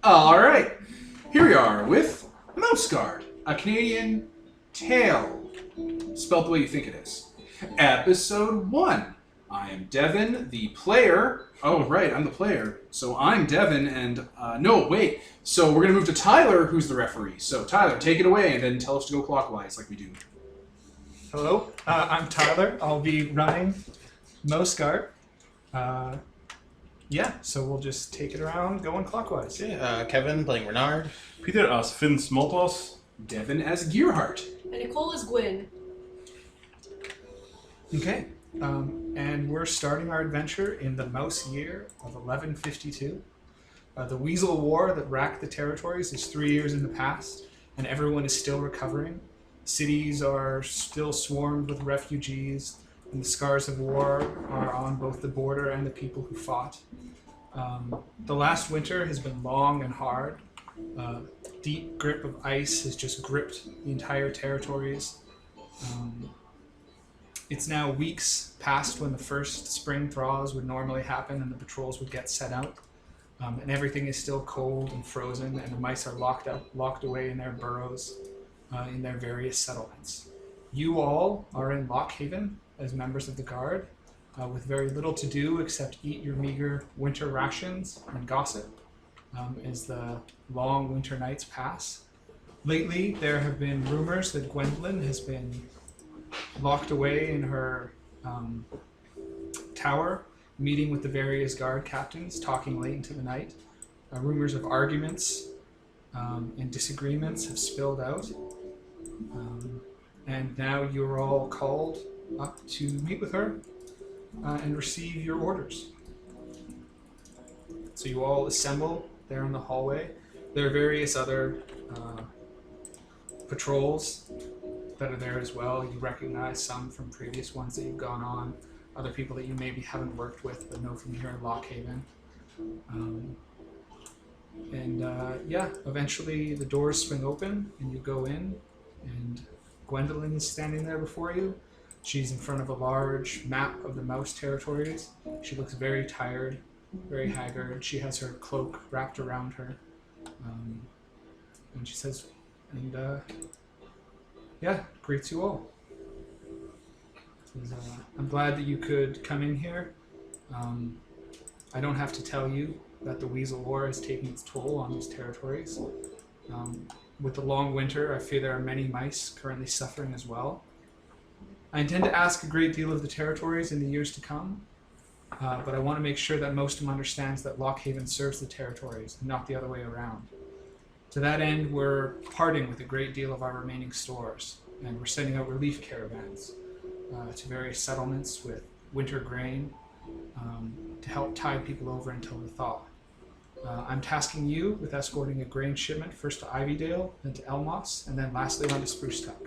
All right, here we are with Mouse Guard, a Canadian tale, spelled the way you think it is. Episode 1. I am Devin, the player. Oh, right, I'm the player. So I'm Devin, and no, wait. So we're going to move to Tyler, who's the referee. So Tyler, take it away, and then tell us to go clockwise like we do. Hello, I'm Tyler. I'll be running Moscart. So we'll just take it around going clockwise. Kevin playing Renard. Peter as Finn Smallpaws. Devin as Gearhart. And Nicole is Gwyn. Okay, and we're starting our adventure in the mouse year of 1152. The Weasel War that racked the territories is 3 years in the past, and everyone is still recovering. Cities are still swarmed with refugees, and the scars of war are on both the border and the people who fought. The last winter has been long and hard. Deep grip of ice has just gripped the entire territories. It's now weeks past when the first spring thaws would normally happen and the patrols would get set out. And everything is still cold and frozen, and the mice are locked away in their burrows, in their various settlements. You all are in Lockhaven as members of the Guard, with very little to do except eat your meager winter rations and gossip as the long winter nights pass. Lately, there have been rumors that Gwendolyn has been locked away in her tower, meeting with the various Guard captains, talking late into the night. Rumors of arguments and disagreements have spilled out. And now you're all called up to meet with her and receive your orders. So you all assemble there in the hallway. There are various other patrols that are there as well. You recognize some from previous ones that you've gone on, other people that you maybe haven't worked with but know from here in Lockhaven. Eventually the doors swing open and you go in, and Gwendolyn's standing there before you. She's in front of a large map of the mouse territories. She looks very tired, very haggard. She has her cloak wrapped around her. And she says, greets you all. Says, I'm glad that you could come in here. I don't have to tell you that the Weasel War is taking its toll on these territories. With the long winter, I fear there are many mice currently suffering as well. I intend to ask a great deal of the territories in the years to come, but I want to make sure that most of them understands that Lockhaven serves the territories, not the other way around. To that end, we're parting with a great deal of our remaining stores, and we're sending out relief caravans to various settlements with winter grain to help tide people over until the thaw. I'm tasking you with escorting a grain shipment first to Ivydale, then to Elmos, and then lastly on to Spruce Tuck.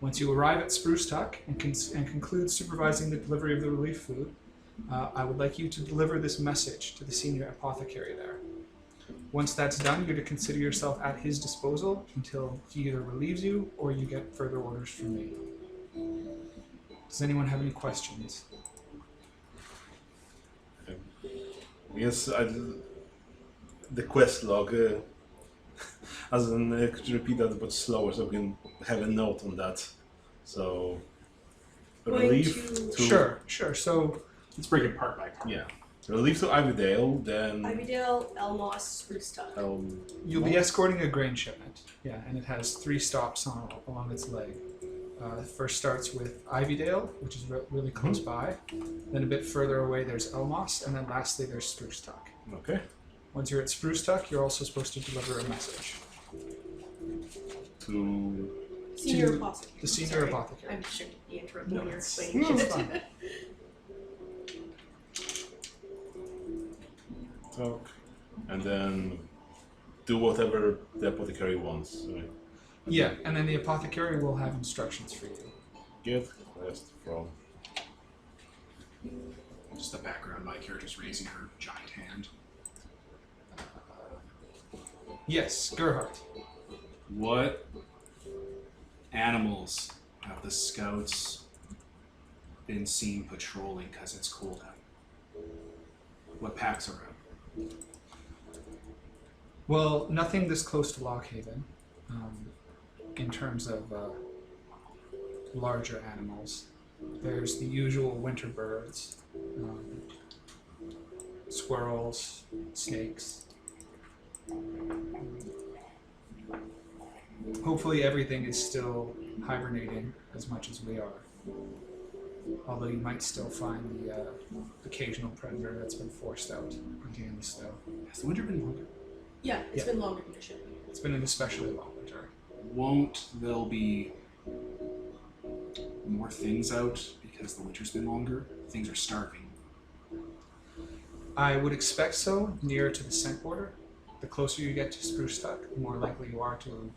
Once you arrive at Spruce Tuck and conclude supervising the delivery of the relief food, I would like you to deliver this message to the senior apothecary there. Once that's done, you're to consider yourself at his disposal until he either relieves you or you get further orders from me. Does anyone have any questions? Yes, the quest log, could you repeat that but slower so we can have a note on that? So, relief to... Sure. So, let's break it part by part. Yeah. Relief to Ivydale, then... Ivydale, Elmos, Spruce Tuck. You'll be escorting a grain shipment, and it has 3 stops along its leg. The first starts with Ivydale, which is really close by. Then a bit further away there's Elmos, and then lastly there's Spruce Tuck. Okay. Once you're at Spruce Tuck, you're also supposed to deliver a message. To... Senior apothecary. The senior apothecary. I'm sure you interrupted when you're explaining No, it's it. fine. Talk, and then do whatever the apothecary wants. Right? Yeah, and then the apothecary will have instructions for you. Get quest from... Just the background, my character's raising her giant hand. Yes, Gerhardt. What animals have the scouts been seen patrolling because it's cold out? What packs are out? Well, nothing this close to Lockhaven in terms of larger animals. There's the usual winter birds, squirrels, snakes. Hopefully everything is still hibernating as much as we are. Although you might still find the occasional predator that's been forced out hunting in the snow. Has the winter been longer? Yeah, it's Yeah. been longer than it should be. It's been an especially long winter. Won't there be more things out because the winter's been longer? Things are starving. I would expect so, nearer to the scent border. The closer you get to Spruce Tuck, the more likely you are to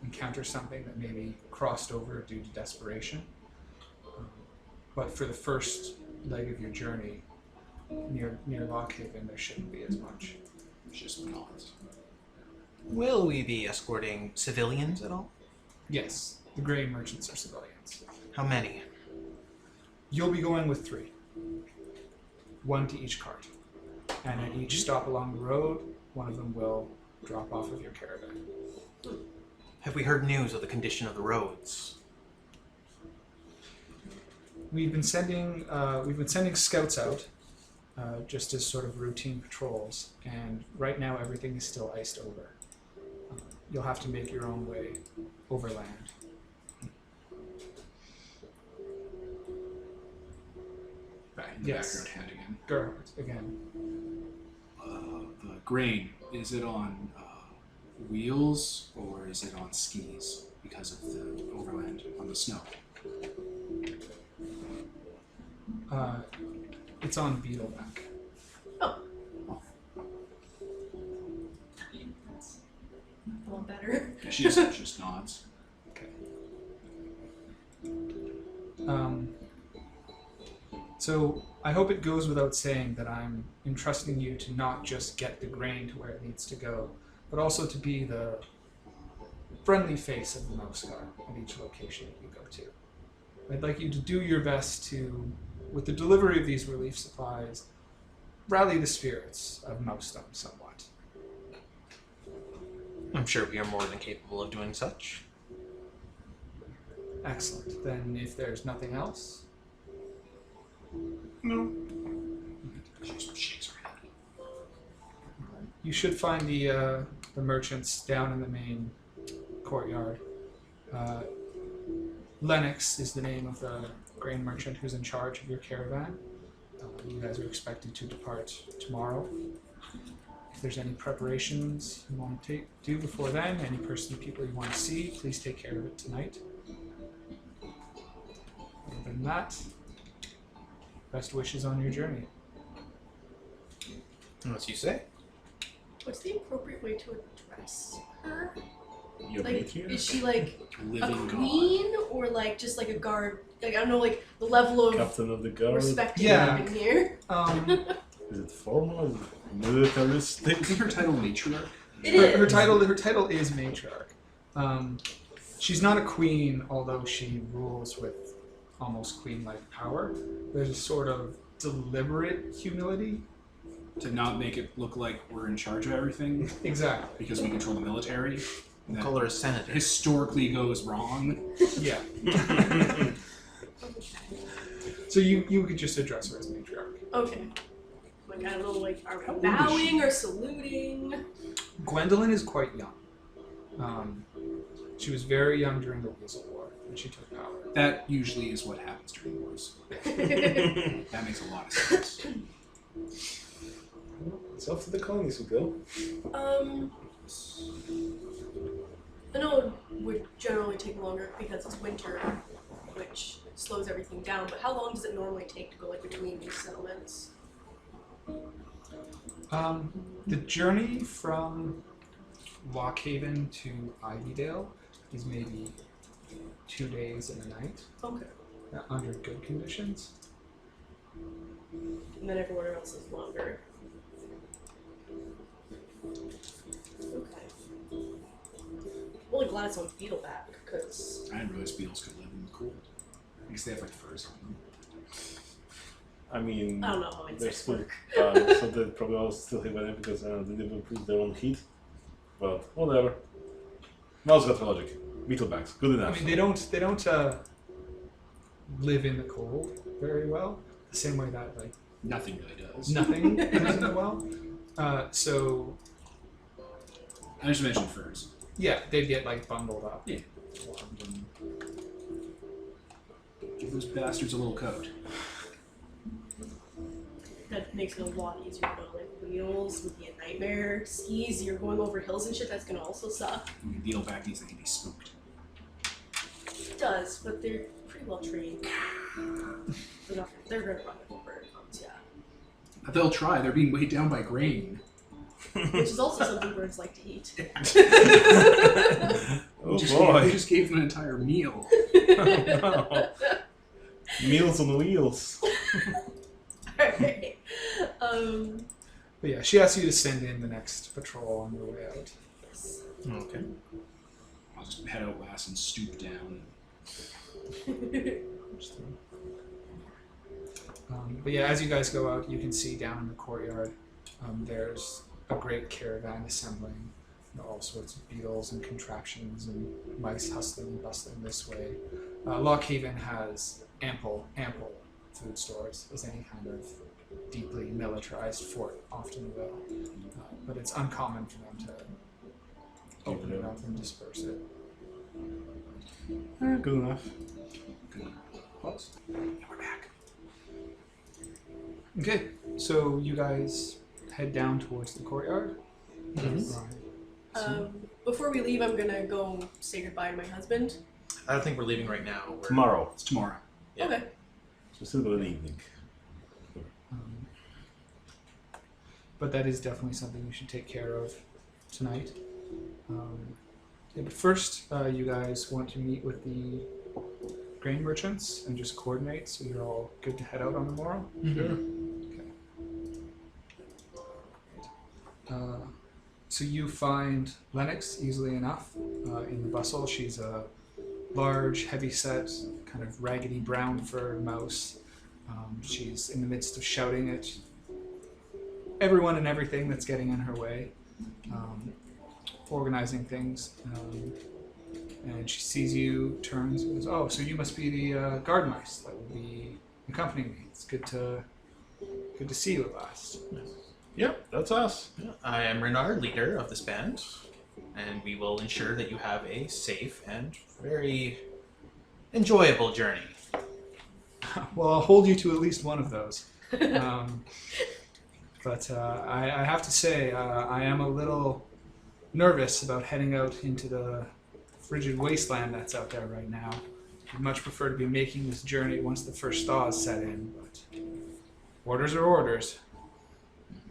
encounter something that maybe crossed over due to desperation. But for the first leg of your journey, near Lockhaven, there shouldn't be as much. It's just not. Will we be escorting civilians at all? Yes, the grain merchants are civilians. How many? You'll be going with 3. 1 to each cart. And at each stop along the road, one of them will drop off of your caravan. Have we heard news of the condition of the roads? We've been sending scouts out just as sort of routine patrols, and right now everything is still iced over. You'll have to make your own way overland. Back in the Yes. background hand again. Gerhardt, again. The grain, is it on wheels or is it on skis because of the overland on the snow? It's on Beetleback. Oh. That's a lot better. Yeah, she just nods. Okay. So I hope it goes without saying that I'm entrusting you to not just get the grain to where it needs to go, but also to be the friendly face of the Moscar at each location that you go to. I'd like you to do your best to, with the delivery of these relief supplies, rally the spirits of Mostum somewhat. I'm sure we are more than capable of doing such. Excellent. Then if there's nothing else, No. She just shakes her head. you should find the merchants down in the main courtyard. Lennox is the name of the grain merchant who's in charge of your caravan. You guys are expected to depart tomorrow. If there's any preparations you want to do before then, any people you want to see, please take care of it tonight. Other than that, best wishes on your journey. Unless you say. What's the appropriate way to address her? Your Like, matriarch? is she like a Living God. queen or like just like a guard? Like I don't know, like the level of Captain of the guard? respect Yeah. in here. Is it formal? Is it militaristic? Isn't her title matriarch? It is. Her title is matriarch. She's not a queen, although she rules with almost queen-like power. There's a sort of deliberate humility. To not make it look like we're in charge of everything Exactly. because we control the military. We'll That call her a senator. historically goes wrong. Yeah. So you could just address her as matriarch. Okay. Like I don't know, like are How we old is she? bowing or saluting? Gwendolyn is quite young. She was very young during the Weasel War, and she took power. That usually is what happens during wars. That makes a lot of sense. It's off to the colonies we go. I know it would generally take longer because it's winter, which slows everything down, but how long does it normally take to go like between these settlements? The journey from Lockhaven to Ivydale is maybe 2 days and a night Okay. under good conditions. And then everywhere else is longer. Okay. Really glad it's on Beetleback, because I didn't realize beetles could live in the cold. I guess they have like furs on them. I mean, I don't know how they're insects still, work. so they probably all still have it because they never produce their own heat. but whatever. Mouse got logic. Beetle bags, good enough. I mean, they don't live in the cold very well. The same way that like Nothing really does. nothing lives in it well. So I just mentioned furs. yeah, they'd get like bundled up. Yeah. Give those bastards a little coat. That makes it a lot easier to go like wheels would be a nightmare. Skis, you're going over hills and shit, that's gonna also suck. Beetleback needs to be spooked. It does, but they're pretty well trained. They're gonna run it over it comes, yeah. They'll try. They're being weighed down by grain. Which is also something birds like to eat. Oh We boy. just gave them an entire meal. No. Meals on wheels. Alright. But yeah, she asks you to send in the next patrol on your way out. Okay. I'll just head out last and stoop down. But yeah, as you guys go out, you can see down in the courtyard, there's a great caravan assembling. All sorts of beetles and contraptions and mice hustling and bustling this way. Lockhaven has ample food stores, as any kind of deeply militarized fort often will. But it's uncommon for them to open it up and disperse it. Good enough. Good. Close. And we're back. Okay, so you guys head down towards the courtyard. Yes. Right. Before we leave, I'm gonna go say goodbye to my husband. I don't think we're leaving right now. Tomorrow. It's tomorrow. Yeah. Okay. So still got an evening. But that is definitely something you should take care of tonight. Yeah, but first, you guys want to meet with the grain merchants and just coordinate so you're all good to head out on the morrow? Sure. So you find Lennox easily enough in the bustle. She's a large, heavy-set, kind of raggedy brown fur mouse. She's in the midst of shouting at everyone and everything that's getting in her way, organizing things. And she sees you, turns, and goes, "Oh, so you must be the guard mice that will be accompanying me. It's good to see you at last." Yep, that's us. Yeah, I am Renard, leader of this band, and we will ensure that you have a safe and very enjoyable journey. Well, I'll hold you to at least one of those. But I have to say, I am a little nervous about heading out into the frigid wasteland that's out there right now. I'd much prefer to be making this journey once the first thaws set in, but orders are orders.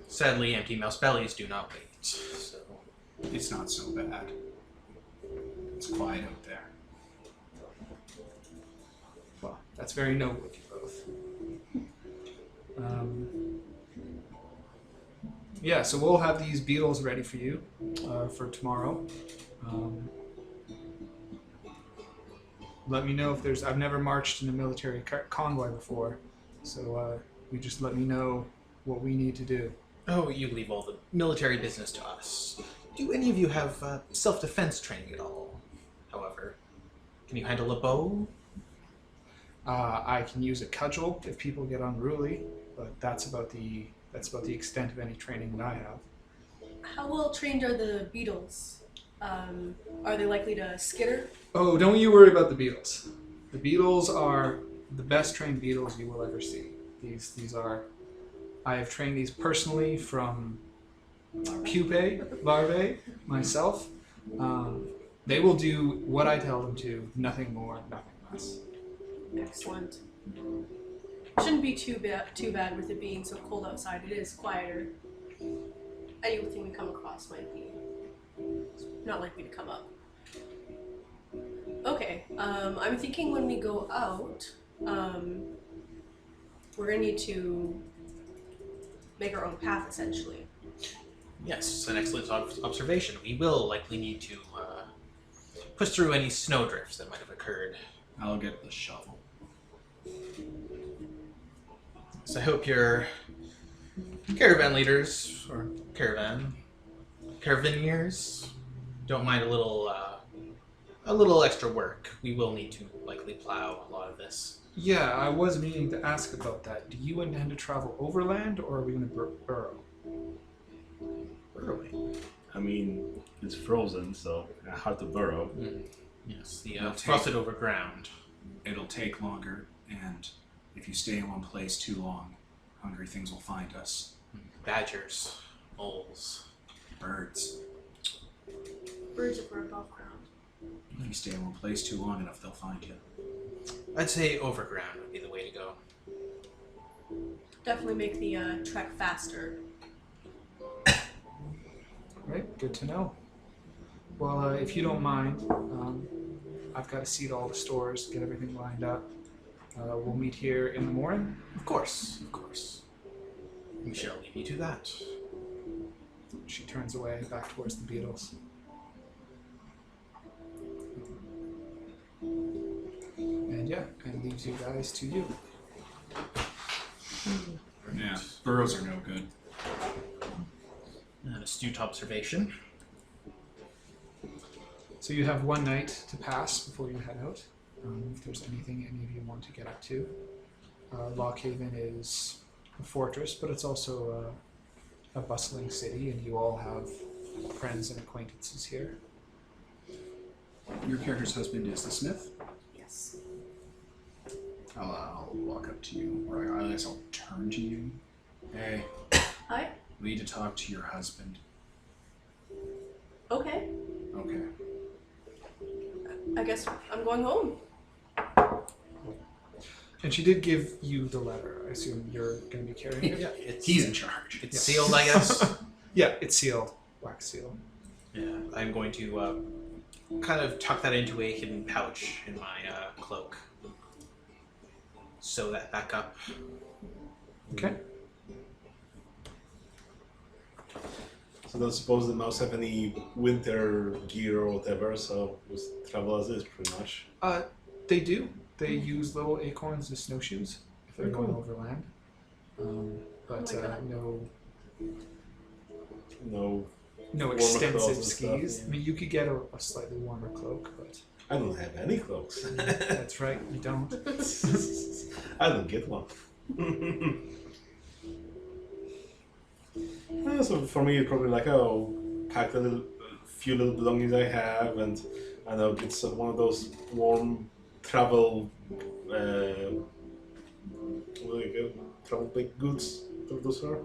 Sadly, empty mouse bellies do not wait. So, It's not so bad. It's quiet out there. Well, that's very noble of you both. Yeah, so we'll have these beetles ready for you for tomorrow. Let me know if there's... I've never marched in a military convoy before, so you just let me know what we need to do. oh, you leave all the military business to us. Do any of you have self-defense training at all? However, can you handle a bow? I can use a cudgel if people get unruly, but that's about the extent of any training that I have. How well trained are the beetles? Are they likely to skitter? Oh, don't you worry about the beetles. The beetles are the best trained beetles you will ever see. These are... I have trained these personally from pupae, larvae, myself. They will do what I tell them to, nothing more, nothing less. Excellent. Shouldn't be too bad with it being so cold outside. It is quieter. Anything we come across might be not likely to come up. Okay, I'm thinking when we go out, we're gonna need to make our own path, essentially. Yes, an excellent observation. We will likely need to push through any snowdrifts that might have occurred. I'll get the shovel. So I hope your caravan leaders, or caravaneers, don't mind a little extra work. We will need to likely plow a lot of this. Yeah, I was meaning to ask about that. Do you intend to travel overland, or are we going to burrow? Burrowing. I mean, it's frozen, so hard to burrow. Yes, the It'll frosted over ground. It'll take longer, and if you stay in one place too long, hungry things will find us. Badgers, moles. Birds. Birds if we're above ground. If you stay in one place too long enough, they'll find you. I'd say overground would be the way to go. Definitely make the trek faster. Right, good to know. Well, if you don't mind, I've got to seed all the stores, get everything lined up. We'll meet here in the morning. Of course, of course. We shall leave you to that. She turns away back towards the beetles. And yeah, and leaves you guys to you. Yeah, burrows are no good. An astute observation. So you have one night to pass before you head out. If there's anything any of you want to get up to. Lockhaven is a fortress, but it's also a bustling city, and you all have friends and acquaintances here. Your character's husband is the smith. Yes. I'll walk up to you, or I guess I'll turn to you. Hey, Hi. we need to talk to your husband. Okay. Okay. I guess I'm going home. And she did give you the letter. I assume you're going to be carrying it? Yeah, it's, He's in charge. It's Yeah. sealed, I guess. Yeah, it's sealed. Wax seal. Yeah, I'm going to kind of tuck that into a hidden pouch in my cloak. Sew that back up. Okay. So don't suppose the mouse have any winter gear or whatever, so just travel as is pretty much. They do. They use little acorns as snowshoes if they're Very going cool. overland. But Oh my God. No, no warmer extensive clothes and skis. stuff, I mean, you could get a slightly warmer cloak, but I don't have any clothes. that's right, you don't. I don't get one. So for me, it's probably like, pack a few little belongings I have, and I know get one of those warm travel, what do you get? Travel baked goods. What those are?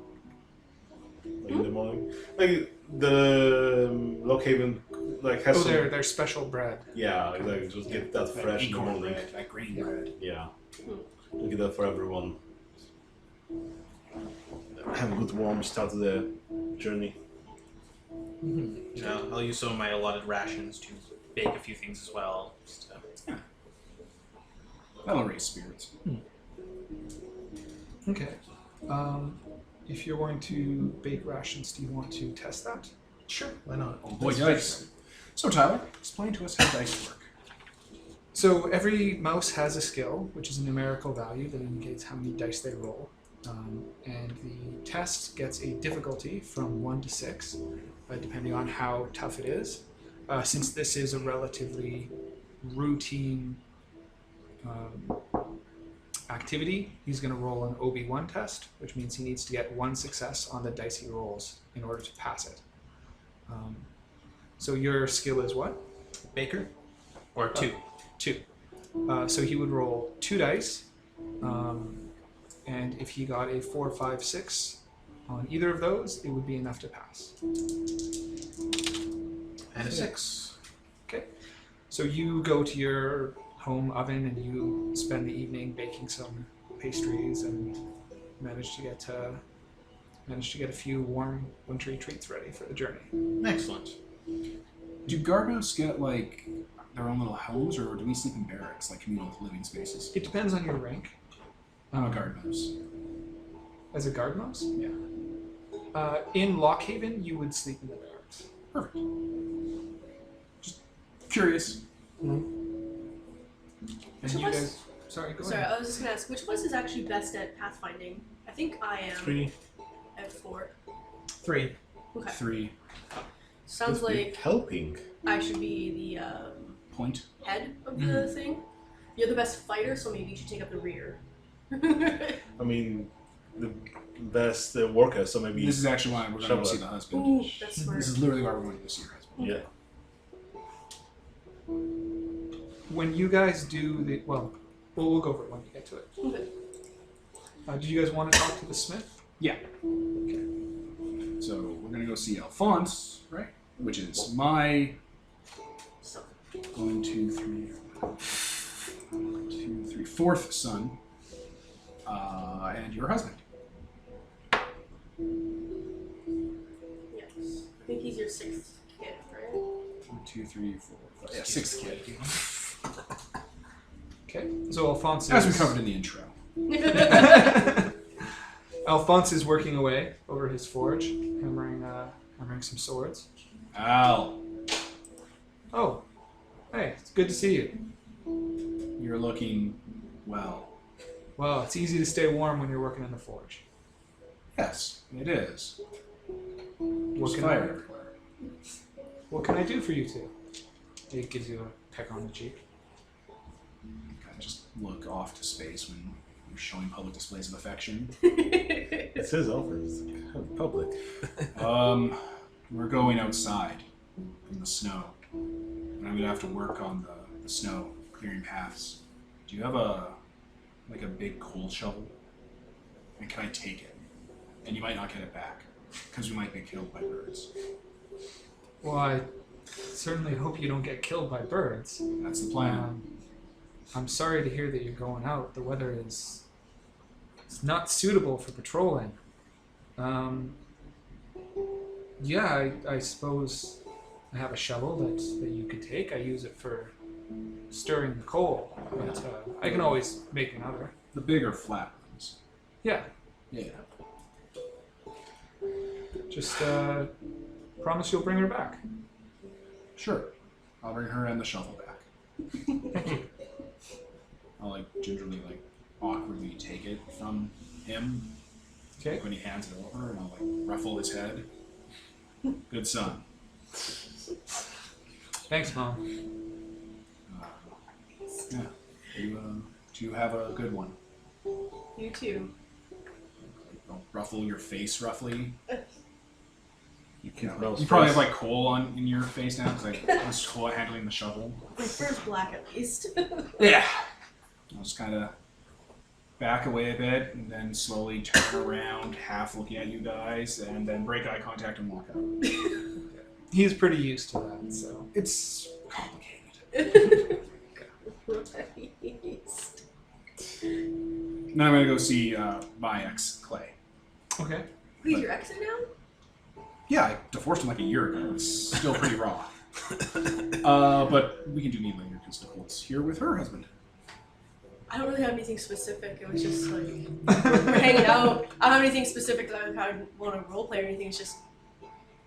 Like in the morning, like the Lockhaven, like has Oh, some. they're special bread. Yeah, like just get that fresh in the acorn morning. bread, that grain Yeah. bread. Yeah, we'll get that for everyone. Have a good warm start to the journey. I'll use some of my allotted rations to bake a few things as well. Just, That'll raise spirits. Okay. If you're going to bake rations, do you want to test that? sure, why not? Oh boy, dice. So Tyler, explain to us how dice work. So every mouse has a skill, which is a numerical value that indicates how many dice they roll. And the test gets a difficulty from 1 to 6, depending on how tough it is. Since this is a relatively routine activity, he's going to roll an OB1 test, which means he needs to get 1 success on the dice he rolls in order to pass it. So your skill is what? Baker? Or two? 2. So he would roll 2 dice, and if he got a 4, 5, 6 on either of those, it would be enough to pass. And a 6. Okay. So you go to your home oven and you spend the evening baking some pastries and manage to get a few warm wintry treats ready for the journey. Excellent. Do guard mouse get like their own little homes, or do we sleep in barracks, like communal living spaces? It depends on your rank. I'm a guard mouse. As a guard mouse? Yeah. In Lockhaven, you would sleep in the barracks. Perfect. Just curious. And you guys... Sorry, go Sorry, ahead. I was just gonna ask, which of us is actually best at pathfinding? I think I am 3. at 4. 3. Okay. 3. Sounds Must be like helping. I should be the Point. head of the thing. You're the best fighter, so maybe you should take up the rear. I mean, the best worker, so maybe. This is actually why we're going to go Shovel. see the husband. Ooh, that's smart. This is literally why we're going to go see your husband. Yeah. When you guys do the we'll go over it when we get to it. Okay. Do you guys want to talk to the smith? Yeah. Okay. So we're going to go see Alphonse, right? Which is my So, 4th son, and your husband. yes. I think he's your 6th kid, right? 1, 2, 3, 4, 5. Yeah, 6th kid. Okay. So Alphonse As we is covered in the intro. Alphonse is working away over his forge, hammering some swords. Al, Oh, hey, it's good to see you. you're looking well. Well, it's easy to stay warm when you're working in the forge. Yes, it is. What There's can fire I? everywhere. What can I do for you two? He gives you a peck on the cheek. Kind of just look off to space when you're showing public displays of affection. It's his offer. It's kind of public. We're going outside in the snow, and I'm gonna have to work on the snow, clearing paths. Do you have a big coal shovel? And can I take it? And you might not get it back because we might get killed by birds. Well, I certainly hope you don't get killed by birds. That's the plan. I'm sorry to hear that you're going out. The weather is it's not suitable for patrolling. Yeah, I suppose I have a shovel that you could take. I use it for stirring the coal, but I can always make another. The bigger flat ones. Yeah, Yeah. just promise you'll bring her back. Sure. I'll bring her and the shovel back. I'll gingerly awkwardly take it from him. Okay. When he hands it over, and I'll ruffle his head. Good son. Thanks, Mom. Yeah. Do you have a good one? You too. Don't ruffle your face roughly. You can You probably have coal in your face now because I was coal handling the shovel. My fur's black at least. Yeah. I'll just kind of back away a bit and then slowly turn around, half looking at you guys, and then break eye contact and walk out. He's pretty used to that, so. It's complicated. Now I'm gonna go see my ex, Clay. Okay. Please, your exit now? Yeah, I divorced him a year ago. It's still pretty raw. But we can do meet later because Nicole's here with her husband. I don't really have anything specific. It was just we're hanging out. I don't have anything specific that I want to roleplay or anything. It's just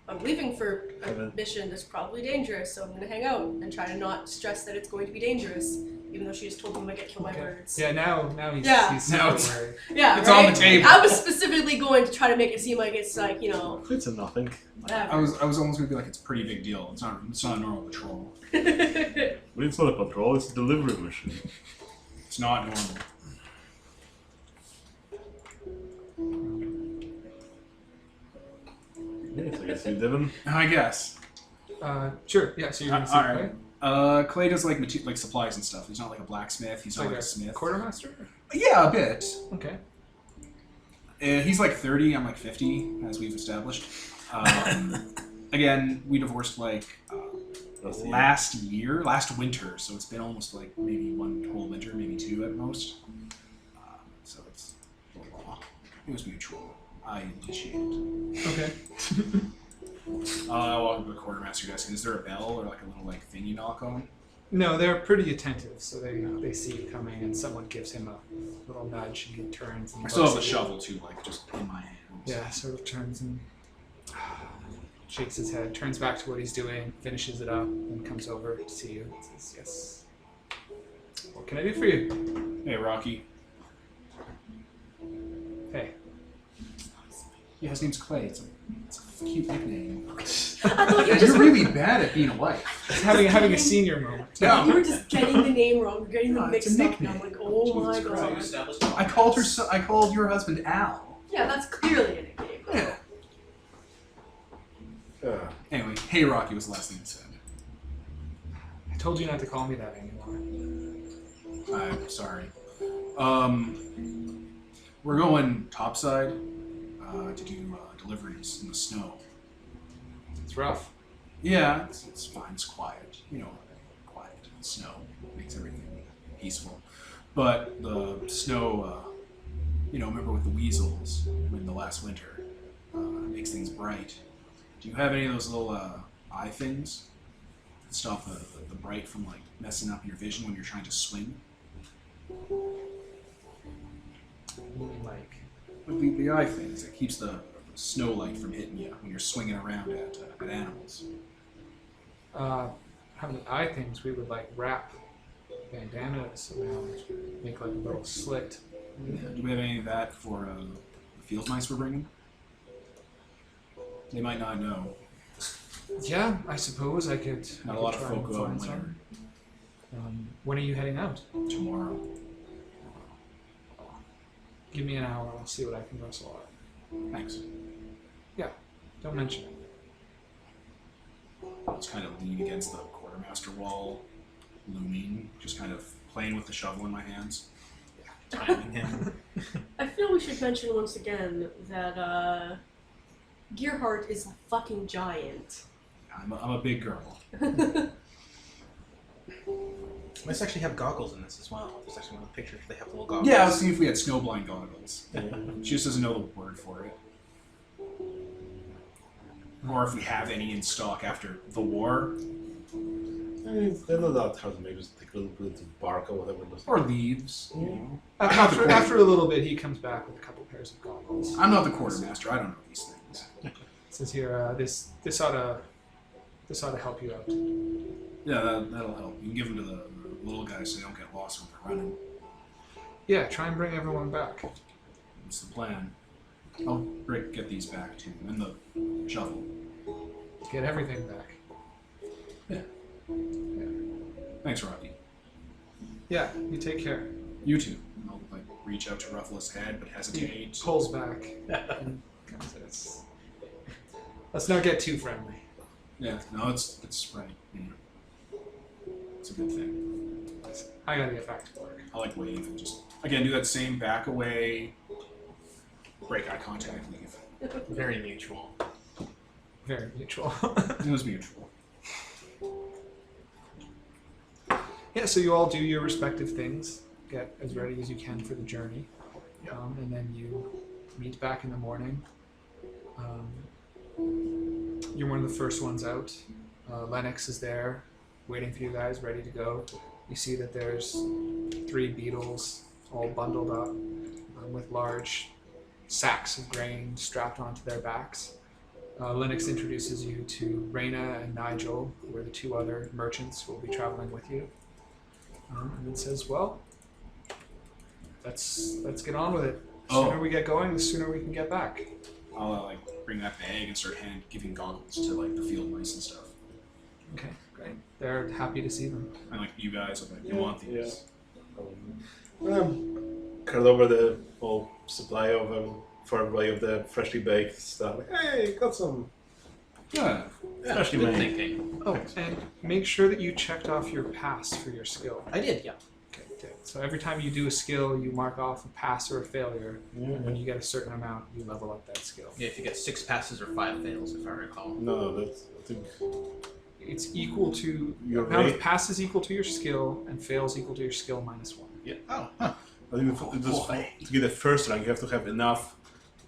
I'm leaving for a mission that's probably dangerous, so I'm gonna hang out and try to not stress that it's going to be dangerous, even though she just told me I might get killed by birds. Yeah, now he's Yeah. he's Now super it's- worried. Yeah, It's right? on the table. I was specifically going to try to make it seem like it's It's a nothing. whatever. I was almost gonna be like, it's a pretty big deal. It's not a normal patrol. But it's not a patrol, it's a delivery mission. It's not normal. Yes, I guess you, Devon. I guess. Sure. Yeah. So you're gonna see All right. Clay? Clay does like supplies and stuff. He's not like a blacksmith. He's not like a smith. quartermaster. Yeah, a bit. Okay. He's like 30. I'm like 50, as we've established. Again, we divorced last winter, so it's been almost maybe one whole winter, maybe two at most. So it's a little raw. It was mutual. I initiated. Okay. I walk up to the quartermaster desk, and is there a bell or a little thing you knock on? No, they're pretty attentive, so they see you coming, and someone gives him a little nudge, and he turns. And I still have the looks at you. shovel too, just in my hands. Yeah, sort of turns and shakes his head, turns back to what he's doing, finishes it up, and comes over to see you and says, "Yes. What can I do for you?" Hey, Rocky. Hey. Yeah, his name's Clay. It's a cute nickname. I thought you Yeah, just you're really bad at being a wife. It's having a senior moment. No. You were just getting the name wrong, getting them No, it's a mixed up. And I'm nickname. like, oh my Jesus god. Christ. I called her. I called your husband Al. Yeah, that's clearly a nickname. Yeah. Anyway, hey Rocky was the last thing he said. I told you not to call me that anymore. I'm sorry. We're going topside to do deliveries in the snow. It's rough. Yeah, it's fine. It's quiet. You know, quiet. Snow makes everything peaceful. But the snow, remember with the weasels in the last winter, makes things bright. Do you have any of those little eye things that stop the bright from like messing up your vision when you're trying to swing? Like, The eye things that keeps the snow light from hitting you when you're swinging around at animals. how many eye things we would like wrap bandanas around, make like a little slit. Do we have any of that for the field mice we're bringing? They might not know. Yeah, I suppose I could. Not I a lot could of try folk and go out in find winter. some. When are you heading out? Tomorrow. Give me an hour. I'll see what I can rustle out. Thanks. Don't mention it. Let's kind of lean against the quartermaster wall, looming, just kind of playing with the shovel in my hands. Timing him. I feel we should mention once again that Gearhart is a fucking giant. I'm a big girl. Let's actually have goggles in this as well. There's actually one of the pictures where they have little goggles. Yeah, I was seeing if we had snowblind goggles. She just doesn't know the word for it. Or if we have any in stock after the war. They're not that hard to make. Just take a little bit of bark or whatever. Or leaves. You know. After a little bit, he comes back with a couple pairs of goggles. I'm not the quartermaster. I don't know these things. It says here, this ought to help you out. Yeah, that'll help. You can give them to the little guys so they don't get lost when they're running. Yeah, try and bring everyone back. That's the plan. I'll get these back too, and the shovel. Get everything back. Thanks, Rocky. Yeah, you take care. You too. I'll reach out to ruffle his head, but He hesitate. pulls back and kind of says, "Let's not get too friendly." Yeah, no, it's right. Yeah. It's a good thing. I gotta get back to work. I like wave and just again do that same back away, break eye contact, leave. Very mutual. Very mutual. It was mutual. Yeah, so you all do your respective things, get as ready as you can for the journey, and then you meet back in the morning. You're one of the first ones out. Lennox is there, waiting for you guys, ready to go. You see that there's 3 beetles all bundled up with large sacks of grain strapped onto their backs. Lennox introduces you to Raina and Nigel, who are the 2 other merchants who will be traveling with you. And then says, "Well, let's get on with it. The sooner we get going, the sooner we can get back." I'll bring that bag and start giving goggles to the field mice and stuff. Okay, great. They're happy to see them. And you guys, you want these? Cut over the whole supply of for everybody of the freshly baked stuff. Like, hey, got some. Yeah. Freshly Good made. thinking. Oh, and make sure that you checked off your pass for your skill. I did, yeah. Okay, good. So every time you do a skill, you mark off a pass or a failure. And when you get a certain amount, you level up that skill. Yeah, if you get 6 passes or 5 fails, if I recall. No, that's. I think It's equal to Your amount of rate- passes equal to your skill, and fails equal to your skill minus 1. Oh, huh. I think to get the first rank, you have to have enough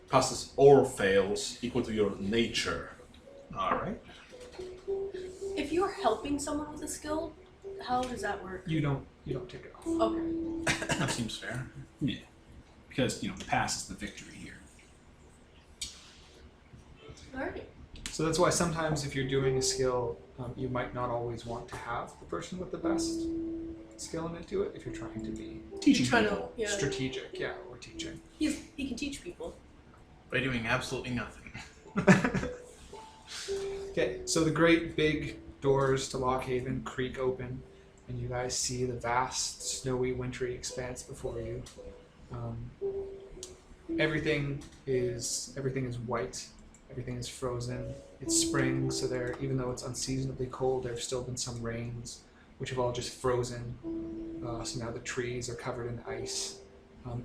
passes or fails equal to your nature. Alright. If you're helping someone with a skill, how does that work? You don't take it off. Okay. That seems fair. Yeah. Because the pass is the victory here. Alright. So that's why sometimes if you're doing a skill, you might not always want to have the person with the best skill in it do it if you're trying to be Teaching Trying to, people. yeah. strategic, or teaching. He can teach people. By doing absolutely nothing. Okay, so the great big doors to Lockhaven creak open, and you guys see the vast, snowy, wintry expanse before you. Everything is white. Everything is frozen. It's spring, so even though it's unseasonably cold, there have still been some rains, which have all just frozen. So now the trees are covered in ice.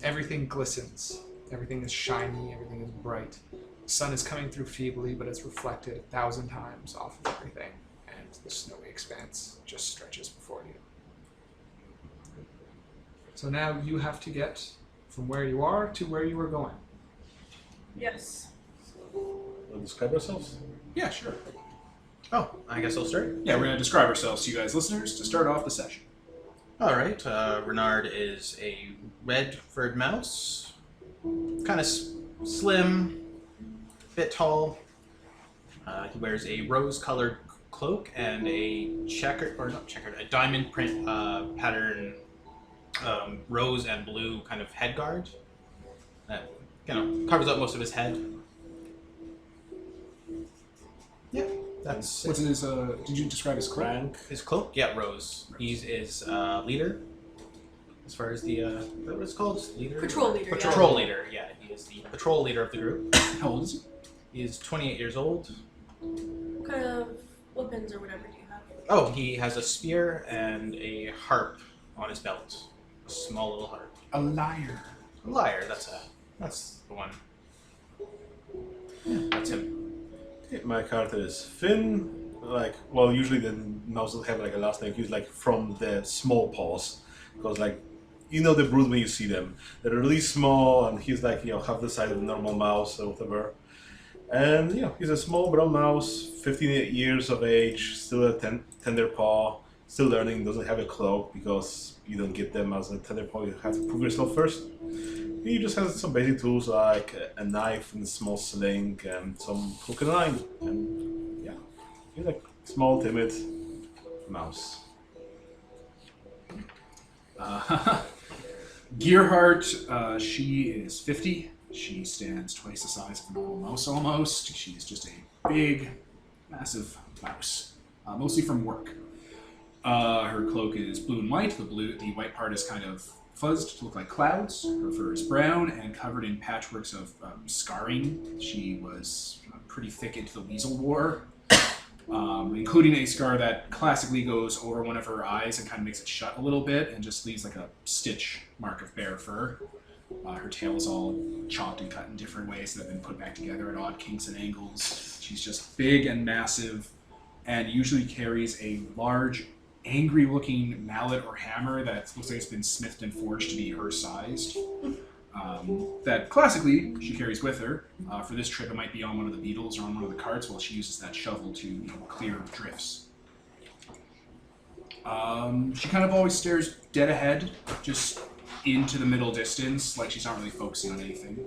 Everything glistens. Everything is shiny. Everything is bright. The sun is coming through feebly, but it's reflected 1,000 times off of everything, and the snowy expanse just stretches before you. So now you have to get from where you are to where you were going. Yes. We'll describe ourselves. Yeah, sure. Oh, I guess I'll start. Yeah, we're going to describe ourselves to you guys listeners to start off the session. All right. Renard is a red-furred mouse, kind of slim, bit tall. He wears a rose-colored cloak and a a diamond print pattern, rose and blue kind of head guard that covers up most of his head. Yeah, that's What's his, did you describe his cloak? Rank. his cloak. Yeah, Rose. He's his leader. As far as the is that what it's called? Leader. Patrol leader. Patrol leader. Yeah, he is the patrol leader of the group. How old is he? He is 28 years old. What kind of weapons or whatever do you have? Oh, he has a spear and a harp on his belt. A small little harp. A liar. A lyre. That's the one. Yeah, that's him. Okay, my character is Finn. Usually the mouse will have like a last name. He's like from the small paws, because the brood when you see them, they're really small, and he's half the size of a normal mouse or whatever. And he's a small brown mouse, 15 years of age, still a tender paw, still learning. Doesn't have a cloak because you don't get them as a tender paw. You have to prove yourself first. He just has some basic tools like a knife and a small sling and some hook and line. And yeah, he's like small, timid mouse. Gearhart, she is 50. She stands twice the size of a normal mouse almost. She's just a big, massive mouse, mostly from work. Her cloak is blue and white. The white part is kind of fuzzed to look like clouds. Her fur is brown and covered in patchworks of scarring. She was pretty thick into the Weasel War, including a scar that classically goes over one of her eyes and kind of makes it shut a little bit and just leaves like a stitch mark of bare fur. Her tail is all chopped and cut in different ways that have been put back together at odd kinks and angles. She's just big and massive, and usually carries a large, angry-looking mallet or hammer that looks like it's been smithed and forged to be her sized. That classically she carries with her. For this trip, it might be on one of the beetles or on one of the carts, while she uses that shovel to clear drifts. She kind of always stares dead ahead, just into the middle distance, like she's not really focusing on anything.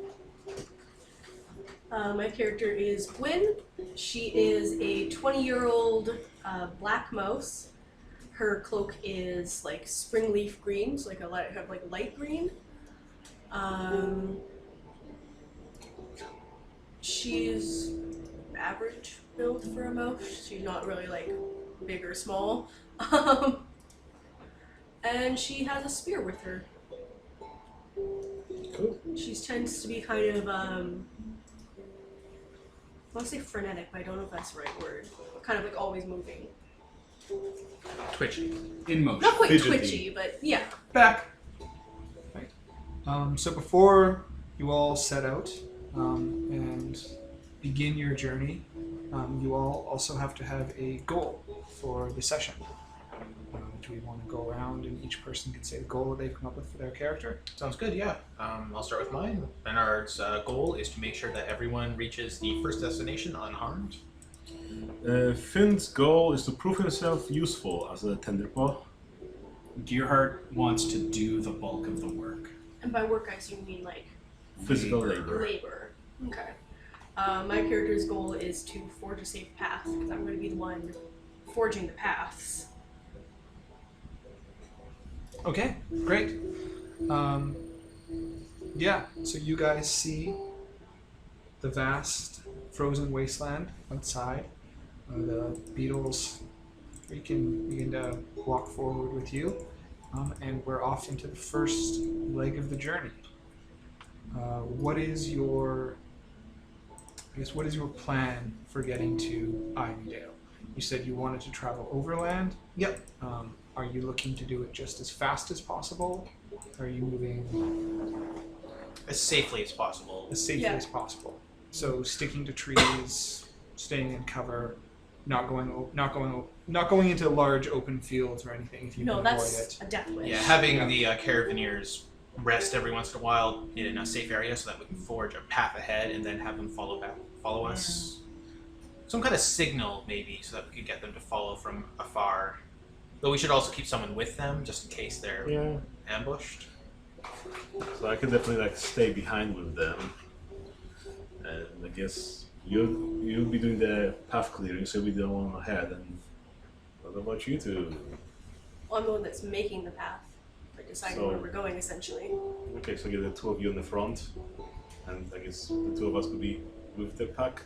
My character is Gwyn. She is a 20-year-old black mouse. Her cloak is like spring leaf green, so light green. She's average build for a mouse. She's not really big or small. And she has a spear with her. Cool. She tends to be kind of, I want to say frenetic, but I don't know if that's the right word. Kind of always moving. Twitchy. In motion. Not quite Fidgety. twitchy, but yeah. Back. So before you all set out and begin your journey, you all also have to have a goal for the session. Do we want to go around and each person can say the goal that they've come up with for their character? Sounds good, yeah. I'll start with mine. Bernard's goal is to make sure that everyone reaches the first destination unharmed. Finn's goal is to prove himself useful as a tenderpaw. Gearhart wants to do the bulk of the work. And by work, I assume you mean Physical labor. Okay. My character's goal is to forge a safe path, because I'm going to be the one forging the paths. Okay, great. Yeah, so you guys see the vast frozen wasteland outside. The beetles begin to walk forward with you, and we're off into the first leg of the journey. What is your plan for getting to Ivydale? You said you wanted to travel overland. Yep. Are you looking to do it just as fast as possible? Are you moving As safely as possible. as safely Yeah. as possible? So sticking to trees, staying in cover, not going into large open fields or anything if you No, can that's avoid it. a death wish. Yeah, having Yeah. the caravanneers rest every once in a while in a safe area so that we can forge a path ahead and then have them follow us. Some kind of signal, maybe, so that we could get them to follow from afar. Though we should also keep someone with them, just in case they're Yeah. ambushed. So I can definitely like stay behind with them, and I guess you'll be doing the path clearing, so we don't want ahead. And what about you two? Well, I'm the one that's making the path, like deciding So- where we're going, essentially. Okay, so get the two of you in the front, and I guess the two of us could be with the pack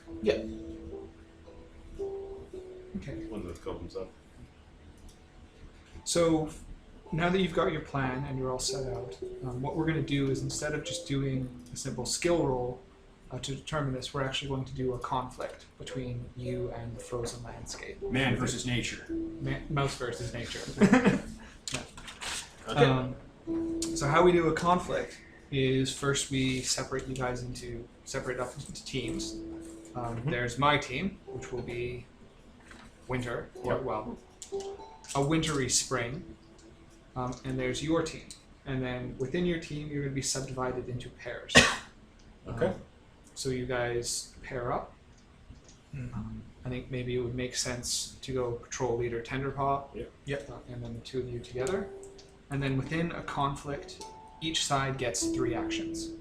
Okay. when that comes up. So now that you've got your plan and you're all set out, what we're going to do is instead of just doing a simple skill roll to determine this, we're actually going to do a conflict between you and the frozen landscape. Man versus nature. Mouse versus nature. Okay. So how we do a conflict is first we separate up into teams. There's my team, which will be winter, or well, a wintry spring, and there's your team. And then within your team, you're going to be subdivided into pairs. Okay. So you guys pair up. I think maybe it would make sense to go patrol leader Tenderpaw. Yep. And then the two of you together. And then within a conflict, each side gets 3 actions.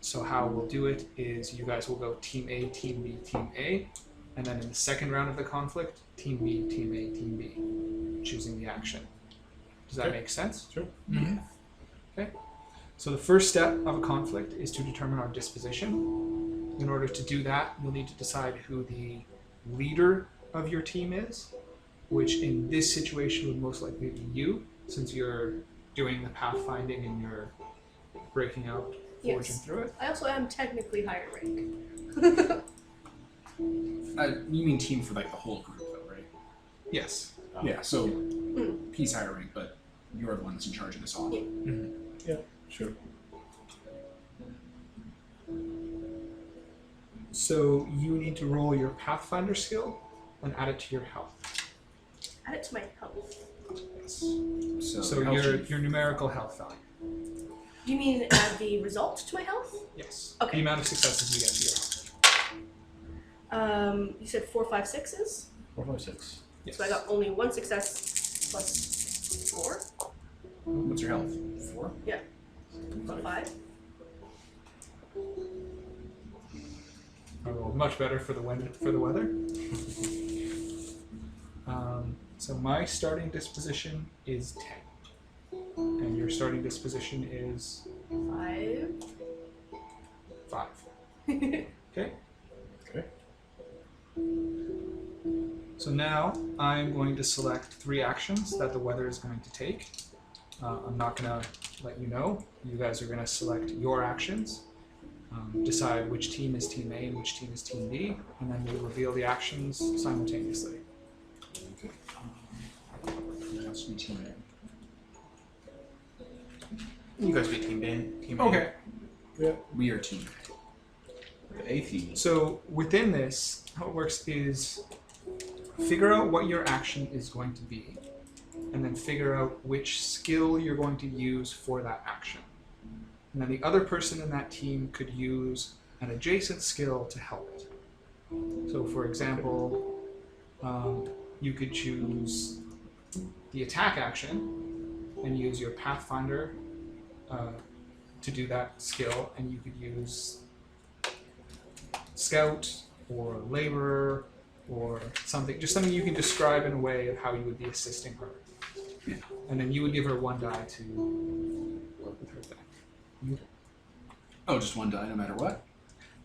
So how we'll do it is you guys will go Team A, Team B, Team A. And then in the second round of the conflict, Team B, Team A, Team B, choosing the action. Does that Okay. make sense? Sure. Mm-hmm. Okay. So the first step of a conflict is to determine our disposition. In order to do that, you'll need to decide who the leader of your team is, which in this situation would most likely be you, since you're doing the pathfinding and you're breaking out, forging Yes. through it. I also am technically higher rank. You mean team for like the whole group, though, right? Yes. Yeah. So he's higher rank, but you're the one that's in charge of this all. Yeah. Sure. So you need to roll your Pathfinder skill and add it to your health. Add it to my health. Yes. So, So health your sheet. numerical health value. You mean add the result to my health? Yes. Okay. The amount of successes you get to your health. You said 4, 5, 6s? 4, 5, 6. Yes. So I got only 1 success plus 4? What's your health? 4. So 5? I rolled much better for the weather. So my starting disposition is 10, and your starting disposition is 5? 5. Okay. Okay. Okay. So now I'm going to select 3 actions that the weather is going to take. I'm not going to let you know. You guys are going to select your actions. Decide which team is Team A and which team is Team B, and then we'll reveal the actions simultaneously. That's me, team You guys be team A. Team A. Okay. A. We are team The A team. So within this, how it works is figure out what your action is going to be, and then figure out which skill you're going to use for that action. And then the other person in that team could use an adjacent skill to help it. So for example, you could choose the attack action and use your Pathfinder to do that skill, and you could use Scout or Laborer or something, just something you can describe in a way of how you would be assisting her. Yeah. And then you would give her 1 die to work with her thing. Oh, just 1 die, no matter what.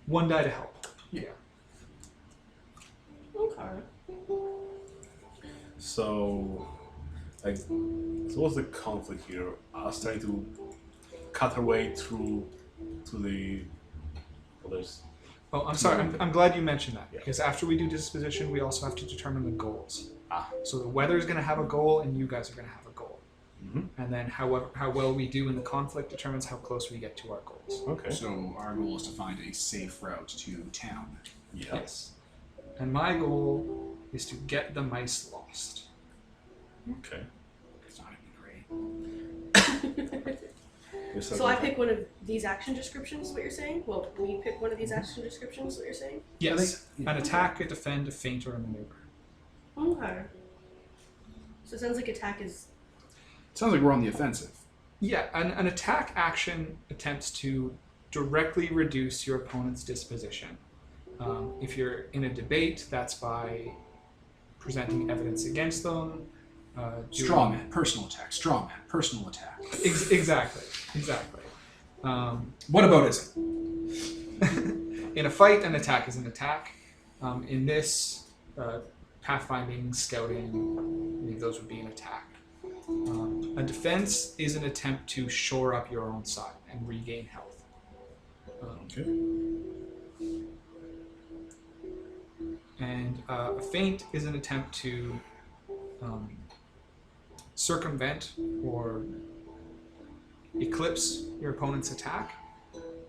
1 die to help. Yeah. Okay. So, like, so what's the conflict here? Us trying to cut our way through to the others. Oh, I'm sorry. I'm glad you mentioned that Yeah. because after we do disposition, we also have to determine the goals. Ah. So the weather is going to have a goal, and you guys are going to have a goal. Mm-hmm. And then how well we do in the conflict determines how close we get to our goals. Okay. So our goal is to find a safe route to town. Yeah. Yes. And my goal is to get the mice lost. Okay. It's not gonna be great. So I pick one of these action descriptions, is what you're saying? Well, we pick one of these action descriptions, is what you're saying? Yes. An attack, a defend, a feint, or a maneuver. Okay. So it sounds like attack is... Sounds like we're on the offensive. Yeah, an attack action attempts to directly reduce your opponent's disposition. If you're in a debate, that's by presenting evidence against them. Straw man, personal attack. Straw man, personal attack. Exactly. What about isn't? In a fight, an attack is an attack. In this, pathfinding, scouting, I think those would be an attack. A defense is an attempt to shore up your own side and regain health. Okay. And a feint is an attempt to circumvent or eclipse your opponent's attack.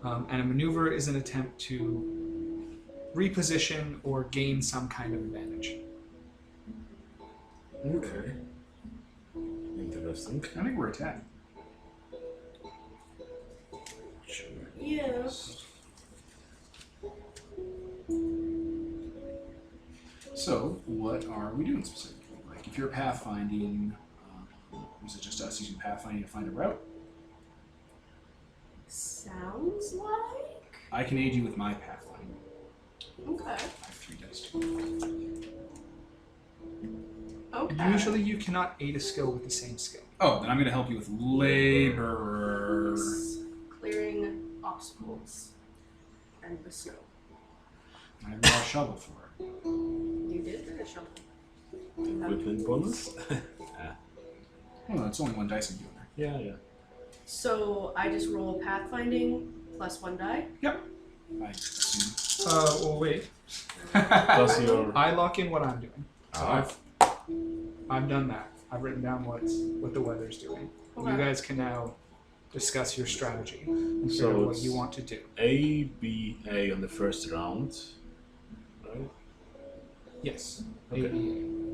And a maneuver is an attempt to reposition or gain some kind of advantage. Okay. Interesting. I think we're attacking. Sure. Yeah. So, what are we doing specifically? Like, if you're pathfinding, is it just us using pathfinding to find a route? Sounds like... I can aid you with my pathfinding. Okay. I have 3 dice too. Okay. Usually you cannot aid a skill with the same skill. Oh, then I'm going to help you with labor. Clearing obstacles and the snow. I brought a shovel for it. You did bring a shovel. Equipment bonus? Oh, it's only 1 dice I'm doing there. Yeah. So I just roll pathfinding plus 1 die. I assume. Well, wait. Plus your... I lock in what I'm doing. So Ah. I've done that. I've written down what the weather's doing. Okay. You guys can now discuss your strategy and figure So out what it's- you want to do. A, B, A on the first round. Right? Yes. Okay. ABA.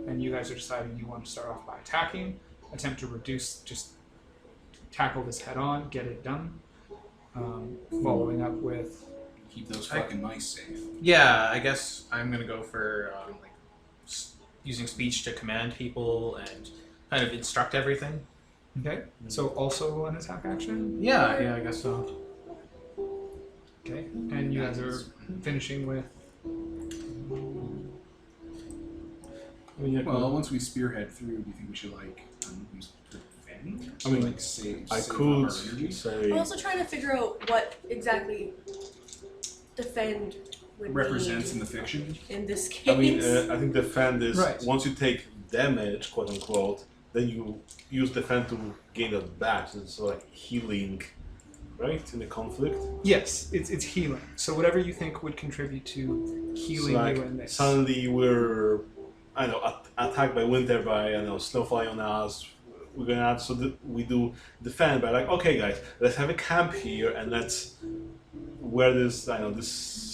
And you guys are deciding you want to start off by attacking, attempt to reduce, just tackle this head on, get it done. Following up with Keep those fucking mice safe. Yeah, I guess I'm gonna go for using speech to command people and kind of instruct everything. okay. So also an attack action. Yeah, I guess so. Okay. And you guys are finishing with I mean, Well, once we spearhead through, do you think we should, like, use defend? I mean, like, save I save could up our energy? say... I'm also trying to figure out what exactly defend would Represents in mean the fiction. in this case. I mean, I think defend is Right. once you take damage, quote unquote, then you use defend to gain that back. So it's like healing, right? In the conflict. yes, it's healing. So whatever you think would contribute to healing So like you in this. suddenly we're, I don't know, attacked by winter by I don't know snow flying on us. We're gonna have we do defend by like, okay guys, let's have a camp here and let's wear this this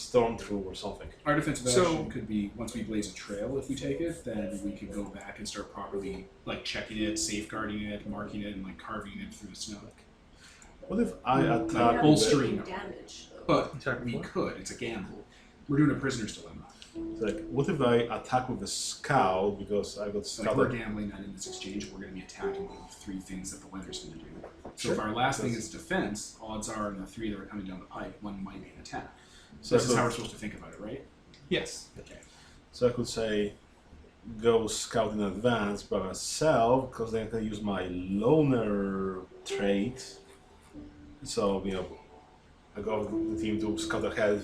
storm through or something. Our defensive So- action could be, once we blaze a trail, if we take it, then we could go back and start properly, like, checking it, safeguarding it, marking it, and, like, carving it through the snow. What if I They attack? haven't bolstering. taken damage, though. But Attack we what? could. It's a gamble. We're doing a prisoner's dilemma. It's like, what if I attack with a scout because I got Like, scouted? we're gambling that in this exchange, we're going to be attacking one of the 3 things that the weather's going to do. So if Sure. our last thing is defense, odds are in the 3 that are coming down the pike, one might be an attack. So This I is how we're could, supposed to think about it, right? Yes. Okay. so I could say, go scout in advance by myself because then I can use my loner trait. So I go with the team to scout ahead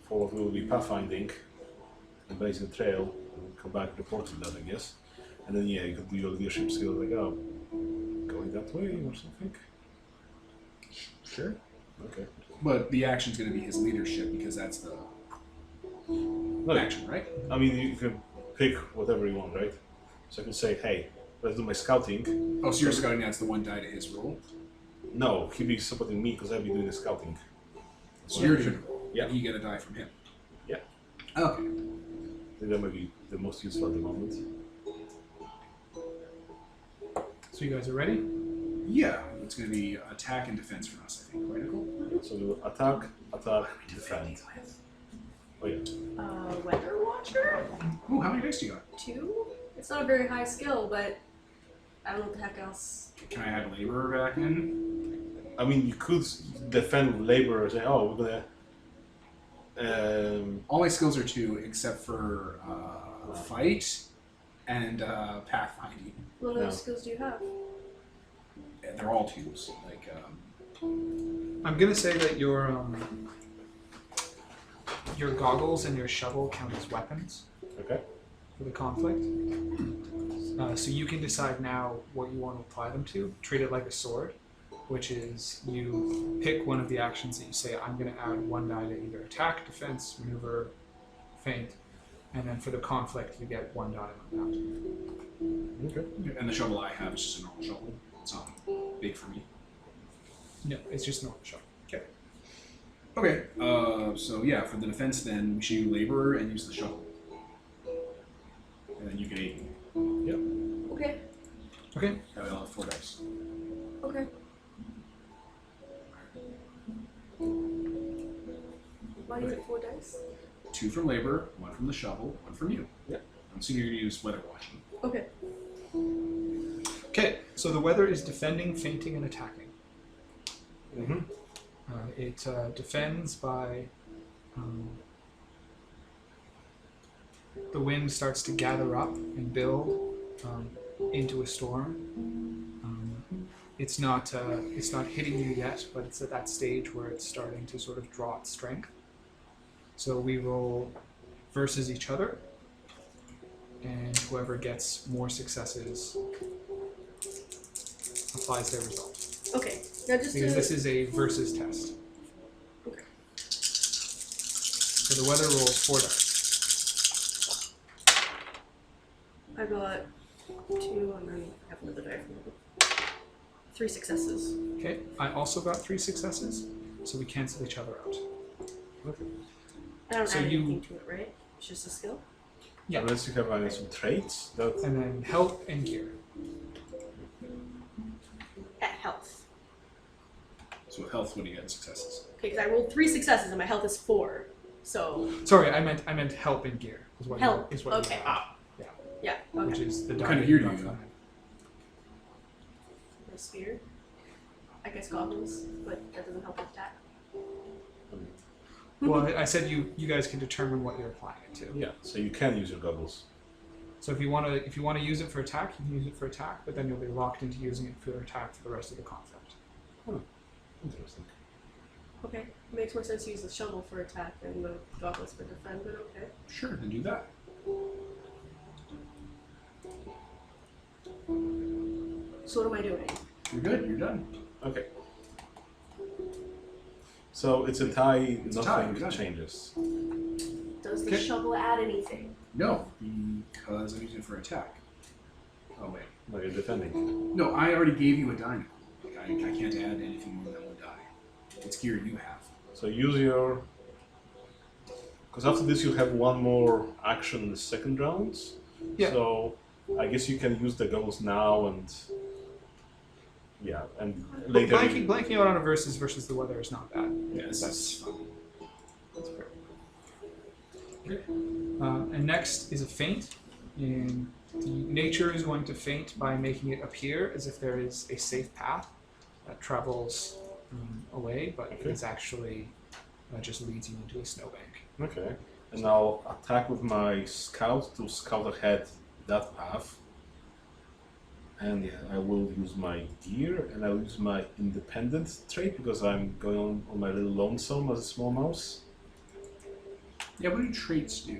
for what will be pathfinding and blazing the trail and come back reporting that, I guess. And then yeah, you could do your leadership skill like, oh, going that way or something. Sure. Okay. But the action's going to be his leadership because that's the No, action, right? I mean, you can pick whatever you want, right? So I can say, hey, let's do my scouting. Oh, so you're scouting, that's the one die to his roll? No, he'll be supporting me because I'll be doing the scouting. So you're doing a roll. Yeah. And you get a die from him. Yeah. Okay. I think that might be the most useful at the moment. So you guys are ready? Yeah, it's going to be attack and defense for us, I think, right, Nicole? So we'll attack, defend. Oh yeah. Weather Watcher? Ooh, how many dice do you got? 2? It's not a very high skill, but I don't know what the heck else. Can I add labor back in? I mean, you could defend with labor and say, oh, we're gonna. All my skills are 2 except for fight and pathfinding. What No. other skills do you have? And they're all 2s. Like, I'm gonna say that your goggles and your shovel count as weapons Okay. for the conflict. So you can decide now what you want to apply them to. Treat it like a sword, which is you pick one of the actions that you say, I'm going to add 1 die to either attack, defense, maneuver, feint, and then for the conflict you get 1 die on that. Okay. and the shovel I have is just a normal shovel. It's not big for me. No, it's just normal shovel. Okay, so yeah, for the defense then, we should use labor and use the shovel. And then you can aid me. Okay. Okay. That way I'll have 4 dice. Okay. Why is it 4 dice? 2 from labor, 1 from the shovel, 1 from you. Yeah. I'm assuming you're going to use weather watching. Okay. Okay, so the weather is defending, feinting, and attacking. Mm-hmm. It defends by the wind starts to gather up and build into a storm. It's not hitting you yet, but it's at that stage where it's starting to sort of draw its strength. So we roll versus each other, and whoever gets more successes applies their result. Okay. Now just Because to... this is a versus test. Okay. So the weather rolls 4 dice. I got 2 and then I have another die from them. 3 successes. Okay, I also got 3 successes, so we cancel each other out. Okay. I don't So add you- anything to it, right? It's just a skill? Yeah. Unless you have some traits that. And then health and gear. At health. So with health, what do you get in successes? Okay, because I rolled 3 successes and my health is 4. So, Sorry, I meant help and gear. Is what Help, You, is what okay. You have, yeah, which okay. is the What die kind of that gear you do got you from have? it. A spear. I guess goggles, but that doesn't help with attack. Well, I said you guys can determine what you're applying it to. Yeah. So you can use your goggles. So if you want to use it for attack, you can use it for attack, but then you'll be locked into using it for attack for the rest of the conflict. Interesting. Okay. Makes more sense to use the shovel for attack and the goggles for defend, but okay. Sure, then do that. So what am I doing? You're good, you're done. Okay. So it's a tie. It's a tie, Nothing you're done. changes. Does the Okay. shovel add anything? No, because I'm using it for attack. Oh, wait. No, you're defending. No, I already gave you a die. Like, I can't add anything more than 1 die. It's gear you have. So use your. Because after this, you have 1 more action in the second round. Yeah. So I guess you can use the goggles now and. Yeah, and But later. blanking out on a versus the weather is not bad. Yeah, this is fun. That's fair. Okay. And next is a feint. In the nature is going to feint by making it appear as if there is a safe path that travels away, but Okay. it's actually just leads you into a snowbank. Okay. And I'll attack with my scout to scout ahead that path. And I will use my gear and I'll use my independent trait because I'm going on my little lonesome as a small mouse. Yeah, what do traits do?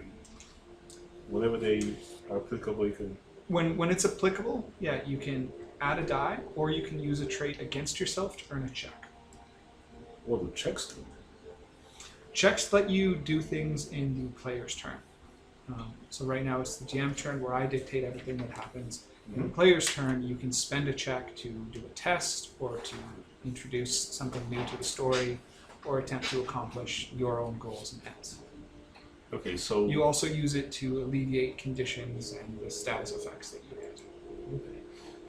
Whenever they are applicable, you can. When it's applicable, yeah, you can add a die, or you can use a trait against yourself to earn a check. What do checks do? Checks let you do things in the player's turn. So right now it's the GM turn where I dictate everything that happens. In the player's turn, you can spend a check to do a test, or to introduce something new to the story, or attempt to accomplish your own goals and ends. Okay, so You also use it to alleviate conditions and the status effects that you get.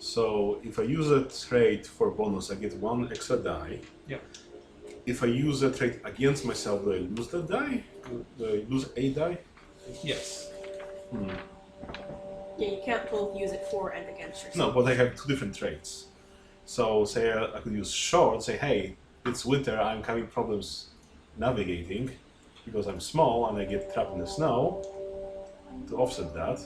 so if I use a trait for bonus, I get 1 extra die. Yeah. If I use a trait against myself, do I lose that die? Do I lose a die? Yes. Yeah, you can't both use it for and against yourself. No, but I have 2 different traits. So say I could use short, say, hey, it's winter, I'm having problems navigating because I'm small and I get trapped in the snow. To offset that,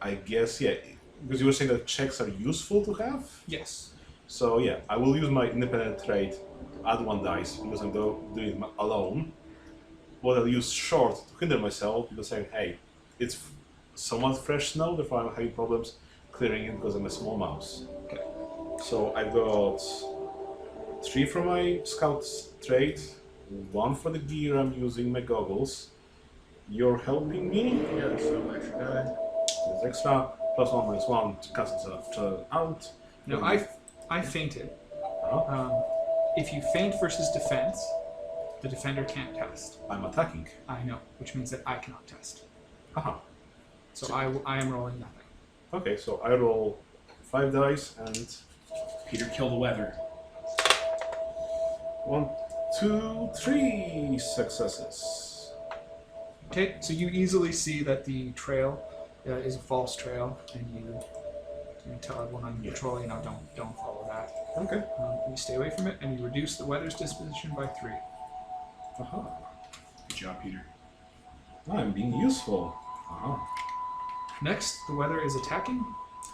I guess, yeah, because you were saying that checks are useful to have. Yes. So yeah, I will use my independent trait to add 1 dice because I'm doing it alone. But I'll use short to hinder myself because saying, hey, it's somewhat fresh snow, therefore I'm having problems clearing it because I'm a small mouse. Okay. So I got 3 from my scout trait, 1 for the gear I'm using, my goggles. You're helping me? Yeah, so extra die. There's extra, plus 1 minus 1 to cancel it out. Now, I fainted. Uh-huh. If you feint versus defense, the defender can't test. I'm attacking. I know, which means that I cannot test. Aha. So I am rolling nothing. Okay, so I roll 5 dice and Peter, kill the weather. 1, 2, 3 successes. Okay, so you easily see that the trail is a false trail, and you tell everyone on Yeah. patrol, don't follow that. Okay. You stay away from it, and you reduce the weather's disposition by 3. Aha. Good job, Peter. I'm being useful. Aha. Next, the weather is attacking.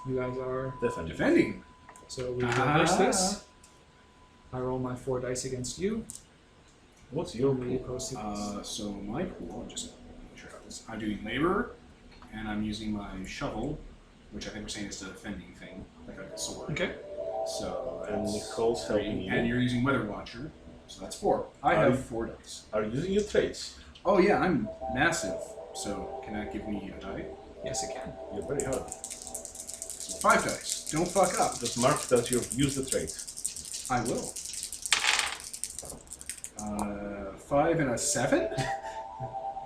You guys are Defending. so we reverse this. I roll my 4 dice against you. What's your and we pool? post it. So my pool, just make sure I have this. I'm doing labor, and I'm using my shovel, which I think we're saying is a defending thing, like a sword. Okay. So And that's Nicole's 3, helping you. and you're using Weather Watcher, so that's 4. I Are you- have 4 dice. Are you using your traits? Oh yeah, I'm massive. So can that give me a die? Yes, it can. You're very hard. So 5 dice. Don't fuck up. Just mark that you've used the trait. I will. 5 and a 7.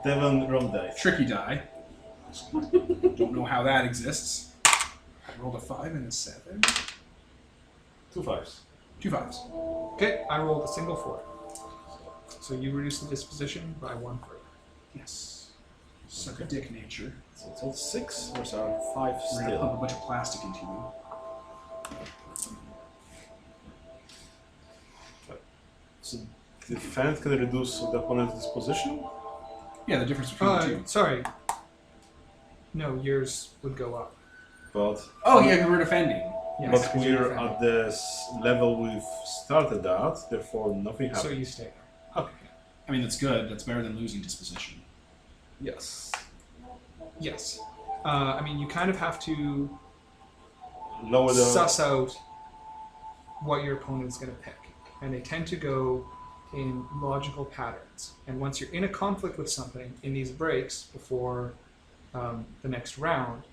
Devon, roll dice. Tricky die. Don't know how that exists. I rolled a 5 and a 7. 2 5s. 2 5s. Okay, I rolled a single 4. So you reduce the disposition by 1 further. Yes. Suck a dick nature. So it's all 6, or so 5 We're gonna pump a still. bunch of plastic into you. So defend can reduce the opponent's disposition? Yeah, the difference between the 2. Sorry. No, yours would go up. But Oh yeah, we're defending. Yes, but 'cause you're we're defending. at the level we've started at, therefore nothing happens. So you stay there. Okay. I mean, that's good. That's better than losing disposition. Yes. Yes. I mean, you kind of have to Lower the... suss out what your opponent's going to pick. And they tend to go in logical patterns. And once you're in a conflict with something, in these breaks before the next round,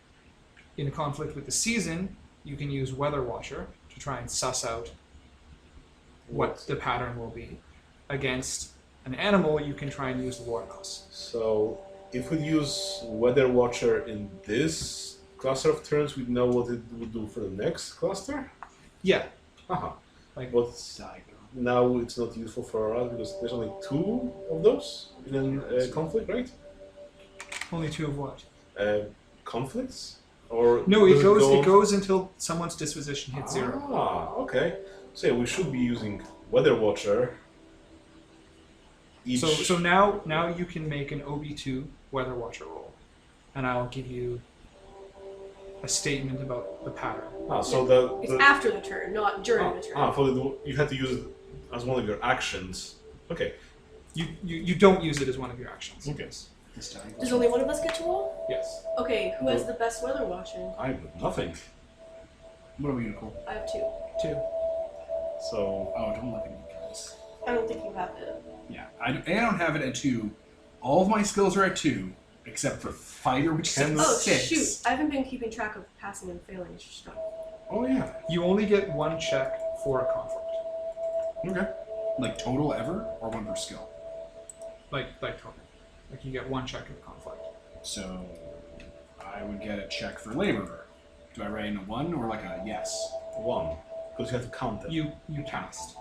in a conflict with the season, you can use Weather Watcher to try and suss out what the pattern will be. Against an animal, you can try and use War Mouse. So if we use Weather Watcher in this cluster of turns, we know what it would do for the next cluster? Yeah. Uh-huh. Like, But now it's not useful for us because there's only 2 of those in a conflict, right? only 2 of what? Conflicts? Or No, does it goes go it goes until someone's disposition hits 0. Ah, okay. So yeah, we should be using Weather Watcher. Each... So now you can make an OB2 Weather Watcher roll, and I'll give you a statement about the pattern. so It's after the turn, not during the turn. You had to use it as one of your actions. Okay. You don't use it as one of your actions. Okay. This time. Does only one of us get to roll? Yes. Okay, who has the best weather watching? I have nothing. What are we gonna call? I have 2. 2. So Oh, don't look at me, guys. I don't think you have it. Yeah, I don't have it at 2. All of my skills are at 2, except for fighter, which is at Can- Oh 6. shoot! I haven't been keeping track of passing and failing stuff. oh yeah. You only get 1 check for a conflict. Okay. Like total ever, or 1 per skill? Like total. Like you get 1 check in a conflict. So, I would get a check for laborer. Do I write in a 1 or like a yes? 1. Because you have to count them. You passed.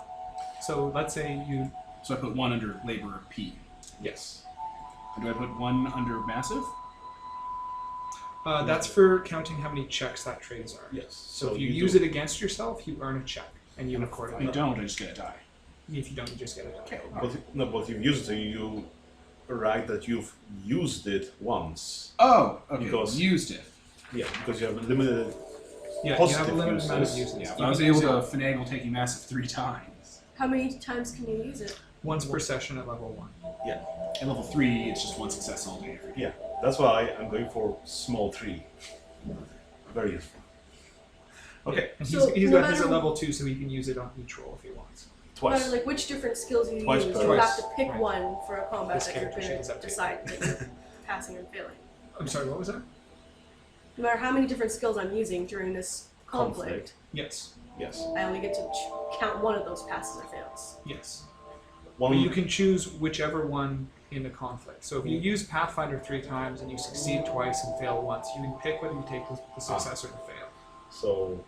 So let's say you. So I put 1 under laborer P. Yes. And do I put 1 under massive? That's for counting how many checks that trade are. Yes. So if you use it against yourself, you earn a check, and you record If it. I don't, I just get a die. If you don't, you just get it. Okay. But you've used it, you write that you've used it once. Oh, okay. Because- Used it. Yeah, because you have limited. Yeah, you have a Positive limited amount of uses. uses. Yeah, You but I was can able use to it finagle taking massive 3 times. How many times can you use it? once per session at level 1. At level 3, it's just 1 success all day. Yeah, that's why I'm going for small 3. Very useful. Okay, And So, he's no got his at matter- level 2, so he can use it on each roll if he wants. No matter twice. like which different skills you Twice use, per you race. have to pick Right. one for a combat This that you're character going changes to up to. decide that you're passing and failing. I'm sorry, what was that? No matter how many different skills I'm using during this conflict, Yes. Yes. I only get to count one of those passes or fails. Yes. One. But you can choose whichever one in the conflict. So if you use Pathfinder 3 times and you succeed twice and fail once, you can pick whether you take the success or the fail. So,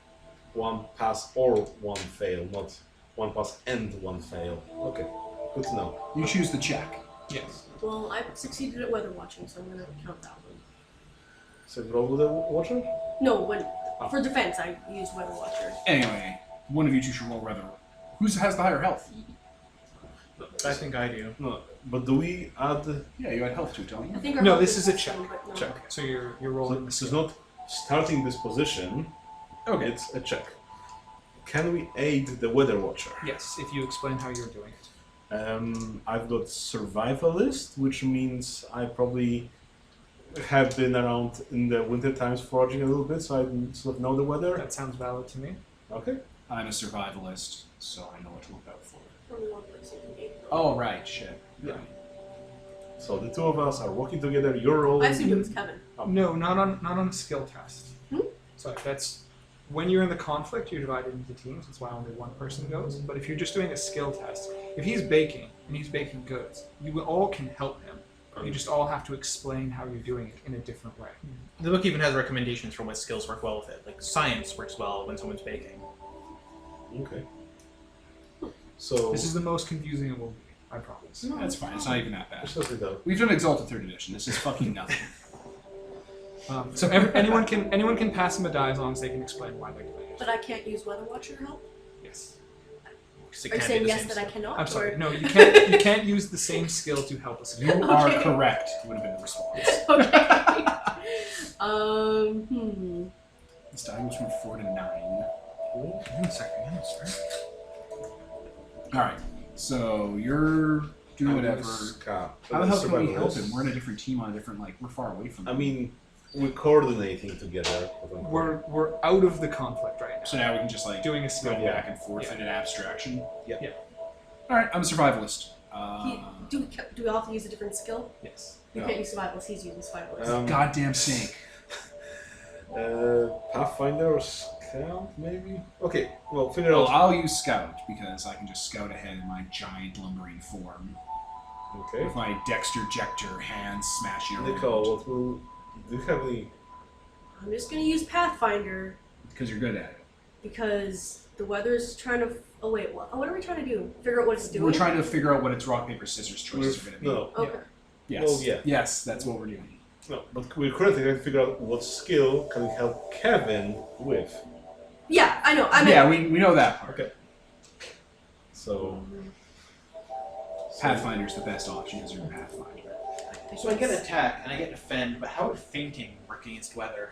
1 pass or 1 fail, not 1 pass and 1 fail. Okay, good to know. You choose the check. Yes. Well, I succeeded at weather watching, so I'm going to count that one. So roll with the watcher. No, when for defense, I used weather watcher. Anyway, one of you two should roll rather. Who has the higher health? I think I do. No, but do we add? Yeah, you had health too, don't I you? think our No, health this is a the check. same, but no. Check. So you're So rolling the this is skill. not starting this position. Okay. It's a check. Can we aid the weather watcher? Yes, if you explain how you're doing it. I've got survivalist, which means I probably have been around in the winter times foraging a little bit, so I sort of know the weather. That sounds valid to me. Okay. I'm a survivalist, so I know what to look out for. Only one person can aid them. Oh, right, shit. Yeah. So the two of us are working together. You're rolling. I assumed it was Kevin. No, not on a skill test. Hmm? So that's when you're in the conflict, you're divided into teams. That's why only one person goes. But if you're just doing a skill test, if he's baking and he's baking goods, you all can help him. You just all have to explain how you're doing it in a different way. The book even has recommendations for what skills work well with it. Like science works well when someone's baking. Okay. So This is the most confusing it will be, I promise. That's fine. It's not even that bad. It's not really though. We've done Exalted 3rd Edition. This is fucking nothing. So anyone can pass him a die as long as they can explain why they're doing it. But I can't use weather watcher to help. Yes. 'Cause it Are you can't be saying the yes same that I skill. cannot? I'm sorry. Or... No, you can't use the same skill to help us. You are Okay. correct, would have been the response. Okay. This die goes from 4 to 9. Hang on a second. I'm sorry. Alright, so you're doing whatever. How the hell can we help him? We're in a different team on a different, we're far away from I him. mean, we're coordinating together. We're out of the conflict right now. So now we can just, Doing a go skill. back and forth Yeah. in an abstraction. Yeah. Yeah. Alright, I'm a survivalist. do we all have to use a different skill? Yes. You No. can't use survivalist. He's using survivalist. Goddamn snake. Pathfinder or Scout, maybe? Okay, well, figure Well, out. I'll use Scout, because I can just scout ahead in my giant lumbering form. Okay. With my Dexter-jector hands smashing around. Nicole, what will. Do you have any. I'm just gonna use Pathfinder Because you're good at it. because the weather's trying to. Oh wait, what are we trying to do? Figure out what it's doing. We're trying to figure out what its rock, paper, scissors choices are going to be. No, Okay. Yes. Well, yeah. Yes, that's what we're doing. no, but we're currently trying to figure out what skill can we help Kevin with. Yeah, I know. I mean. Yeah, we know that part. Okay. So. Pathfinder's the best option because you're a Pathfinder. So I get attack and I get defend, but how would fainting work against weather?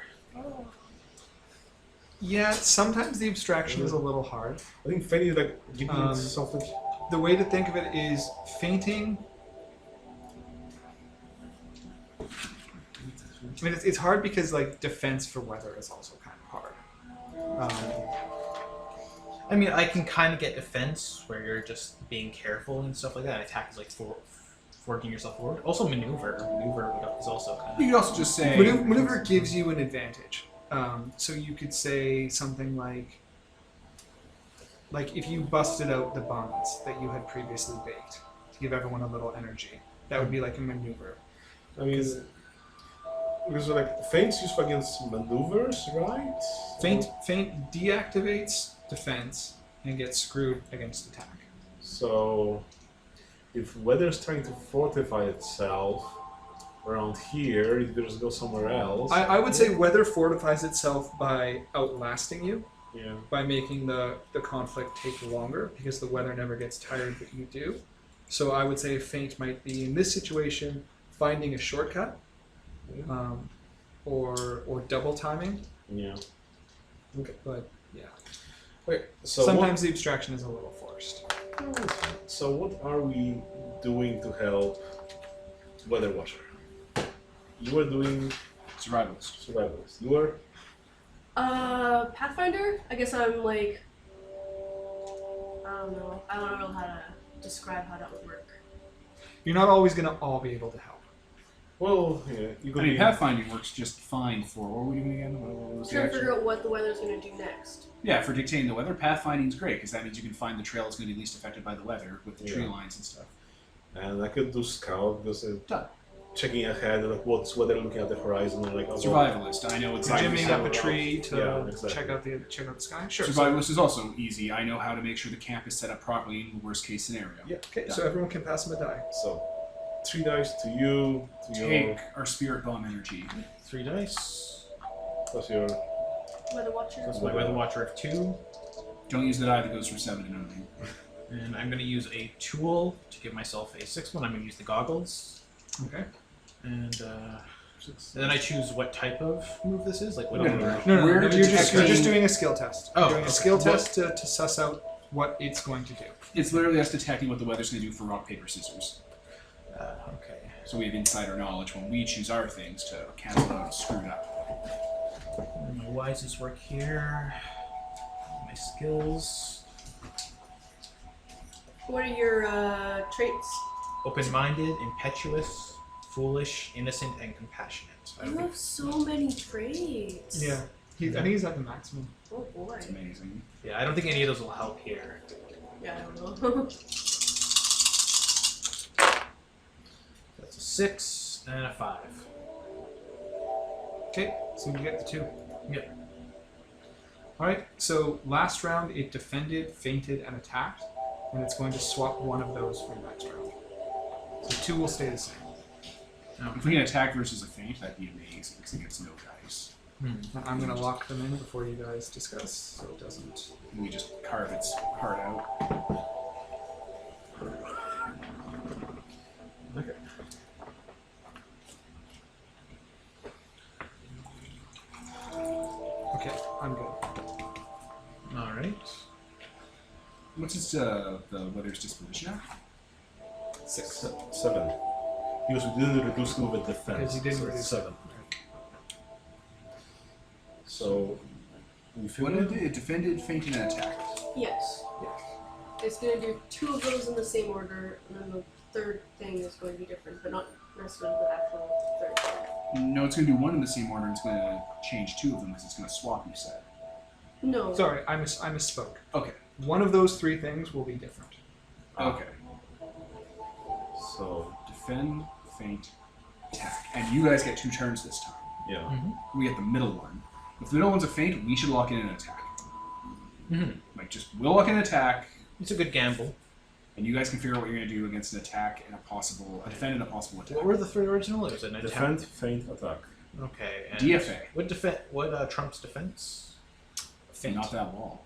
Yeah, sometimes the abstraction is a little hard. I think Fanny is like giving something. The way to think of it is fainting. I mean, it's hard because like defense for weather is also kind of hard. I mean, I can kind of get defense where you're just being careful and stuff like that. Attack is like forging yourself forward. Also, maneuver. Maneuver is also kind You of. could also just say Maneuver gives you an advantage. So you could say something like if you busted out the buns that you had previously baked to give everyone a little energy, that would be like a maneuver. I mean, because like feint's used against maneuvers, right? Feint deactivates defense and gets screwed against attack. So, if weather's trying to fortify itself around here, it better go somewhere else. I would say weather fortifies itself by outlasting you, Yeah. by making the conflict take longer, because the weather never gets tired, but you do. So I would say feint might be, in this situation, finding a shortcut, or double timing. Yeah. Okay. But yeah, Wait. So sometimes the abstraction is a little forced. So what are we doing to help Weather Watcher? You were doing survivalist. survivalist. You were. Pathfinder? I guess I'm like, I don't know. I don't know how to describe how that would work. You're not always going to all be able to help. Well, yeah. You could I mean, be. Pathfinding works just fine for. What were we doing again? What was the Trying to action? figure out what the weather's going to do next. Yeah, for dictating the weather, pathfinding is great because that means you can find the trail that's going to be least affected by the weather with the tree Yeah. lines and stuff. And I could do scout because Done. checking ahead, like what's weather looking at the horizon, and like Survivalist, I know it's Jimmying up a somewhere tree else. to Yeah, exactly. check out the sky. Sure. Survivalist is also easy. I know how to make sure the camp is set up properly in the worst case scenario. Yeah. Okay, so everyone can pass him a die. So, 3 dice to you, to Take your our spirit bomb energy. 3 dice. plus your. Weather Watcher? Plus My Weather Watcher of 2. Don't use the die that goes from 7 to 9. And I'm going to use a tool to give myself a 6th one. I'm going to use the goggles. Okay. And then I choose what type of move this is. Like what No, order. No, We're you're just detecting- doing a skill test. Oh, You're doing a okay. skill What- test to suss out what it's going to do. It's literally us detecting what the weather's going to do for rock, paper, scissors. Okay. So we have insider knowledge when we choose our things to cancel out and screw it up. And my wises work here. My skills. What are your traits? Open-minded, impetuous, foolish, innocent, and compassionate. I You don't think have so many traits. Yeah. I think he's at the maximum. Oh boy. It's amazing. I don't think any of those will help here. Yeah, I don't know. That's a 6 and a 5. Okay, so you get the 2. Yep. Alright, so last round it defended, feinted, and attacked, and it's going to swap one of those for next round. So 2 will stay the same. If we can attack versus a feint, that'd be amazing because it gets no dice. And I'm going to lock them in before you guys discuss, so it doesn't... And we just carve its heart out. Okay. Okay, I'm good. Alright. What's its the weather's disposition at? 6. 7. Because we didn't reduce to with defense. Because you didn't so reduce it's 7. So, we feel What did it do? It defended, feinted, and attacked. Yes. Yes. It's going to do 2 of those in the same order, and then the third thing is going to be different, but not necessarily the actual third thing. No, it's going to do one in the same order, and it's going to change 2 of them because it's going to swap, you said. No. Sorry, I misspoke. Okay. One of those 3 things will be different. Okay. So, Defend, feint, attack. And you guys get 2 turns this time. yeah. We get the middle one. If the middle one's a feint, we should lock in an attack. Like, just, we'll lock in an attack, It's a good gamble. and you guys can figure out what you're going to do against an attack and a defend and a possible attack. What were the 3 original? It was an attack. Defend, feint, attack. Okay. And DFA. What trumps defense? Feint. Not that wall.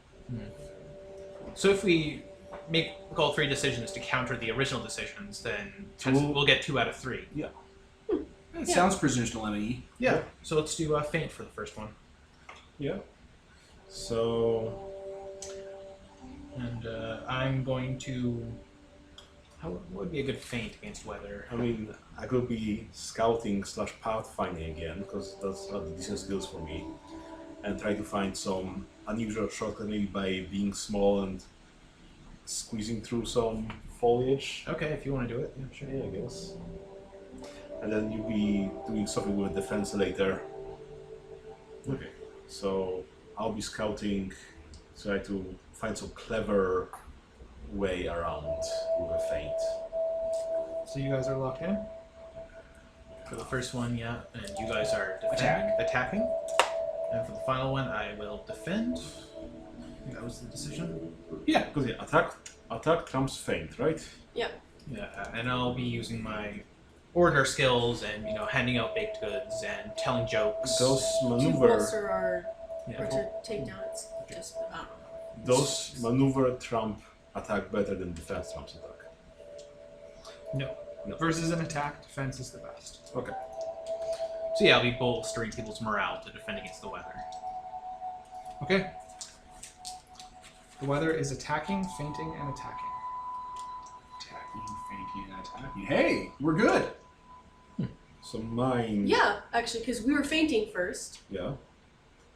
So if we make all 3 decisions to counter the original decisions, then we'll get 2 out of 3. It Yeah. sounds prisoner's dilemma-y. Yeah. So let's do feint for the first one. Yeah. So, And I'm going to What would be a good feint against weather? I mean, I could be scouting / pathfinding again, because that's not the decent skills for me. And try to find some unusual shortcut, maybe by being small and squeezing through some foliage. Okay, if you want to do it, yeah, sure. Yeah, I guess. And then you'll be doing something with defense later. Okay. So I'll be scouting, try to find some clever way around with a feint. So you guys are locked in? For the first one, yeah, and you guys are Attack. attacking. And for the final one, I will defend. I think that was the decision. Yeah. Because yeah, attack trumps feint, right? Yeah, and I'll be using my order skills and handing out baked goods and telling jokes. Those To maneuver, bolster our, Yeah. or to take down its just, I don't know. those maneuver trump attack better than defense trumps attack. No. Versus an attack, defense is the best. Okay. So yeah, I'll be bolstering people's morale to defend against the weather. Okay. The weather is attacking, feinting, and attacking. Attacking, feinting, and attacking. Hey, we're good. So mine. Yeah, actually, because we were fainting first, Yeah.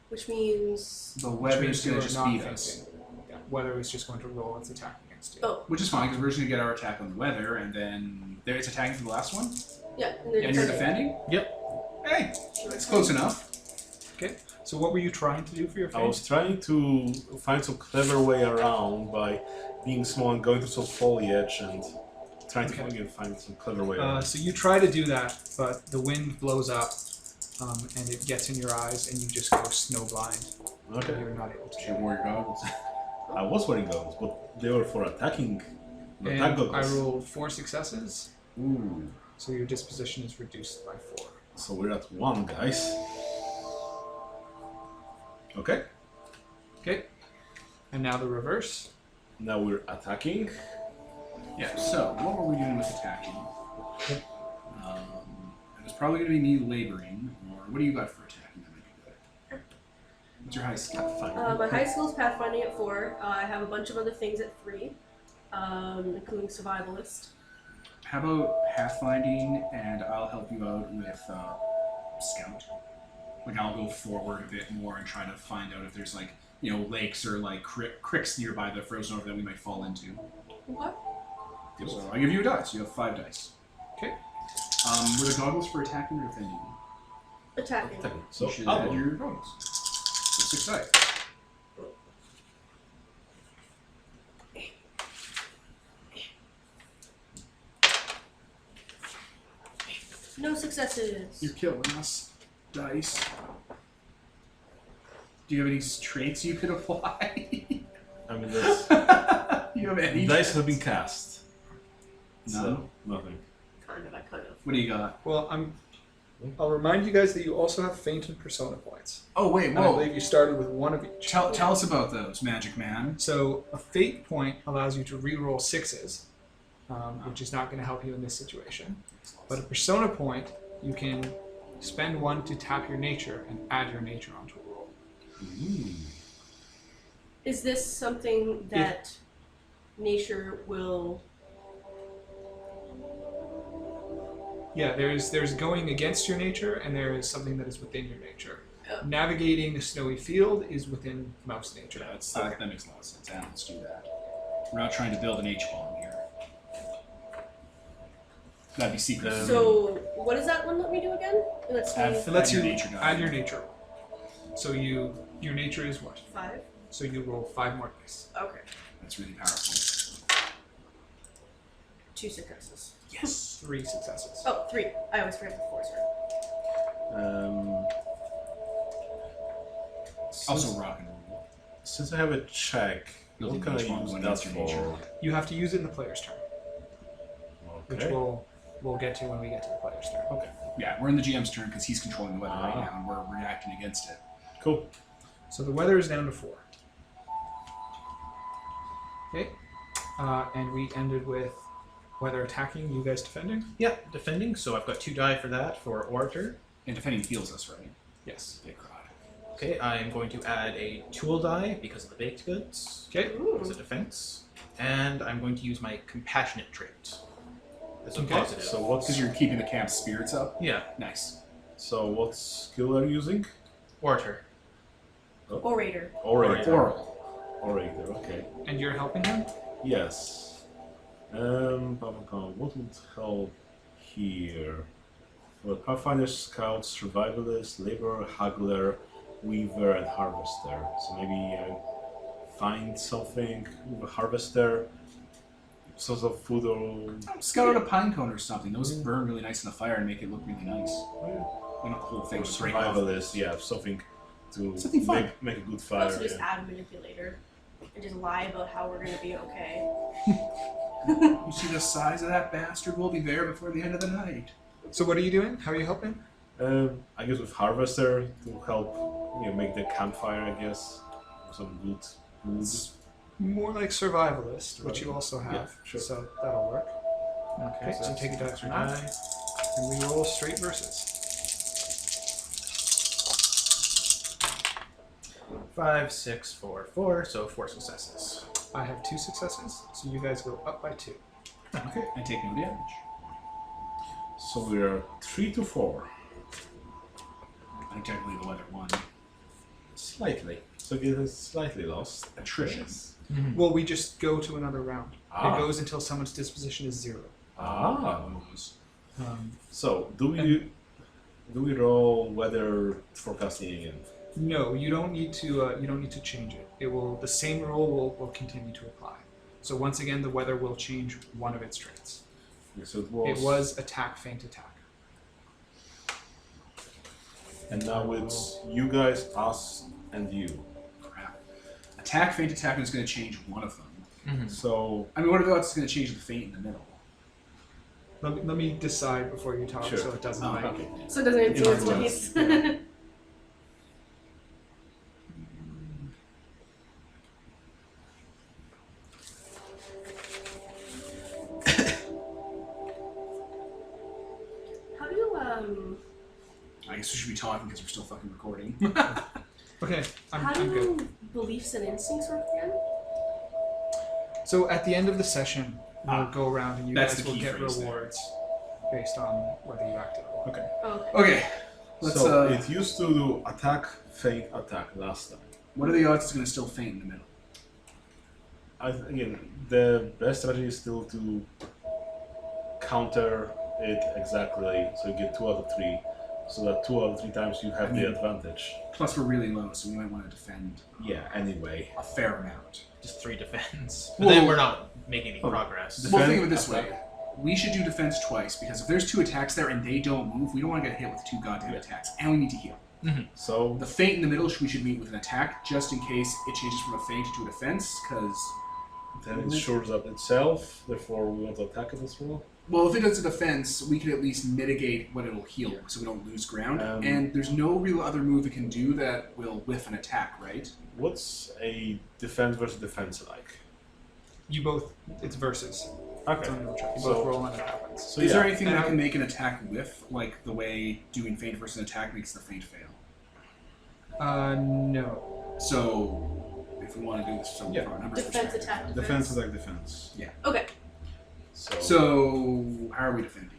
which means. The Which weather's means going you to are just not beat us. fainting. Yeah. Weather is just going to roll its attack against you. Oh, Which is fine, because we're just going to get our attack on the weather, and then there it's attacking for the last one. yeah. And, then And you're defending? Yep. Hey, that's close enough. Okay. So what were you trying to do for your I feint? was trying to find some clever way around by being small and going through some foliage and trying to find some clever way around. So you try to do that, but the wind blows up, and it gets in your eyes, and you just go snowblind. Okay. You're not able to. Should warrior goggles. I was wearing goggles, but they were for attacking. Attack And goggles. I rolled 4 successes, Ooh. so your disposition is reduced by 4. So we're at 1, guys. Okay. Okay. And now the reverse. Now we're attacking. Yeah, so what were we doing with attacking? It was probably going to be me laboring, or what do you got for attacking that might be good? What's your high skill? my high school is pathfinding at 4. I have a bunch of other things at 3, including survivalist. How about pathfinding, and I'll help you out with scout. Like I'll go forward a bit more and try to find out if there's like lakes or like cricks nearby that are frozen over that we might fall into. What? So I give you a dice. You have 5 dice. Okay. Were the goggles for attacking or defending? Attacking. So You should I'll add go. your goggles. So 6 dice. No successes. You're killing us. Dice. Do you have any traits you could apply? I mean, that's, You have any? dice have been cast. None? So, nothing. Kind of, I kind of. What do you got? Well, I'll remind you guys that you also have feint and persona points. Oh wait, And I whoa! believe you started with 1 of each. Tell us about those, Magic Man. So a fate point allows you to re-roll 6s, which is not going to help you in this situation. But a persona point, you can spend 1 to tap your nature and add your nature onto a roll. Is this something that nature will? Yeah, there's going against your nature, and there is something that is within your nature. Oh. Navigating a snowy field is within mouse nature. Yeah, that makes a lot of sense. Yeah, let's do that. We're not trying to build an H-bomb here. That'd be secret. So what does that one let me do again? It lets me It lets Add you your nature die. add your nature. So your nature is what? 5. So you roll 5 more dice. Okay. That's really powerful. 2 successes. Yes. 3 successes. Oh, 3. I always forget the 4, sorry. Also rock and roll. Since I have a check, Building what can I H-bomb use going that against your for? nature. You have to use it in the player's turn, which Okay. we'll get to when we get to the player's turn. Okay. Yeah, we're in the GM's turn because he's controlling the weather right Ah. now, and we're reacting against it. Cool. So the weather is down to 4. Okay. And we ended with weather attacking, you guys defending? Yeah, defending. So I've got 2 die for that for orator. And defending heals us, right? Yes. Yeah, God. Okay, I'm going to add a tool die because of the baked goods. Okay. Ooh. As a defense. And I'm going to use my compassionate trait as a Okay. positive. So what's Because you're keeping the camp's spirits up. Yeah, Nice. So what skill are you using? orator. Orator. Orator. Oral. Orator. Okay. And you're helping him? Yes. What would help here? Well, Pathfinder, Scout, Survivalist, Labor, Haggler, Weaver, and Harvester. So maybe I find something with a Harvester, sort of food or... Scout out a pine cone or something. Those burn really nice in the fire and make it look really nice. You know, the whole thing Or was break off. Survivalist, yeah, something to Something fun. make a good You fire. also just yeah. add a manipulator and just lie about how we're gonna be okay. You see the size of that bastard? We'll be there before the end of the night. So what are you doing? How are you helping? I guess with Harvester to help make the campfire, I guess. Some good food. It's more like survivalist, which you also have. Yeah, sure. So that'll work. Okay, so that's take a dice an for now. eye. And we roll straight versus. 5, 6, 4, 4, so 4 successes. I have 2 successes, so you guys go up by 2. Okay. I take no damage. So we are 3 to 4. I think technically the weather won. Slightly. So it is slightly lost. Atrocious. Well, we just go to another round. Ah. It goes until someone's disposition is 0. Ah. Um, So do we roll weather forecasting again? no, you don't need to. You don't need to change it. It will. The same rule will continue to apply. So once again, the weather will change one of its traits. Okay, so It was attack, feint, attack. and now it's you guys, us, and you. Crap. Attack, feint, attack is going to change one of them. So I mean, what about it's going to change the feint in the middle? Let me decide before you talk, Sure. so it doesn't Oh, like. okay. So it doesn't influence Yeah. dice. Yeah. How do you I guess we should be talking because we're still fucking recording. Okay, how I'm good. do beliefs and instincts work again? So at the end of the session, we'll go around and you that's guys the will key get phrase there. rewards based on whether you acted or not. Okay. Oh, okay. Okay. Let's. so it used to do attack, feint, attack last time. What are the odds it's going to still feint in the middle? Again, the best strategy is still to counter it exactly, so you get 2 out of 3, so that 2 out of 3 times you have the advantage. Plus, we're really low, so we might want to defend Yeah, anyway. a fair amount. Just 3 defense. But Well- then we're not making any progress. Well, Defend, think of it this attack. way. We should do defense twice, because if there's 2 attacks there and they don't move, we don't want to get hit with 2 goddamn attacks, and we need to heal. So, The feint in the middle, we should meet with an attack, just in case it changes from a feint to a defense, because... then it shores up itself, therefore we want to attack it as well. Well, if it does a defense, we can at least mitigate what it'll heal, so we don't lose ground. And there's no real other move it can do that will whiff an attack, right? What's a defense versus defense like? You both, it's versus. Okay. It's only roll check. You So- both roll and it happens. So Is yeah, there anything that and can make an attack whiff, like the way doing feint versus an attack makes the feint fail? No. So, if we want to do this from Yeah. a numbers Defense, perspective. attack, defense is like defense. Okay. So, how are we defending?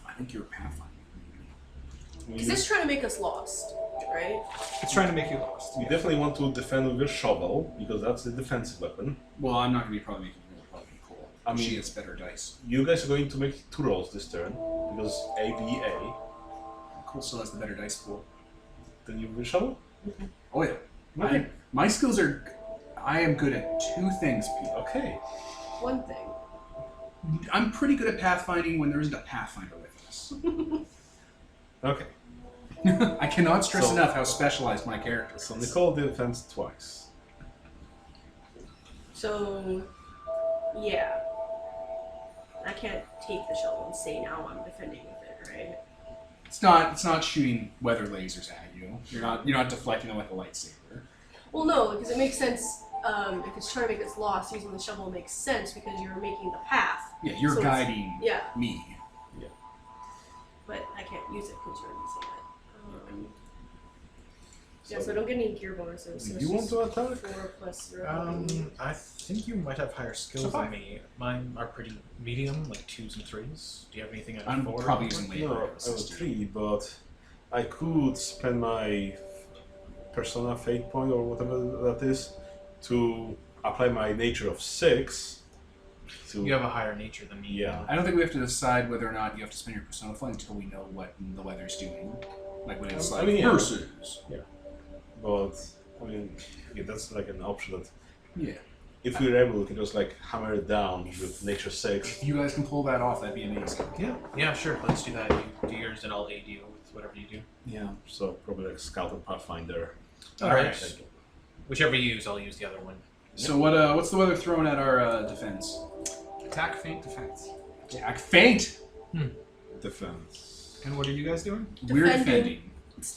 I think you're pathfinding. Is this trying to make us lost, right? It's trying to make you lost. You definitely want to defend with your shovel, because that's the defensive weapon. Well, I'm not going to be probably making you roll probably cool. I mean- She has better dice. You guys are going to make 2 rolls this turn, because ABA. Cool still has the better dice pool. Then you will shovel? Oh yeah. My skills are... I am good at 2 things, Pete. Okay. One thing. I'm pretty good at pathfinding when there isn't a pathfinder with us. Okay. I cannot stress So- enough how specialized my character is. So Nicole did defense twice. So, yeah. I can't take the shovel and say now I'm defending with it, right? It's not shooting weather lasers at you. You're not deflecting it like a lightsaber. Well, no, because it makes sense. If it's trying to make us lost, using the shovel makes sense because you're making the path. Yeah, you're So it's- guiding Yeah, me. but I can't use it because you're using it. Yeah, so I don't get any gear bonuses. So Do it's you want just to attack? 4 plus 0. I think you might have higher skills than me. Mine are pretty medium, like 2s and 3s. Do you have anything at I'm 4? probably using late. No, I was 3, but I could spend my Persona Fate point or whatever that is to apply my nature of 6. To You have a higher nature than me. yeah. I don't think we have to decide whether or not you have to spend your persona flight until we know what the weather's doing. Like when it's I like mean, yeah. versus. But I mean, yeah, that's like an option that Yeah. if we're able, we can just like hammer it down with nature 6. If you guys can pull that off, that'd be amazing. Yeah, sure. Let's do that. You do yours, and I'll aid you with whatever you do. Yeah. So probably like Scout and Pathfinder. All right. Thank you. Whichever you use, I'll use the other one. So what's the weather throwing at our defense? Attack, feint, defense. Attack feint. Defense. And what are you guys doing? We're Defending. defending.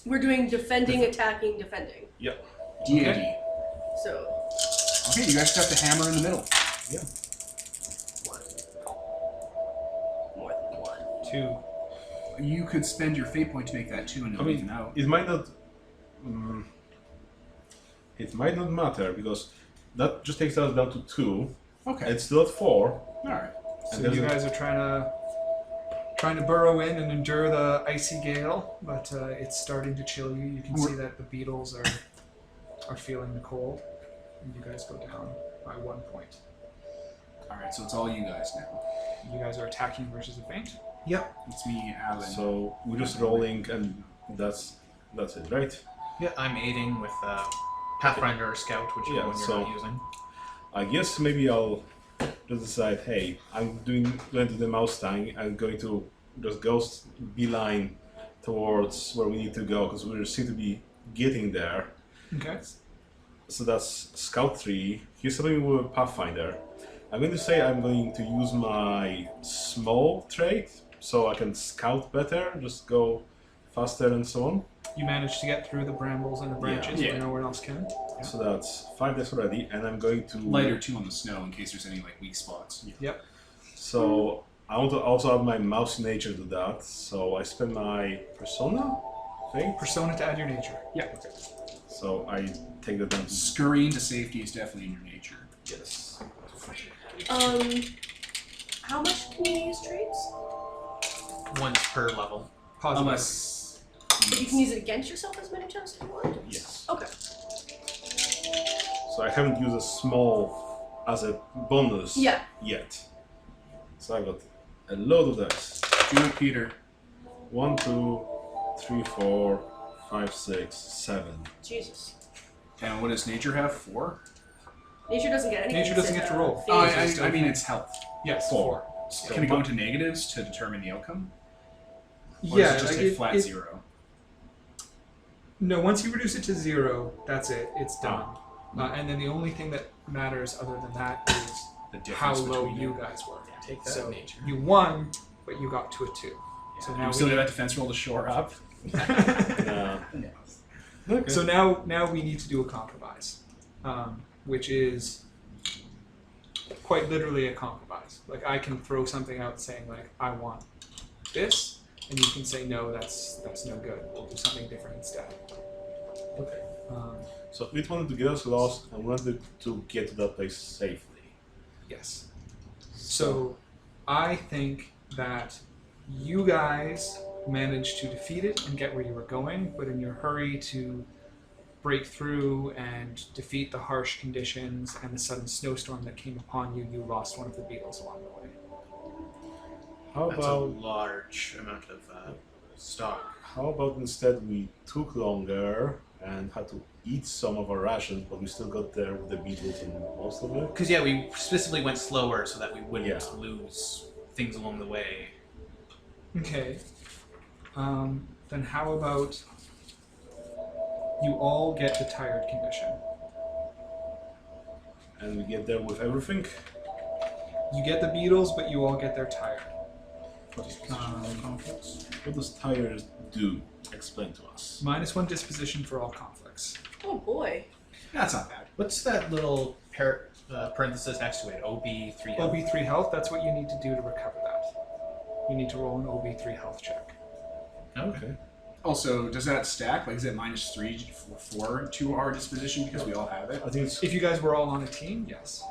We're doing defending, attacking, defending. D&D. So Okay, you guys have to hammer in the middle. more than 1. 2. You could spend your fate point to make that 2 and I it'll mean, even out. it might not. It might not matter because that just takes us down to 2. Okay. It's still at 4. Alright. So And there's you a- guys are trying to burrow in and endure the icy gale, but it's starting to chill you. You can see that the beetles are feeling the cold, and you guys go down by 1 point. Alright, so it's all you guys now. You guys are attacking versus a feint. It's me, Alan. So we're just rolling, and that's it, right? Yeah, I'm aiding with Pathfinder or Scout, whichever Yeah, one you're so- not using. I guess maybe I'll just decide. Hey, I'm going to the mouse thing. I'm going to just go beeline towards where we need to go because we seem to be getting there. Okay. So that's Scout 3. Here's something with Pathfinder. I'm going to say I'm going to use my small trait so I can scout better, just go faster and so on. You managed to get through the brambles and the branches Yeah. where no one else can. So that's 5 days already, and I'm going to... Lighter 2 on the snow in case there's any like weak spots. Yep. So I want to also add my mouse nature to that, so I spend my Persona thing. Persona to add your nature. Yeah. So I take that down to... Scurrying to safety is definitely in your nature. Yes. How much can you use traits? Once per level. Positive. Unless But you can use it against yourself as many times as you want? Yes. Okay. So I haven't used a small as a bonus Yeah. yet. So I got a load of dice. do it, Peter. 1, 2, 3, 4, 5, 6, 7. Jesus. And what does nature have? 4? Nature doesn't get anything. Nature doesn't get to roll. Oh, Phase. I mean it's health. Yes. 4. Can it go into negatives to determine the outcome? Or Yeah. does it just like hit flat 0? No, once you reduce it to 0, that's it. It's done. And then the only thing that matters other than that is The difference how low between you it. guys were. Take that, So nature. you won, but you got to a 2. Yeah. So You now still we need that defense roll to shore up. Okay. So now we need to do a compromise, which is quite literally a compromise. Like I can throw something out saying like I want this, and you can say no, that's no good. We'll do something different instead. Okay. Um, So we wanted to get us lost and wanted to get to that place safely. yes. So I think that you guys managed to defeat it and get where you were going, but in your hurry to break through and defeat the harsh conditions and the sudden snowstorm that came upon you, you lost one of the beetles along the way. How That's a about large amount of stock. instead we took longer and had to eat some of our rations, but we still got there with the beetles and most of it? Because, yeah, we specifically went slower so that we wouldn't Yeah. lose things along the way. Okay. Then how about you all get the tired condition? And we get there with everything? You get the beetles, but you all get there tired. What does tires do? Explain to us. -1 disposition for all conflicts. Oh boy. That's not bad. What's that little parenthesis next to it? OB3. OB3 health, that's what you need to do to recover that. You need to roll an OB3 health check. Okay. Also, does that stack? Like, is it -3 or 4 to our disposition because we all have it? I think it's If you guys were all on a team, yes.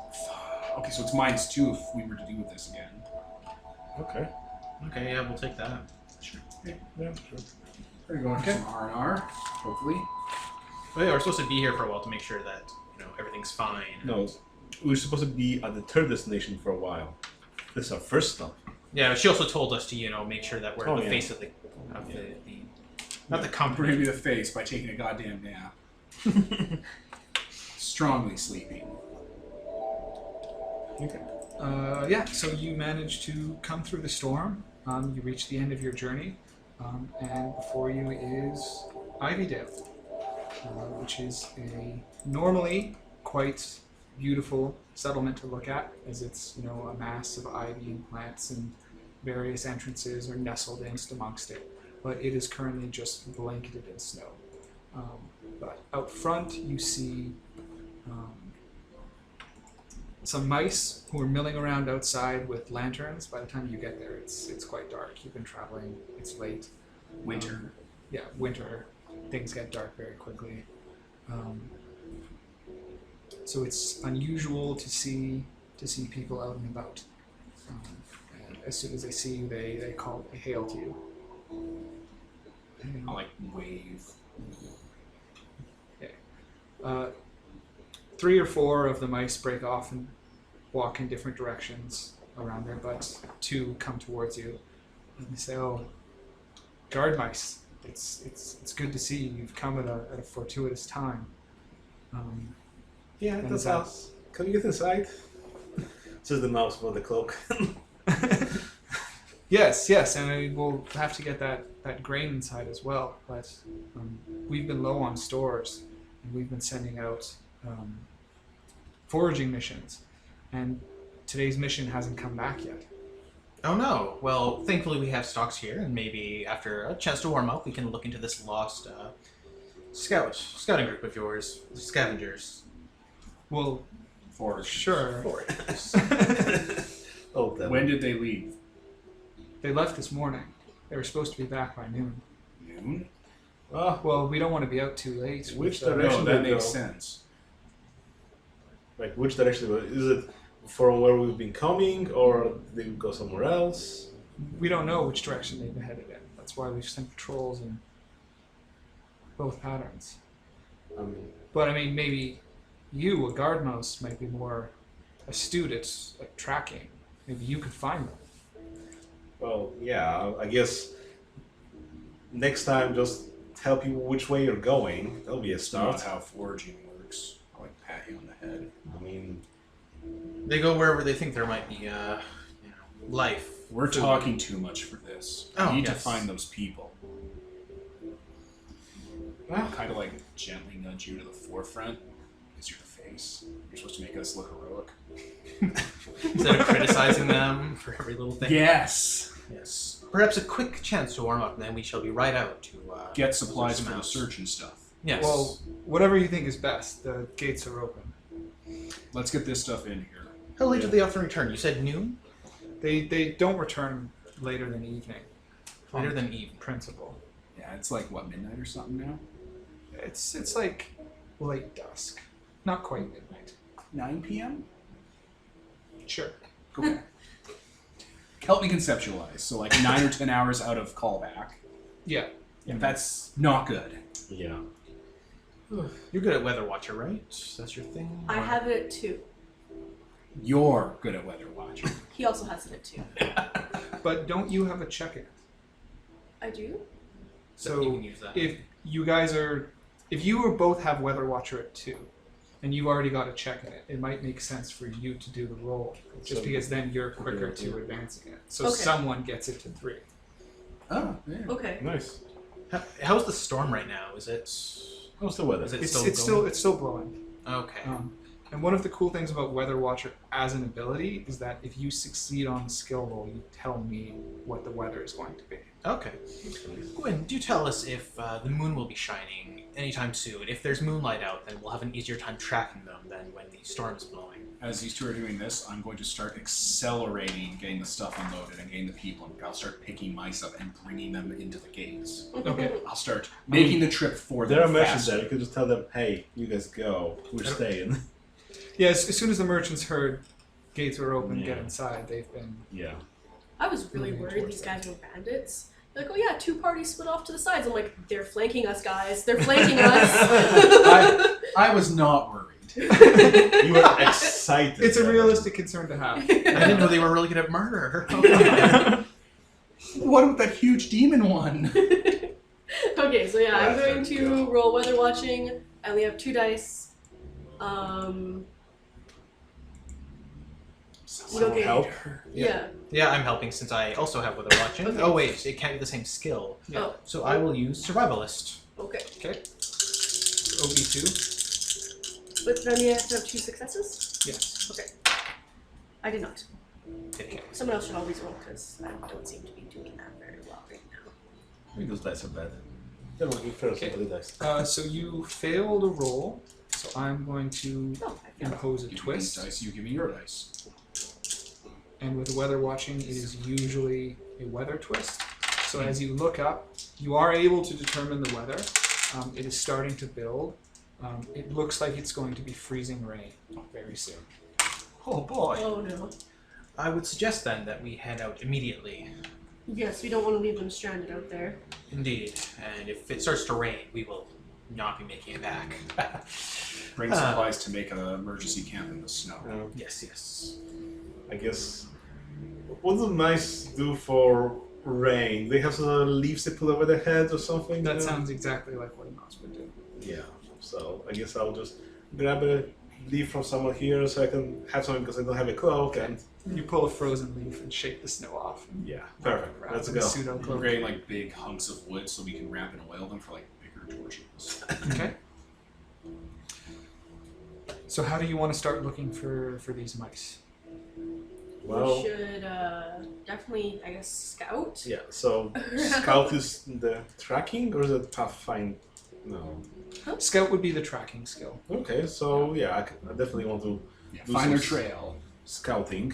Okay, so it's -2 if we were to deal with this again. okay. Okay, yeah, we'll take that. Sure. Yeah, sure. We're going Okay. to some R&R, hopefully. Well, yeah, we're supposed to be here for a while to make sure that everything's fine. No, we're supposed to be at the third destination for a while. This is our first stop. Yeah, but she also told us to make sure that we're Oh, the yeah. face of the not the We're company. going to be the face by taking a goddamn nap. Strongly sleeping. Okay. Yeah, so you manage to come through the storm. You reach the end of your journey, and before you is Ivydale, which is a normally quite beautiful settlement to look at, as it's a mass of ivy and plants, and various entrances are nestled in amongst it. But it is currently just blanketed in snow. But out front, you see some mice who are milling around outside with lanterns. By the time you get there, it's quite dark. You've been traveling. It's late. Winter. Yeah, winter. Things get dark very quickly. So it's unusual to see people out and about. And as soon as they see you, they hail to you. I like wave. 3 or 4 of the mice break off and walk in different directions around there, but 2 come towards you and they say, "Oh, guard mice, it's good to see you. You've come at a fortuitous time." Yeah, And that's that- us. Can we get inside? Says the mouse with the cloak. Yes, and we'll have to get that grain inside as well. But we've been low on stores, and we've been sending out foraging missions, and today's mission hasn't come back yet. Oh no. Well, thankfully we have stocks here, and maybe after a chance to warm up, we can look into this lost scouting group of yours, scavengers. Well, For sure. Oh, that When did they leave? They left this morning. They were supposed to be back by noon. Noon? Ah, Well, we don't want to be out too late. Which with, direction? No, that they makes go? sense. like which direction? Is it from where we've been coming, or they would go somewhere else? We don't know which direction they've been headed in. That's why we've sent patrols in both patterns. But I mean, maybe you, a guard mouse, might be more astute at tracking. Maybe you could find them. Well, yeah, I guess next time just tell people which way you're going. That'll be a It's not start. how foraging works. I like pat you on the head. I mean, They go wherever they think there might be, life. We're Food. talking too much for this. Oh, We need to yes. find those people. well, Kind of like gently nudge you to the forefront. Because you're the face. You're supposed to make us look heroic. Instead of criticizing them for every little thing. Yes. Yes. Perhaps a quick chance to warm up, and then we shall be right out to Get supplies search for the mouse. search and stuff. Yes. Well, whatever you think is best. The gates are open. Let's get this stuff in here. how late do they often return? You said noon? They don't return later than evening. Later on than evening. principle. Yeah, it's like, what, midnight or something now? It's like late dusk, not quite midnight. 9 p.m.? Sure. Okay. Help me conceptualize. So like 9 or 10 hours out of callback. Yeah. That's not good. yeah. You're good at Weather Watcher, right? That's your thing? I Or- have it at 2. You're good at weather watching. He also has it at 2. But don't you have a check-in? I do? So you So can use that. if you or both have Weather Watcher at 2, and you've already got a check in it, it might make sense for you to do the roll, just So- because then you're quicker to Yeah. advancing it. So Okay. someone gets it to 3. Oh, yeah. Okay. Nice. How's the storm right now? Is it How's the weather? Is it It's going? still blowing. Okay. And one of the cool things about Weather Watcher as an ability is that if you succeed on the skill roll, you tell me what the weather is going to be. Okay. Gwyn, do tell us if the moon will be shining anytime soon. If there's moonlight out, then we'll have an easier time tracking them than when the storm is blowing. as these two are doing this, I'm going to start accelerating getting the stuff unloaded and getting the people. And I'll start picking my stuff and bringing them into the gates. Okay. I'll start making the trip for them. There are merchants faster. there. You could just tell them, hey, you guys go. We're staying. Yeah, as soon as the merchants heard gates were open, get Yeah. inside, they've been... Yeah. I was really Moving worried towards these them. guys were bandits. They're like, oh yeah, 2 parties split off to the sides. I'm like, they're flanking us, guys. They're flanking us. I was not worried. You were excited. It's a Devin. realistic concern to have. I didn't know they were really good at murder. What about that huge demon one? Okay, so yeah, I'm Let going her to go. roll weather watching. I only have 2 dice. Someone Okay. help. Yeah. Yeah, I'm helping since I also have weather watching. Okay. Oh wait, it can't be the same skill. Yeah. Oh, So I will use survivalist. okay. Okay. OB2. But then you have to have 2 successes? Yes. Okay. I did not. Okay. Someone else should always roll because I don't seem to be doing that very well right now. I think those dice are bad. Then we'll give first Okay. the dice. So you failed a roll, so I'm going to Oh, I found it. impose a You give me twist. these dice, you give me your dice. And with weather watching, it is usually a weather twist. So as you look up, you are able to determine the weather. It is starting to build. It looks like it's going to be freezing rain very soon. Oh boy. Oh no. I would suggest then that we head out immediately. Yes, we don't want to leave them stranded out there. Indeed. And if it starts to rain, we will not be making it back. Bring supplies to make an emergency camp in the snow. Yes, yes. I guess. What do mice do for rain? They have some leaves they put over their heads or something? That sounds exactly like what a mouse would do. Yeah. So I guess I'll just grab a leaf from someone here so I can have something because I don't have a cloak and. You pull a frozen leaf and shake the snow off. Yeah. Perfect. Wrap Let's in a go. pseudo We're cloak. getting like big hunks of wood so we can wrap and oil them for like bigger torches. Okay. So how do you want to start looking for these mice? Well. We should definitely, I guess, scout. Yeah. So scout is the tracking or is it pathfind? No. Scout would be the tracking skill. Okay. So yeah, I definitely want to Yeah, Do find their some trail. scouting.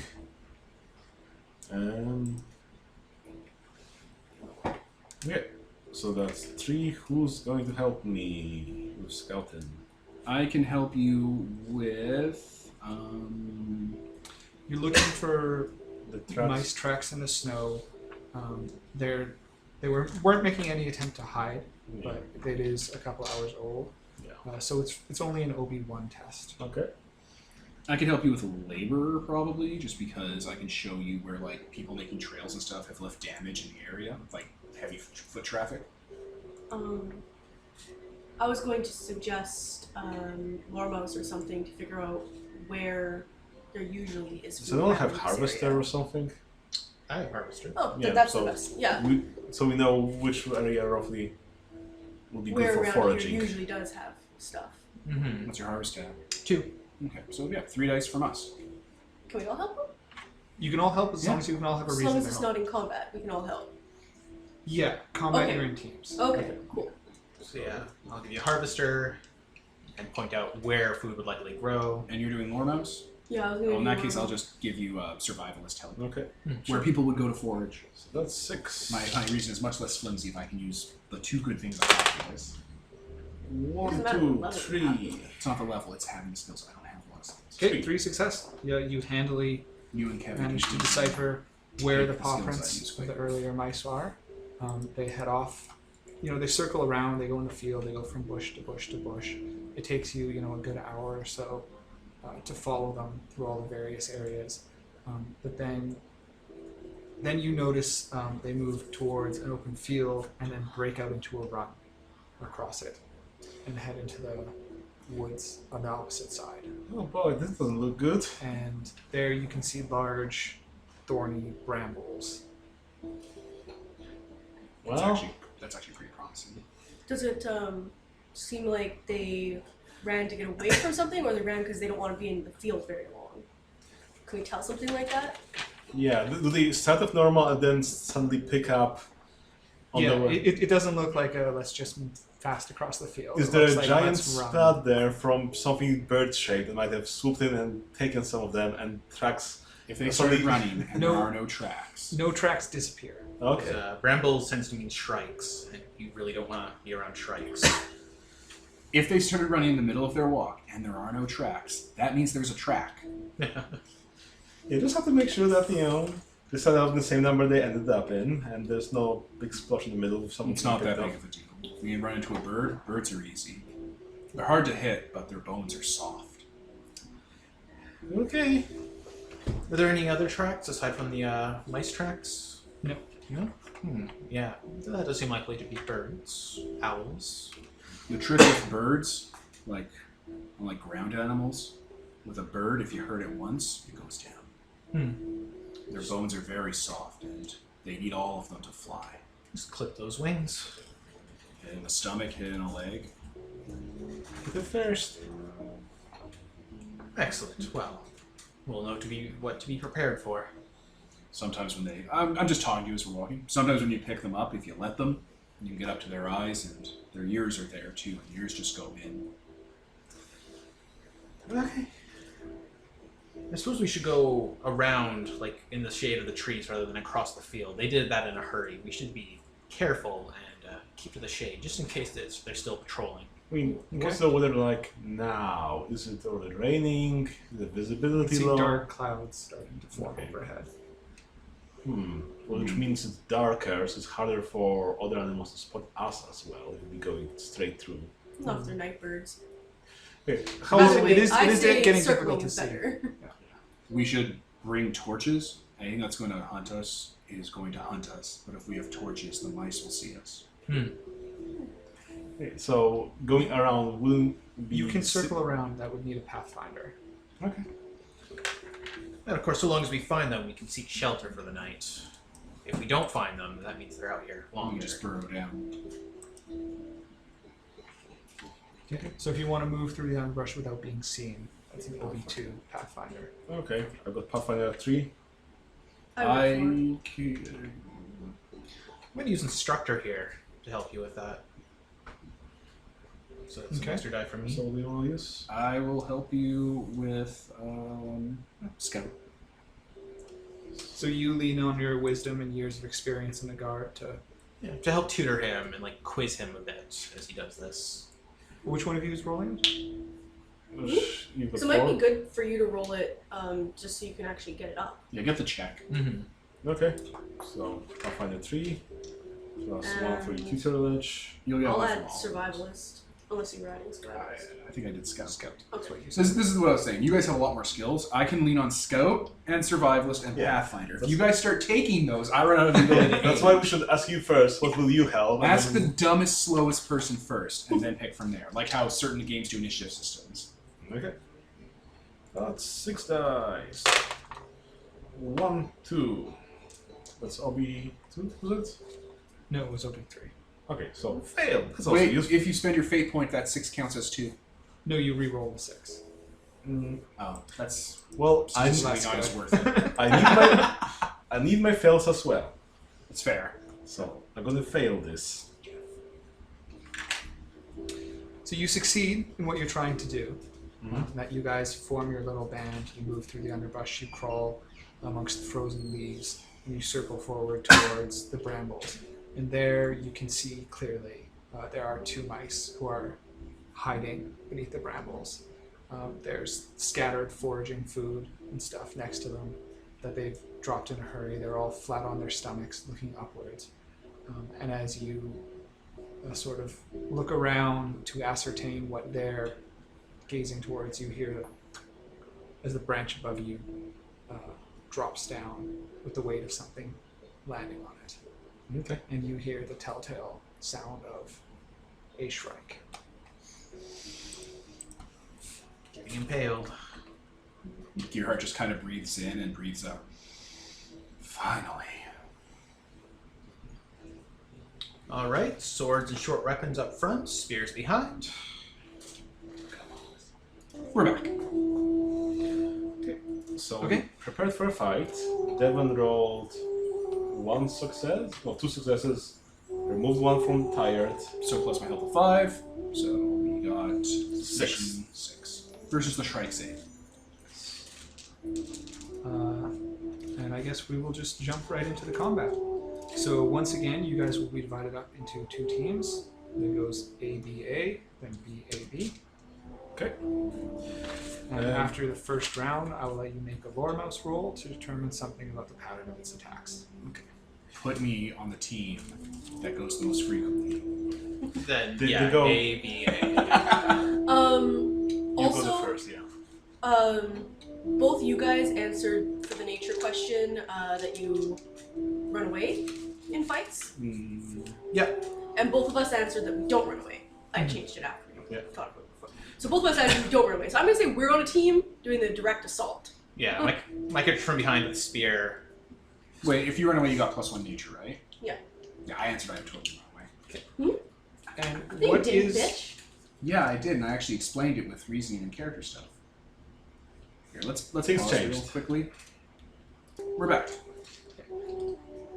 Yeah. So that's 3. Who's going to help me with scouting? I can help you with. You're looking for The tracks. mice tracks in the snow. They weren't making any attempt to hide, Yeah. but it is a couple hours old. Yeah. So it's only an OB1 test. Okay. I can help you with labor probably, just because I can show you where like people making trails and stuff have left damage in the area, like heavy foot traffic. I was going to suggest Lormos or something to figure out where there usually is food. Does anyone have in this harvester area. or something? I have harvester. Oh, Yeah, then that's so the best. Yeah. So we know which area roughly would be good Where for around foraging. here usually does have stuff. Mm-hmm. What's your harvest tab? 2. Okay, so yeah, 3 dice from us. Can we all help them? You can all help as long Yeah. as you can all have a As reason long as to it's help. not in combat, we can all help. Yeah, combat Okay. you're in teams. Okay, cool. So yeah, I'll give you a harvester and point out where food would likely grow. And you're doing lore mouse? Yeah, I was gonna Well, in do that case, Lormos. I'll just give you a survivalist help. Okay. Where people would go to forage. So that's 6. My reason is much less flimsy if I can use the 2 good things I have for this. 1, Doesn't matter 2, what level you have. 3. It's not the level, it's having the skills. I don't have a lot of skills. Okay, 3 success. Yeah, you handily You and Kevin managed to can decipher where the the paw skills I prints use of the quick. earlier mice are. They head off. They circle around. They go in the field. They go from bush to bush to bush. It takes you, a good hour or so to follow them through all the various areas. But then you notice they move towards an open field and then break out into a run across it and head into the woods on the opposite side. Oh boy, this doesn't look good. And there you can see large, thorny brambles. Well, That's actually pretty promising. Does it seem like they ran to get away from something, or they ran because they don't want to be in the field very long? Can we tell something like that? yeah. Do they start off normal and then suddenly pick up on Yeah, the way? it doesn't look like a let's just fast across the field. Is It there looks a like giant let's run. spot there from something bird-shaped that might have swooped in and taken some of them and tracks? If they Somebody- started running and No. there are no tracks, No tracks disappear. Okay. Brambles tends to mean shrikes, and you really don't want to be around shrikes. if they started running in the middle of their walk and there are no tracks, that means there's a track. You just have to make sure that, they started out in the same number they ended up in, and there's no big splash in the middle of something. It's not that picked big up. of a deal. When you run into a bird, birds are easy. They're hard to hit, but their bones are soft. Okay. Are there any other tracks aside from the mice tracks? No. No? Yeah. That does seem likely to be birds, owls. The trick with birds, like ground animals, with a bird, if you hurt it once, it goes down. Their bones are very soft, and they need all of them to fly. Just clip those wings. Hit in the stomach, hit in a leg. The first. Excellent. Well, we'll know what to be prepared for. Sometimes when I'm just talking to you as we're walking. Sometimes when you pick them up, if you let them, you can get up to their eyes, and their ears are there too, and ears just go in. Okay. I suppose we should go around, like, in the shade of the trees rather than across the field. They did that in a hurry. We should be careful and keep to the shade, just in case they're still patrolling. I mean, what's the weather like now? Is it already raining? Is the You visibility see low? dark clouds starting to form Okay. overhead. Which means it's darker, so it's harder for other animals to spot us as well if we're going straight through. Not if they're night birds. Okay. How By is the it- way, it is I say getting circling difficult to is see. better. We should bring torches. Anything that's going to hunt us is going to hunt us. But if we have torches, the mice will see us. Okay, so going around wouldn't be... You can circle around. That would need a pathfinder. Okay. And of course, so long as we find them, we can seek shelter for the night. If we don't find them, that means they're out here We longer. just burrow down. Okay. So if you want to move through the underbrush without being seen, that's an OB2 pathfinder. Okay, I've got Pathfinder 3. I would I'm going to use Instructor here to help you with that. So it's an Okay. extra die from me. So what do you want to use? I will help you with scout. So you lean on your wisdom and years of experience in the guard to. Yeah, to help tutor him and like quiz him a bit as he does this. Which one of you is rolling? You've got So it might 4. be good for you to roll it, just so you can actually get it up. Yeah, get the check. Okay, so Pathfinder 3 plus 1 for your tutelage. You'll get I'll one add from all of us. survivalist, unless you're adding survivalist. I think I did scout. That's Okay. what you So said. this is what I was saying. You guys have a lot more skills. I can lean on scout and survivalist and Yeah. pathfinder. If you guys start taking those, I run out of the ability to That's aim. why we should ask you first. What will you help? and Ask the then- dumbest, slowest person first, and then pick from there. Like how certain games do initiative systems. Okay. That's 6 dice. 1, 2. That's OB2, was it? No, it was OB3. Okay, so failed. That's also Wait, useful. if you spend your fate point, that 6 counts as 2. No, you re-roll the 6. Oh, that's Well, statistically not as worth it. I need my fails as well. It's fair. So I'm gonna fail this. So you succeed in what you're trying to do. Mhm. That you guys form your little band, you move through the underbrush, you crawl amongst the frozen leaves, and you circle forward towards the brambles. And there you can see clearly there are 2 mice who are hiding beneath the brambles. There's scattered foraging food and stuff next to them that they've dropped in a hurry. They're all flat on their stomachs, looking upwards. And as you sort of look around to ascertain what they're gazing towards, you hear as the branch above you drops down with the weight of something landing on it. Okay. And you hear the telltale sound of a shrike. Getting impaled. Gearhart just kind of breathes in and breathes out. Finally. Alright, swords and short weapons up front, spears behind. We're back. So Okay. prepared for a fight. Devon rolled 1 success, well 2 successes, Remove one from tired. So plus my health of 5. So we got 6. 6. Versus the Shrike save. And I guess we will just jump right into the combat. So once again, you guys will be divided up into 2 teams. There goes ABA, then BAB. Okay. And after the first round, I will let you make a lore mouse roll to determine something about the pattern of its attacks. Okay. Put me on the team that goes the most frequently. Then, They yeah, go- A, B, A. You go the Also, first, yeah. both you guys answered for the nature question that you run away in fights, and both of us answered that we don't run away. I changed it after we Yeah. talked about it before. So both of us answered we don't run away. So I'm gonna say we're on a team doing the direct assault. Yeah, my character from behind with the spear. Wait, if you run away, you got +1 nature, right? Yeah. Yeah, I answered I would totally run away. And I think what you did, is bitch. Yeah, I did, and I actually explained it with reasoning and character stuff. Here, let's Things pause changed. real quickly. We're back.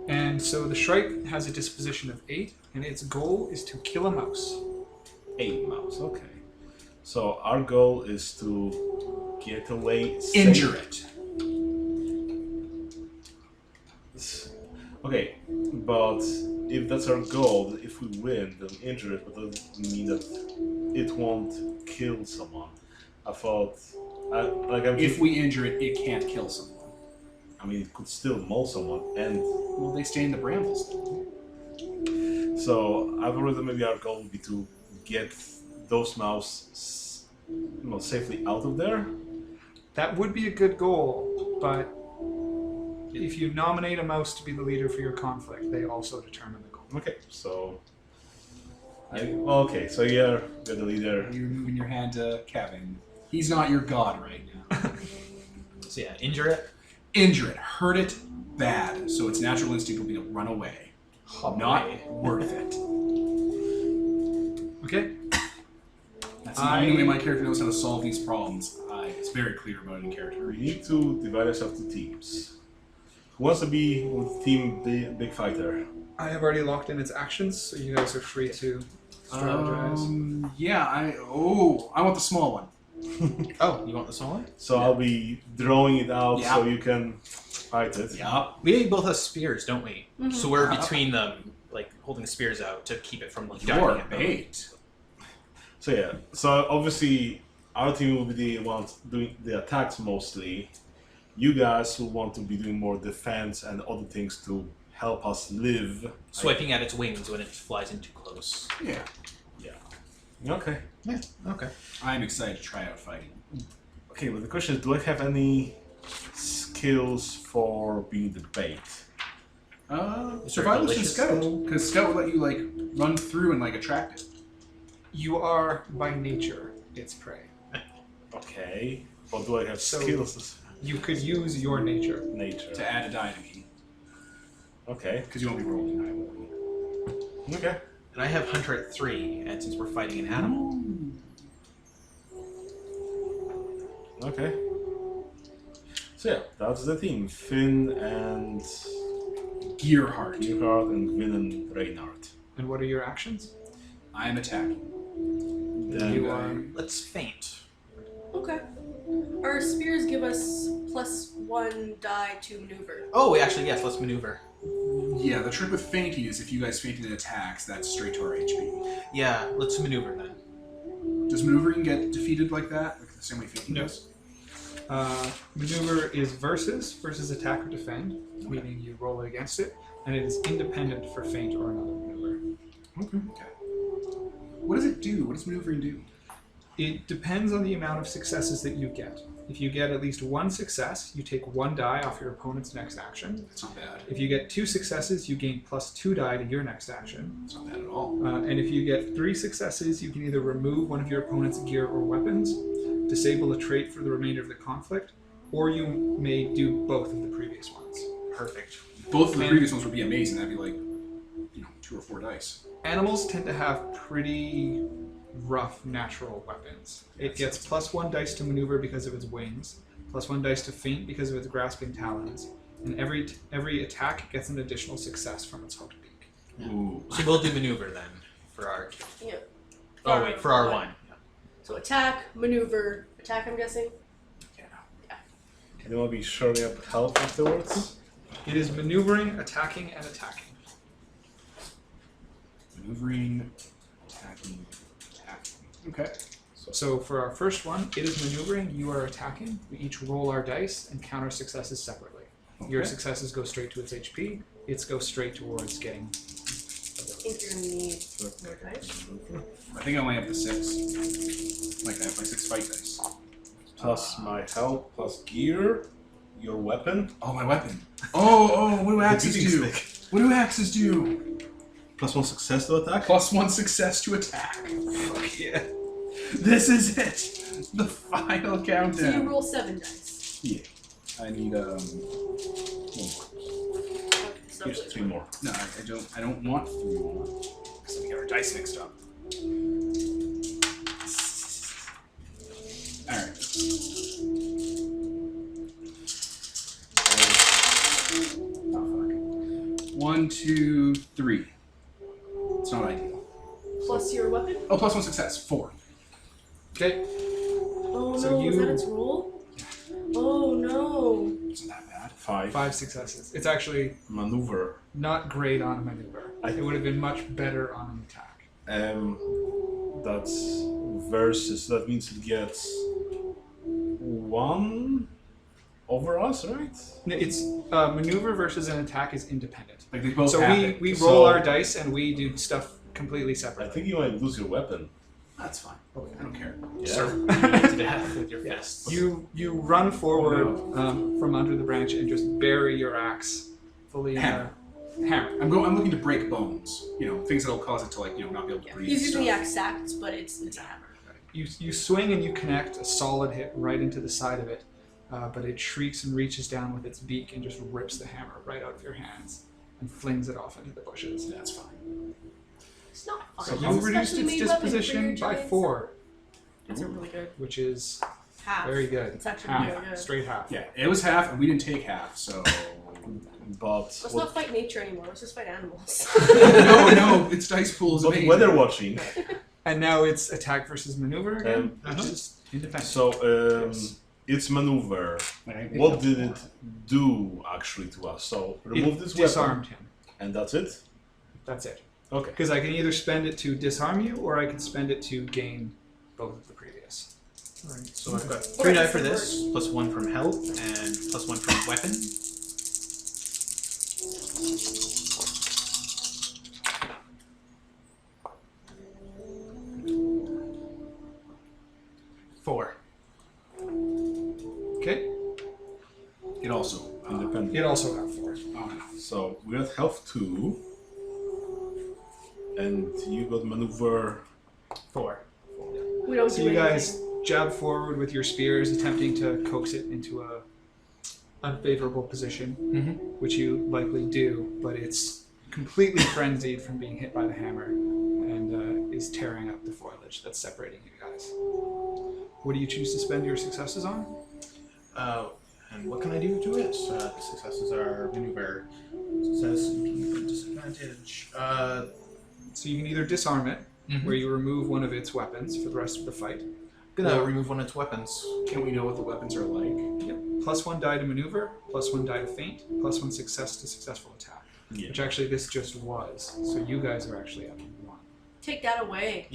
And so the Shrike has a disposition of 8, and its goal is to kill a mouse. 8 mouse, okay. So our goal is to get away safe. Injure it. Okay, but if that's our goal, if we win, then injure it, but that doesn't mean that it won't kill someone. I thought, If we injure it, it can't kill someone. I mean, it could still maul someone, and Well, they stay in the brambles. so I thought that maybe our goal would be to get those mouse, safely out of there. That would be a good goal, but if you nominate a mouse to be the leader for your conflict, they also determine the goal. Okay, so so you're the leader. You're moving your hand to Kevin. He's not your god right now. So yeah, injure it. Injure it. Hurt it bad. So its natural instinct will be to run away. Not worth it. Okay? That's the only way my character knows how to solve these problems. It's very clear about it in character. We need to divide ourselves to teams. Who wants to be with Team Big Fighter? I have already locked in its actions, so you guys are free to strategize. I want the small one. Oh, you want the small one? So I'll be drawing it out Yeah. so you can fight it. Yeah. We both have spears, don't we? Mhm. So we're between them, like holding the spears out to keep it from like You're diving at them. bait. So yeah. So obviously our team will be the ones doing the attacks mostly. You guys will want to be doing more defense and other things to help us live. Swiping at its wings when it flies in too close. Yeah. Okay. Yeah. Okay. I'm excited to try out fighting. Okay, but the question is, do I have any skills for being the bait? Survival and delicious scout. skill? Because scout will let you like run through and like attract it. You are, by nature, its prey. Okay. But do I have So- skills as You could use your nature. nature? To add a die to me. Okay. Because you won't be rolling die, will you? Okay. And I have Hunter at 3, and since we're fighting an animal, Okay. So yeah, that's the team. Finn and Gearheart. Newhart and Vin and Reynard. And what are your actions? I am attacking. Then You are. let's feint. Okay. Our spears give us +1 die to maneuver. Oh, actually, yes. Let's maneuver. Yeah, the trick with fainting is if you guys fainted in attacks, that's straight to our HP. Yeah, let's maneuver then. Does maneuvering get defeated like that? Like the same way fainting No. does? Maneuver is versus attack or defend, meaning you roll it against it, and it is independent for feint or another maneuver. Okay. What does it do? What does maneuvering do? It depends on the amount of successes that you get. If you get at least 1 success, you take 1 die off your opponent's next action. That's not bad. If you get 2 successes, you gain +2 die to your next action. It's not bad at all. And if you get 3 successes, you can either remove one of your opponent's gear or weapons, disable a trait for the remainder of the conflict, or you may do both of the previous ones. Perfect. Both of the And- previous ones would be amazing. That'd be like, 2 or 4 dice. Animals tend to have pretty rough natural weapons. It gets +1 dice to maneuver because of its wings, +1 dice to feint because of its grasping talons, and every attack gets an additional success from its hooked beak. Ooh. So we'll do maneuver then for our. Yeah. Oh wait, for our one. Yeah. So attack, maneuver, attack. I'm guessing. Anyone be showing up health afterwards? It is maneuvering, attacking, and attacking. Maneuvering, attacking. Okay. So for our first one, it is maneuvering, you are attacking. We each roll our dice and count our successes separately. Your Okay. successes go straight to its HP, its go straight towards getting. I think you're gonna need more dice. I think I only have the 6. Like I have my 6 fight dice. Plus my health, plus gear, your weapon. Oh, my weapon. Oh, what do axes beating do? stick. What do axes do? Plus 1 success to attack. +1 success to attack. Fuck yeah. This is it. The final So you countdown. roll 7 dice. Yeah. I need one more. Okay, so Here's 3 more. No, I don't want 3 more. Because we got our dice mixed up. Alright. Oh fuck. 1, 2, 3. It's not ideal. plus your weapon. Oh, +1 success. 4. Okay. Oh no, So is that you- its roll? Oh no. Isn't that bad? 5. 5 successes. It's actually Maneuver. not great on a maneuver. It would have been much better on an attack. That's versus. That means it gets 1 over us, right? It's maneuver versus an attack is independent. Like they both So have we, it. we So- roll our dice and we do stuff completely I separately. think you might lose your weapon. That's fine. I don't care. Start to death with your Yeah. fists. You run forward from under the branch and just bury your axe fully in Hammer. a hammer. I'm looking to break bones. You know, things that'll cause it to not be able to Yeah. breathe. He's using the stuff. axe sacked, but it's a hammer. You swing and you connect a solid hit right into the side of it, but it shrieks and reaches down with its beak and just rips the hammer right out of your hands and flings it off into the bushes. That's fine. It's not fun. So It's you a reduced specially its made weapon for disposition your by giant 4, That's a really good which is half. very good. It's actually Half, really good. straight half. Yeah, it was half, and we didn't take half, so. But Let's not fight nature anymore. Let's just fight animals. no, its dice pool is but amazing. weather watching. And now it's attack versus maneuver again, Uh-huh. which is independent. So Yes. its maneuver. Like, What did it do actually to us? So remove It this disarmed weapon, him. and that's it. That's it. Okay. Because I can either spend it to disarm you, or I can spend it to gain both of the previous. Alright, so I've got 3 die for this, plus 1 from health, and plus 1 from weapon. Four. Okay. It also. Independent. It also got 4. Oh, no. So we got health 2, and you got maneuver. 4. We don't So do you anything. guys jab forward with your spears, attempting to coax it into a unfavorable position, Mm-hmm. which you likely do, but it's completely frenzied from being hit by the hammer and is tearing up the foliage that's separating you guys. What do you choose to spend your successes on? And what can I do to it? The successes are maneuver. Success, disadvantage. So you can either disarm it, Mhm. where you remove one of its weapons for the rest of the fight. Gonna remove one of its weapons. Can we know what the weapons are like? Yep. +1 die to maneuver, +1 die to feint, +1 success to successful attack. Yeah. Which actually this just was. So you guys are actually up 1. Take that away.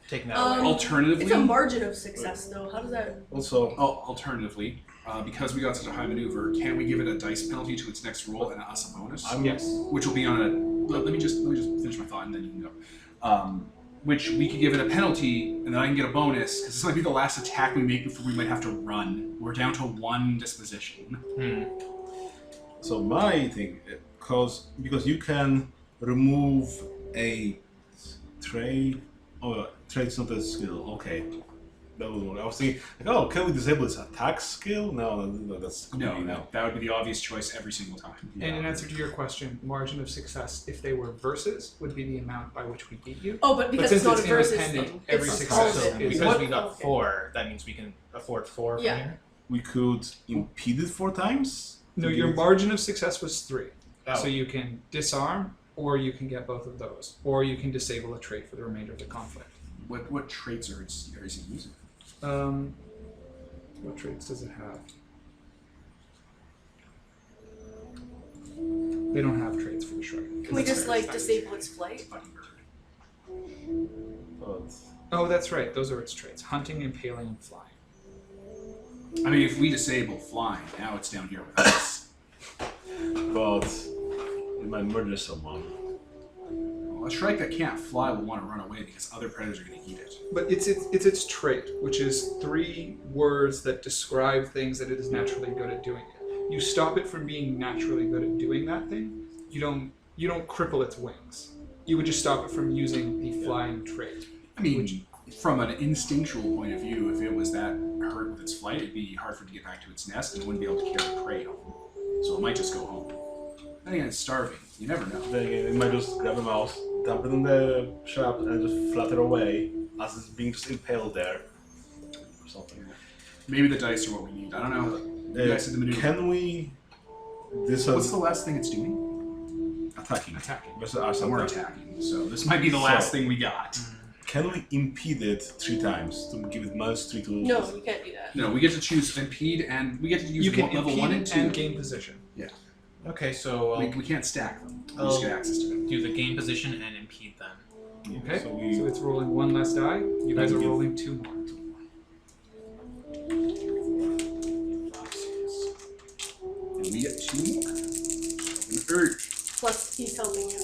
Taking that Um, away. Alternatively, It's a margin of success, though. How does that? Also, alternatively, because we got such a high maneuver, can we give it a dice penalty to its next roll and us a bonus? Yes. Which will be on a. Let me just finish my thought and then you can go. Which we could give it a penalty and then I can get a bonus because this might be the last attack we make before we might have to run. We're down to 1 disposition. so my thing, because you can remove a trade. Oh, trade's not a skill. Okay, that would work. I was thinking, like, oh, can we disable its attack skill? No, that's No. That would be the obvious choice every single time. And in answer to your question, margin of success, if they were versus, would be the amount by which we beat you. Oh, but because since it's not it's a versus independent, thing, every it's success all of So it. is- because we Oh, got okay. 4, that means we can afford 4 from Yeah. here. We could impede it 4 times. No, your margin of success was 3. Oh. So you can disarm, or you can get both of those, or you can disable a trait for the remainder of the conflict. What traits is he using? What traits does it have? They don't have traits for the Shrike. Can we just disable its flight? But Oh, that's right. Those are its traits: hunting, impaling, and flying. I mean, if we disable flying, now it's down here with us. but it might murder someone. Well, a Shrike that can't fly will want to run away because other predators are going to eat it. But it's its trait, which is 3 words that describe things that it is naturally good at doing. You stop it from being naturally good at doing that thing. You don't cripple its wings. You would just stop it from using the flying trait. I mean, from an instinctual point of view, if it was that hurt with its flight, it'd be hard for it to get back to its nest and it wouldn't be able to carry prey home. So it might just go home. Then again, it's starving. You never know. Then again, it might just grab a mouse, dump it in the trap, and just flutter away as it's being just impaled there. Or something. Maybe the dice are what we need. I don't know. You guys see the maneuver. Can we... This What's the last thing it's doing? Attacking. Attacking. versus our So we're attacking. So this might be the last thing we got. Can we impede it 3 times to give it -3 to... No, you can't do that. No, we get to choose impede, and we get to use You can level 1 and 2. and gain position. Okay, so I'll We can't stack them. We just get access to them. do the gain position and impede them. Okay. So So it's rolling 1 less die. You guys are Thank you. rolling 2 more. And we get 2 more. An urge. Plus, he's helping you.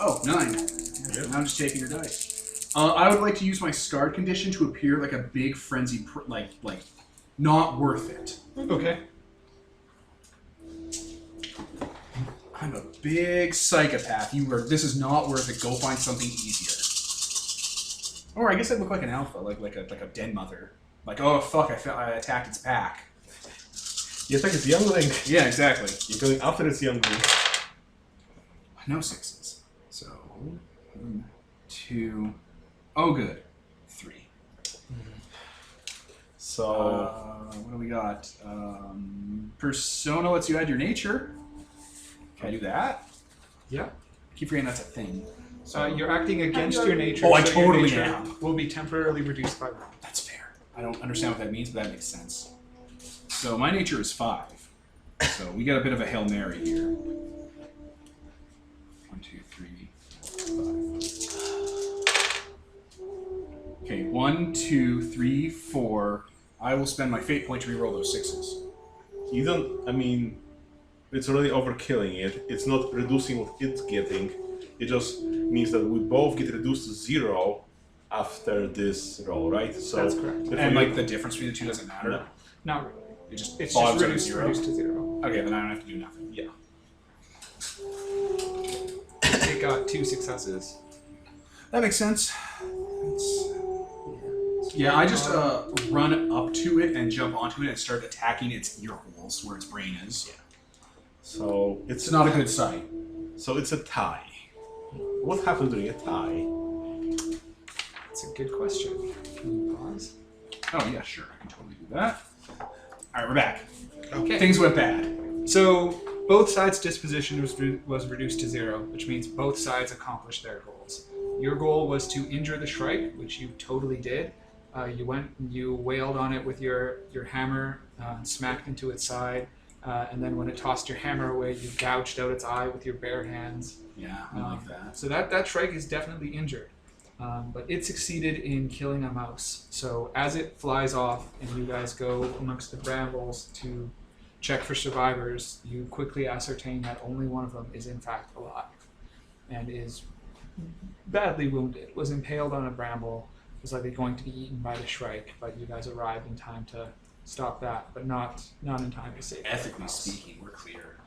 Oh, 9. Yep. Now I'm just taking your dice. I would like to use my scarred condition to appear like a big frenzy, like not worth it. Okay. I'm a big psychopath. This is not worth it. Go find something easier. Or I guess I look like an alpha, like a den mother. Like, oh fuck, I attacked its pack. You attack its youngling. Yeah, exactly. You're going after its youngling. No 6s. So 1, 2. Oh, good. 3. So... What do we got? Persona lets you add your nature. Can I do that? Yeah. I keep forgetting that's a thing. So You're acting against your nature. Oh, I so your totally nature am. Will be temporarily reduced by 1. That's fair. I don't understand what that means, but that makes sense. So my nature is 5. So we got a bit of a Hail Mary here. 1, 2, 3, 4, 5. Okay, 1, 2, 3, 4. I will spend my fate point to reroll those 6s. You don't... I mean... It's already overkilling it. It's not reducing what it's getting. It just means that we both get reduced to 0 after this roll, right? So That's correct. And like the difference between the two doesn't matter. No. Not really. It just It's bottoms just out at reduced 0. to 0. Okay, then I don't have to do nothing. Yeah. It got 2 successes. That makes sense. Yeah, I just run up to it and jump onto it and start attacking its ear holes where its brain is. So It's not a good sight. So it's a tie. What happens during a tie? That's a good question. Can you pause? Oh yeah, sure, I can totally do that. All right, we're back. Okay. Things went bad. So both sides' disposition was reduced to 0, which means both sides accomplished their goals. Your goal was to injure the Shrike, which you totally did. You went and you wailed on it with your hammer, smacked into its side, and then when it tossed your hammer away, you gouged out its eye with your bare hands. Yeah, I like that. So that Shrike is definitely injured. But it succeeded in killing a mouse. So as it flies off and you guys go amongst the brambles to check for survivors, you quickly ascertain that only one of them is in fact alive and is badly wounded, was impaled on a bramble, was likely going to be eaten by the Shrike, but you guys arrived in time to stop that, but not in time to save the Ethically mouse. speaking, we're clear.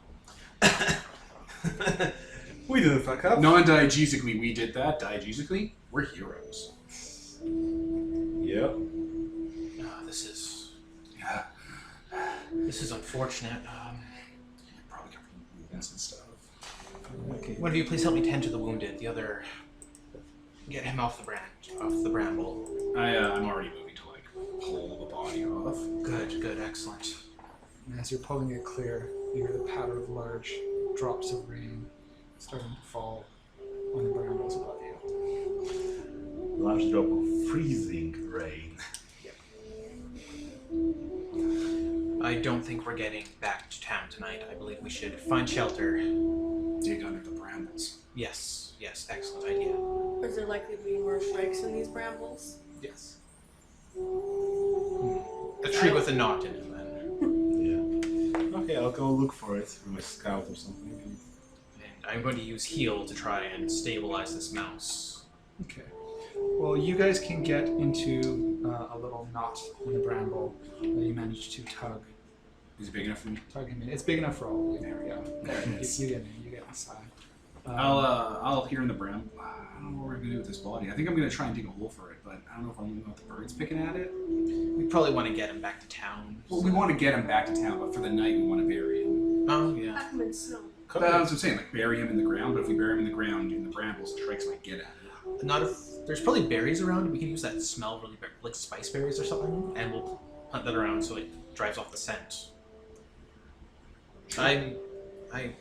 We didn't fuck up. Non-diegetically, we did that. Diegetically, we're heroes. Yep. This is unfortunate. Probably covered in wounds and stuff. Okay. One of you please help me tend to the wounded. The other, get him off the bramble. I'm already moving to like pull the body off. Good, excellent. And as you're pulling it clear, you hear the patter of large drops of rain starting to fall on the brambles above you. Large drop of freezing rain. I don't think we're getting back to town tonight. I believe we should find shelter. Dig under the brambles. Yes, excellent idea. Is there likely to be more strikes in these brambles? Yes. A tree with a knot in it, then. Yeah. Okay, I'll go look for it with my scout or something. And I'm going to use heal to try and stabilize this mouse. Okay. Well, you guys can get into a little knot in the bramble that you managed to tug. Is it big enough for me? Tug him in. It's big enough for all of you. There we go. Yeah. There it is. You get in. You get inside. I'll hear in the bramble. I don't know what we're gonna do with this body. I think I'm gonna try and dig a hole for it, but I don't know if I'm gonna want the birds picking at it. We probably want to get him back to town. Well, we want to get him back to town, but for the night we want to bury him. Oh, yeah. Pack them in snow. That's what I'm saying, like bury him in the ground. But if we bury him in the ground in the brambles, the shrikes might get at it. Not if there's probably berries around. We can use that smell really like spice berries or something, and we'll hunt that around so it drives off the scent. I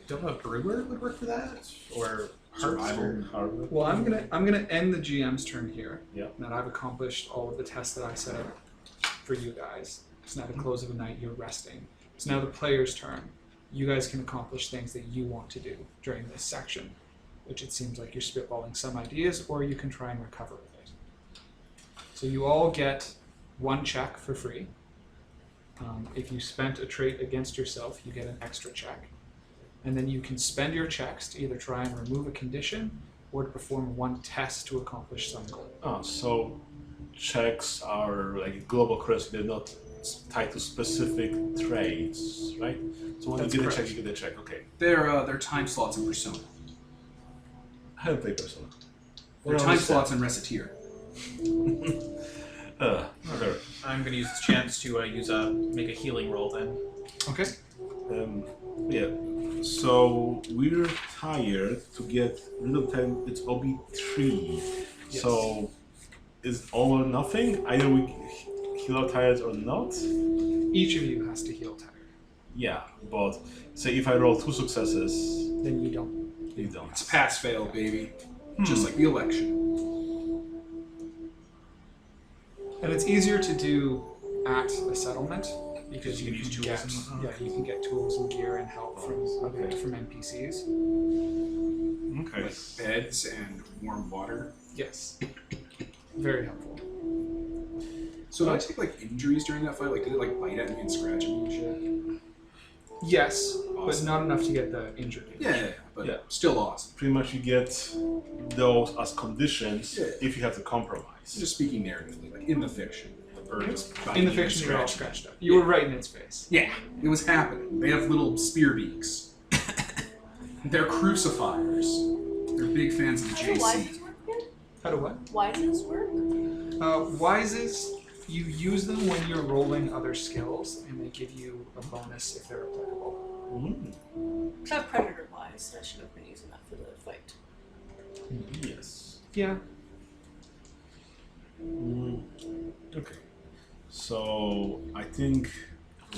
don't know if brewer would work for that or Survival. Harvest. Well, I'm gonna end the GM's turn here. Yeah. Now that I've accomplished all of the tests that I set up for you guys. It's now the close of the night. You're resting. It's now the player's turn. You guys can accomplish things that you want to do during this section, which it seems like you're spitballing some ideas, or you can try and recover with it. So you all get one check for free. If you spent a trait against yourself, you get an extra check. And then you can spend your checks to either try and remove a condition or to perform one test to accomplish some goal. Oh, so checks are like global currency. They're not tied to specific traits, right? So when That's you get correct. a check, you get a check. Okay. They're time slots in Persona. I haven't played Persona. They're What time else is slots in Reciteer. Whatever. I'm going to use this chance to make a healing roll then. Okay. Yeah. So we're tired to get rid of time. It's OB3. Yes. So is all or nothing? Either we heal our tired or not. Each of you has to heal tired. Yeah, but say if I roll 2 successes, Then you don't. you don't. It's pass fail, baby. Just like the election. And it's easier to do at a settlement because You you can use can tools get and whatnot. you can get tools and gear and help from NPCs. Okay. Like beds and warm water. Yes. Very helpful. So did I take like injuries during that fight? Like did it like bite at me and scratch at me and shit? Yes, but Awesome. not enough to get the injury. Yeah, but Yeah. still awesome. Pretty much you get those as conditions Yeah. if you have to compromise. Just speaking narratively, like in the fiction. The bird was biting In the you and fiction, you're all scratching scratched up. You were right in its face. Yeah, it was happening. They have little spear beaks. They're crucifiers. They're big fans of the How do wises JC. work again? How do what? Wises work? Wises, you use them when you're rolling other skills, and they give you a bonus if they're applicable. Because I have Predator Wise. I should have been using that for the fight. Yes. Yeah. Okay. So I think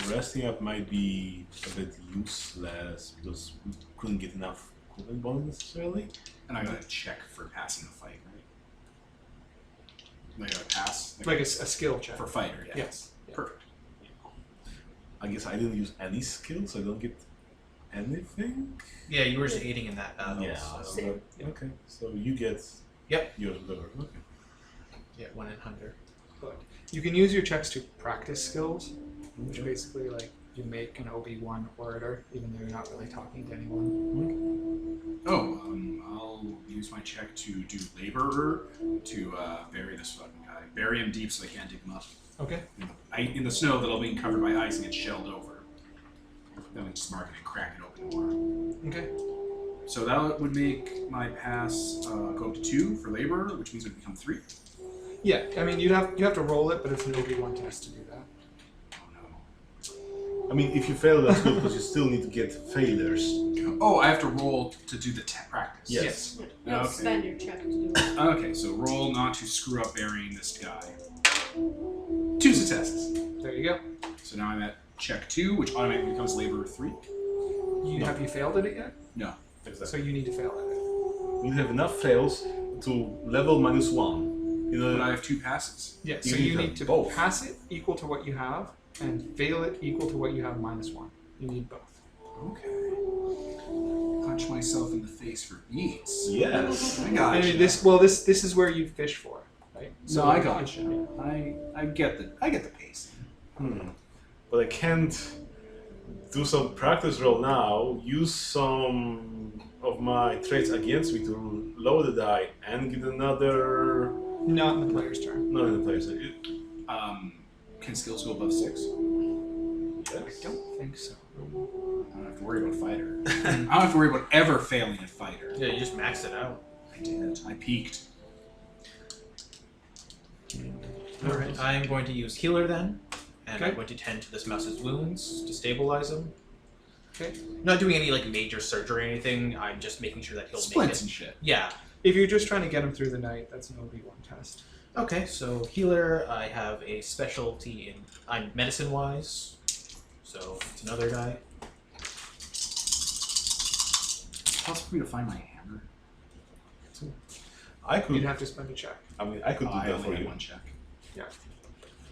resting up might be a bit useless because we couldn't get enough movement bonus necessarily. And I got a check for passing the fight, right? I got a pass Like a skill check. for fighter. Yeah. Yes. Yeah. Perfect. I guess I didn't use any skills, so I don't get anything. Yeah, you were just aiding in that battle. Yeah. So. Same. Okay. So you get. Yep. Yours, whatever. Okay. Yeah, 1 in 100. But you can use your checks to practice skills, which basically like you make an OB1 orator, even though you're not really talking to anyone. Oh, I'll use my check to do laborer to bury this fucking guy. Bury him deep so they can't dig him up. Okay. In the snow that'll be covered by ice and get shelled over. Then we just mark it and crack it open more. Okay. So that would make my pass go up to 2 for laborer, which means it would become 3. Yeah, I mean you have to roll it, but it's an OB1 test to do that. Oh I mean, if you fail, that's good because you still need to get failures. no. Oh, I have to roll to do the practice. Yes. You have to Okay. spend your check to do it. Okay, so roll not to screw up burying this guy. 2 successes. There you go. So now I'm at check 2, which automatically becomes laborer 3. Have you failed at it yet? No. Exactly. So you need to fail at it. You have enough fails to level -1. But I have 2 passes. Yeah, You so need you to need have to both. pass it equal to what you have and fail it equal to what you have -1. You need both. Okay. Punch myself in the face for beats. Yes. I got I mean, this is where you fish for, right? No, I got it- you. I get the pace. But I can't do some practice roll now. Use some of my traits against me to lower the die and get another. Not in the player's turn. Not in the place. Can skills go above 6? I Yes. don't think so. I don't have to worry about fighter. I don't have to worry about ever failing at fighter. Yeah, you just maxed it out. I did. I peaked. Alright, I'm going to use healer then, and Okay. I'm going to tend to this mouse's wounds to stabilize him. Okay. I'm not doing any like major surgery or anything. I'm just making sure that he'll Splints make and it. shit. Yeah. If you're just trying to get him through the night, that's an OB1 test. Okay, so healer, I have a specialty in I'm medicine wise, so it's another die. Possible for me to find my hammer. I could. You'd have to spend a check. I mean, I could do I that only for had you 1 check.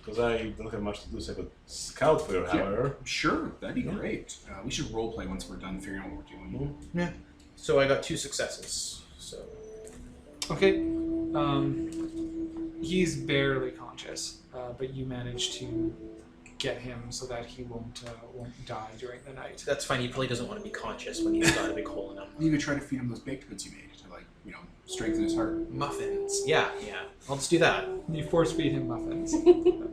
because I don't have much to do. So I could scout for your hammer. Sure, that'd be great. We should roleplay once we're done figuring out what we're doing. So I got 2 successes. So Okay. He's barely conscious, but you managed to get him so that he won't die during the night. that's fine. He probably doesn't want to be conscious when he's got a big hole in him. You could try to feed him those baked goods you made to, like, strengthen his heart. Muffins. Yeah. I'll just do that. You force feed him muffins.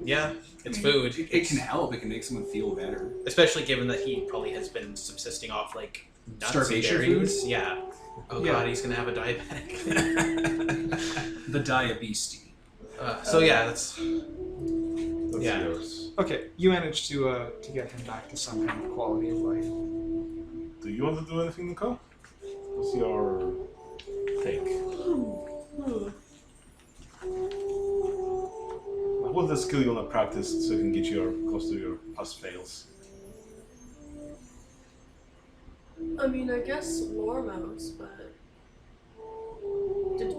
Yeah, it's food. It can help. It can make someone feel better. Especially given that he probably has been subsisting off like nuts Starvation and berries. Yeah. Oh Yeah. god, he's gonna have a diabetic. The diabetes. So yeah, that's That's Yeah. yours. Okay, you managed to get him back to some kind of quality of life. Do you want to do anything, Nicole? What's your take? What's the skill you want to practice so you can get close to your pass fails? I mean, I guess lore mouse, but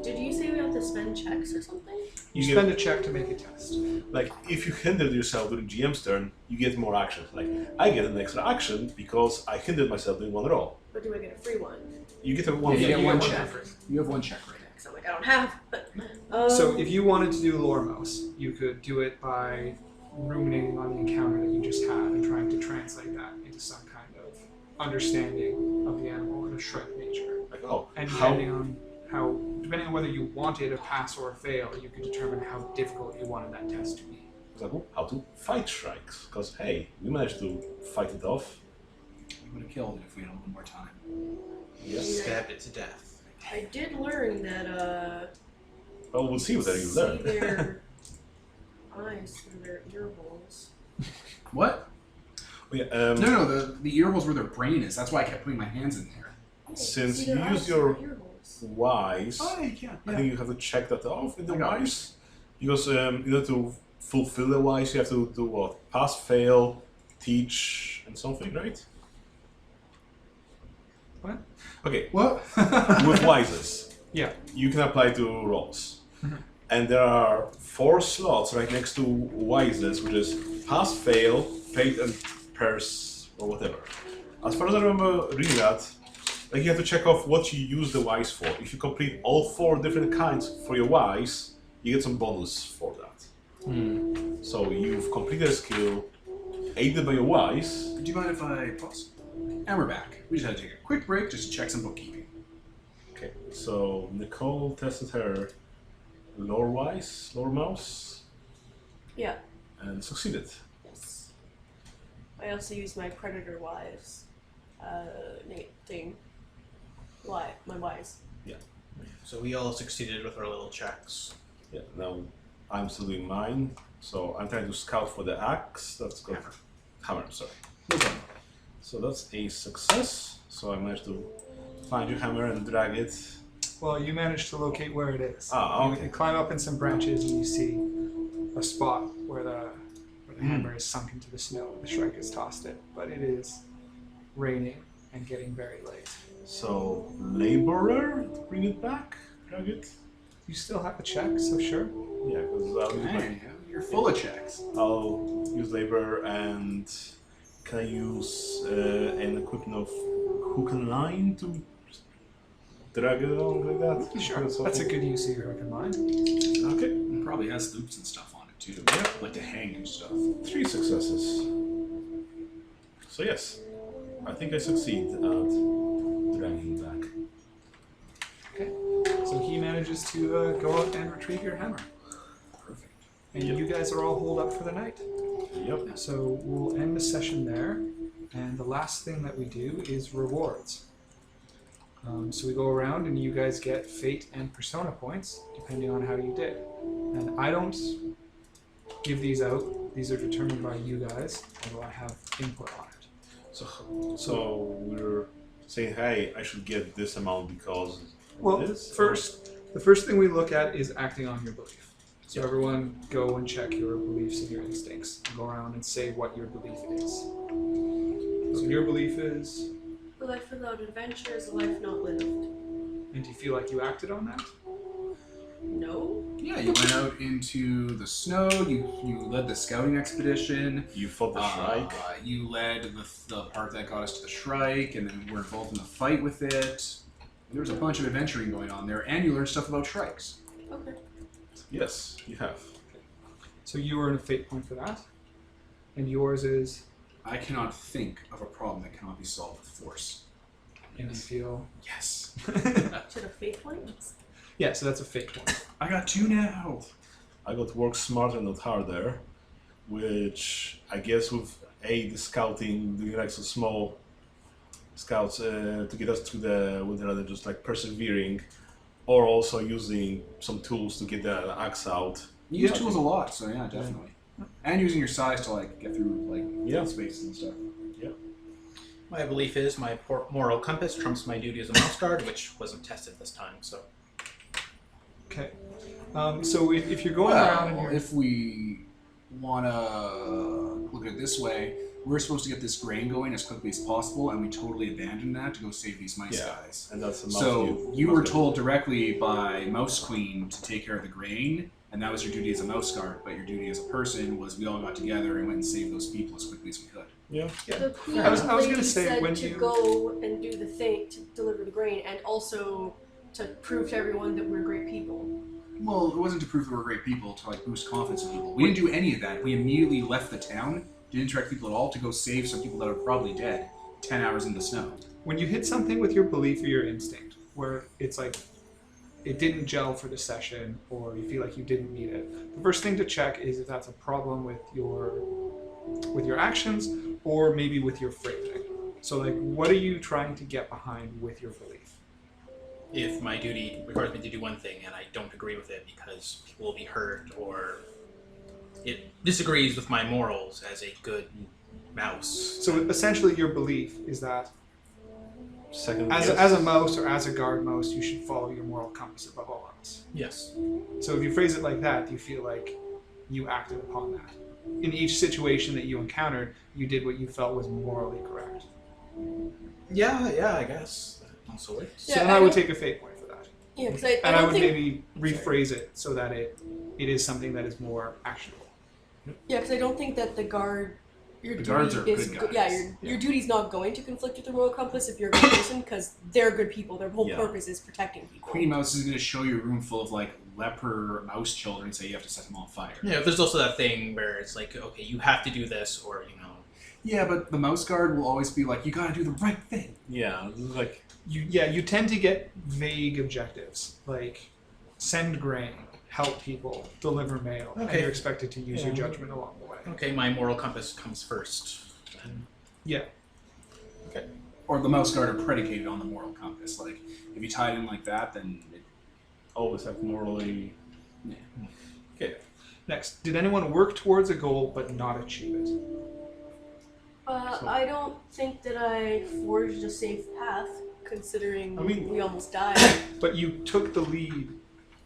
did you say we have to spend checks or something? You You spend a check to make a test. Like, if you hindered yourself during GM's turn, you get more actions. Like, I get an extra action because I hindered myself doing one roll. Or do I get a free one? You get a one. Yeah, you get you one get check. one. You have 1 check right now. Because I'm like, I don't have. But So if you wanted to do lore mouse, you could do it by ruminating on the encounter that you just had and trying to translate that into some kind of understanding of the animal in a shred nature. Like, oh, And how? depending on whether you wanted a pass or a fail, you could determine how difficult you wanted that test to be. For example, how to fight strikes. Because hey, we managed to fight it off. We would have killed it if we had a little more time. Yes. stabbed it to death. I did learn that Well, we'll see whether you see learn. their eyes through their ear holes. What? Oh, yeah, No, the ear holes where their brain is. That's why I kept putting my hands in there. Since See you their use eyes your through their ear holes. wise, yeah. I think you have to check that off in the I got wise. Because in order to fulfill the wise, you have to do what? Pass, fail, teach, and something, right? What? Okay, What? with wises, Yeah. you can apply to rolls. Mhm. And there are 4 slots right next to wises, which is pass, fail, fate, and purse, or whatever. As far as I remember reading that, like you have to check off what you use the wise for. If you complete all 4 different kinds for your wise, you get some bonus for that. So you've completed a skill, aided by your wise. Do you mind if I pause? And we're back. We just had to take a quick break just to check some bookkeeping. Okay, so Nicole tested her lore wise, lore mouse, Yeah. and succeeded. Yes. I also used my predator wise thing. Why? My wise. So we all succeeded with our little checks. Yeah, now I'm still doing mine. So I'm trying to scout for the axe. That's good. Hammer, sorry. No problem. So that's a success. So I managed to find your hammer and drag it. Well, you managed to locate where it is. Ah, You okay. climb up in some branches and you see a spot where the hammer is sunk into the snow. The shrike has tossed it, but it is raining and getting very late. So, laborer, bring it back, drag it. You still have a check, so sure. Yeah, because Hey, you're full of checks. I'll use labor and can I use an equipment of hook and line to drag it along like that? Sure, that's a good use of your hook and line. Okay. It probably has loops and stuff on it too. Yeah. Like to hang and stuff. 3 successes. So yes, I think I succeed at dragging back. Okay. So he manages to go out and retrieve your hammer. Perfect. And Yep. you guys are all holed up for the night. Yep. So we'll end the session there. And the last thing that we do is rewards. So we go around and you guys get fate and persona points, depending on how you did. And I don't give these out. These are determined by you guys, although I have input on it. So we're saying, hey, I should get this amount because Well, this? the first thing we look at is acting on your belief. So everyone go and check your beliefs and your instincts. And go around and say what your belief is. So your belief is, A life without adventure is a life not lived. and do you feel like you acted on that? No. Yeah, you went out into the snow. You led the scouting expedition. You fought the Shrike. You led the part that got us to the Shrike, and then were involved in the fight with it. There was a bunch of adventuring going on there, and you learned stuff about Shrikes. Okay. Yes, you have. So you earn a fate point for that. And yours is, I cannot think of a problem that cannot be solved with force. and you feel... Yes. Should a fate point? Yeah, so that's a fate point. I got 2 now. I got work smarter, not harder, which I guess with the scouting, doing like some small scouts to get us through the winter, rather just like persevering, or also using some tools to get the axe out. You use tools a lot, so yeah, definitely. And using your size to like get through like spaces and stuff. My belief is my moral compass trumps my duty as a mouse guard, which wasn't tested this time. So Okay. So if you're going around and you're... if we want to look at it this way, we're supposed to get this grain going as quickly as possible, and we totally abandoned that to go save these mice guys. And that's the mouse So you were told directly by Mouse Queen to take care of the grain, and that was your duty as a mouse guard. But your duty as a person was we all got together and went and saved those people as quickly as we could. Yeah. The queen I was gonna lady say, said when to you- go and do the thing to deliver the grain, and also to prove to everyone that we're great people. Well, it wasn't to prove that we're great people, to like boost confidence in people. We didn't do any of that. We immediately left the town, didn't interact with people at all, to go save some people that are probably dead 10 hours in the snow. When you hit something with your belief or your instinct, where it's like it didn't gel for the session, or you feel like you didn't need it, the first thing to check is if that's a problem with your actions, or maybe with your phrasing. So, like, what are you trying to get behind with your belief? if my duty requires me to do one thing and I don't agree with it because people will be hurt or it disagrees with my morals as a good mouse. So essentially your belief is that Second as a mouse or as a guard mouse, you should follow your moral compass above all else. Yes. So if you phrase it like that, you feel like you acted upon that. In each situation that you encountered, you did what you felt was morally correct. Yeah, I guess. That also works. So Yeah, then I I would don't- take a fate point for that. Yeah, because I And I don't would think. maybe rephrase it so that it is something that is more actionable. Yeah, because I don't think that the guard. Your The duty guards are is good go- guys. yeah, your duty's not going to conflict with the moral compass if you're a good person, because they're good people. Their whole Yeah. purpose is protecting people. Queen Mouse is going to show you a room full of like leper mouse children and say you have to set them on fire. Yeah, there's also that thing where it's like, okay, you have to do this or, Yeah, but the mouse guard will always be like, you got to do the right thing. Yeah, this is like You tend to get vague objectives, like send grain, help people, deliver mail, and Okay. you're expected to use your Yeah. judgment along the way. okay, my moral compass comes first. Yeah. Or the mouse guard are predicated on the moral compass. Like, if you tie it in like that, then it, always have morally. Next, did anyone work towards a goal but not achieve it? So- I don't think that I forged a safe path, considering I mean- we almost died. But you took the lead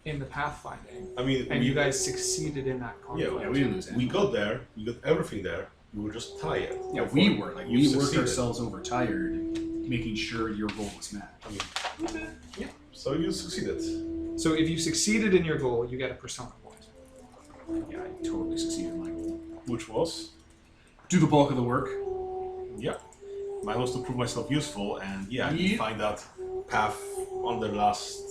in the pathfinding, I mean, and you guys succeeded in that conflict. yeah, we didn't lose we any. got there. We got everything there. We were just tired. Yeah, we were. Like, You we worked succeeded. ourselves overtired. making sure your goal was met. So you succeeded. So if you succeeded in your goal, you get a persona point. Yeah, I totally succeeded in my goal. Which was? Do the bulk of the work. Yeah. Mine was to prove myself useful, and I Yeah. did find that path on the last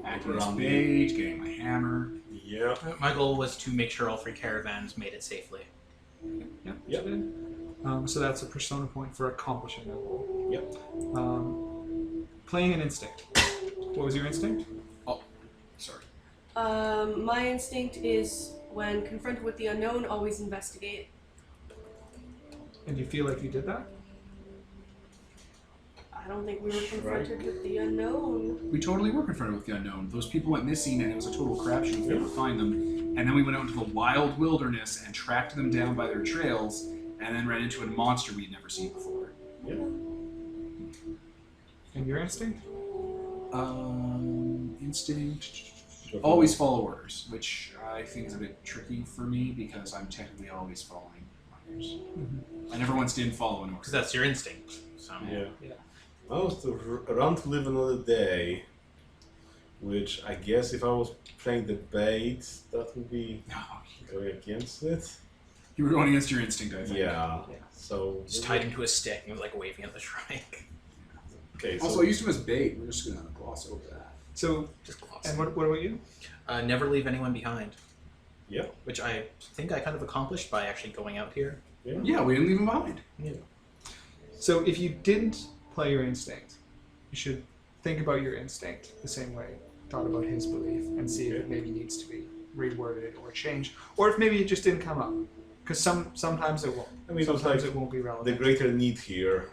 Acting as round. mage, getting my hammer. Yeah. My goal was to make sure all 3 caravans made it safely. Yeah. Yep. So that's a persona point for accomplishing that goal. Yep. Playing an instinct. What was your instinct? Sorry. My instinct is when confronted with the unknown, always investigate. And do you feel like you did that? I don't think we were confronted with the unknown. We totally were confronted with the unknown. Those people went missing, and it was a total crapshoot to be able to find them. And then we went out into the wild wilderness and tracked them down by their trails, and then ran into a monster we'd never seen before. Yeah. And your instinct? Instinct. Always follow orders, which I think is a bit tricky for me because I'm technically always following orders. I never once didn't follow an order. Because that's your instinct. So. Yeah. Yeah. I was to run to live another day, which I guess if I was playing the bait, that would be going against it. You were going against your instinct, I think. Yeah. So Just tied him to a stick and like waving at the shrike. Okay. So Also, I used him as bait. We're just going to gloss over that. So, Just gloss. and what about you? Never leave anyone behind. Yeah. Which I think I kind of accomplished by actually going out here. Yeah, we didn't leave him behind. Yeah. So if you didn't play your instinct, you should think about your instinct the same way thought about his belief and see if it maybe needs to be reworded or changed, or if maybe it just didn't come up. Because sometimes it won't. I mean, Sometimes it's it won't be the relevant. greater need here.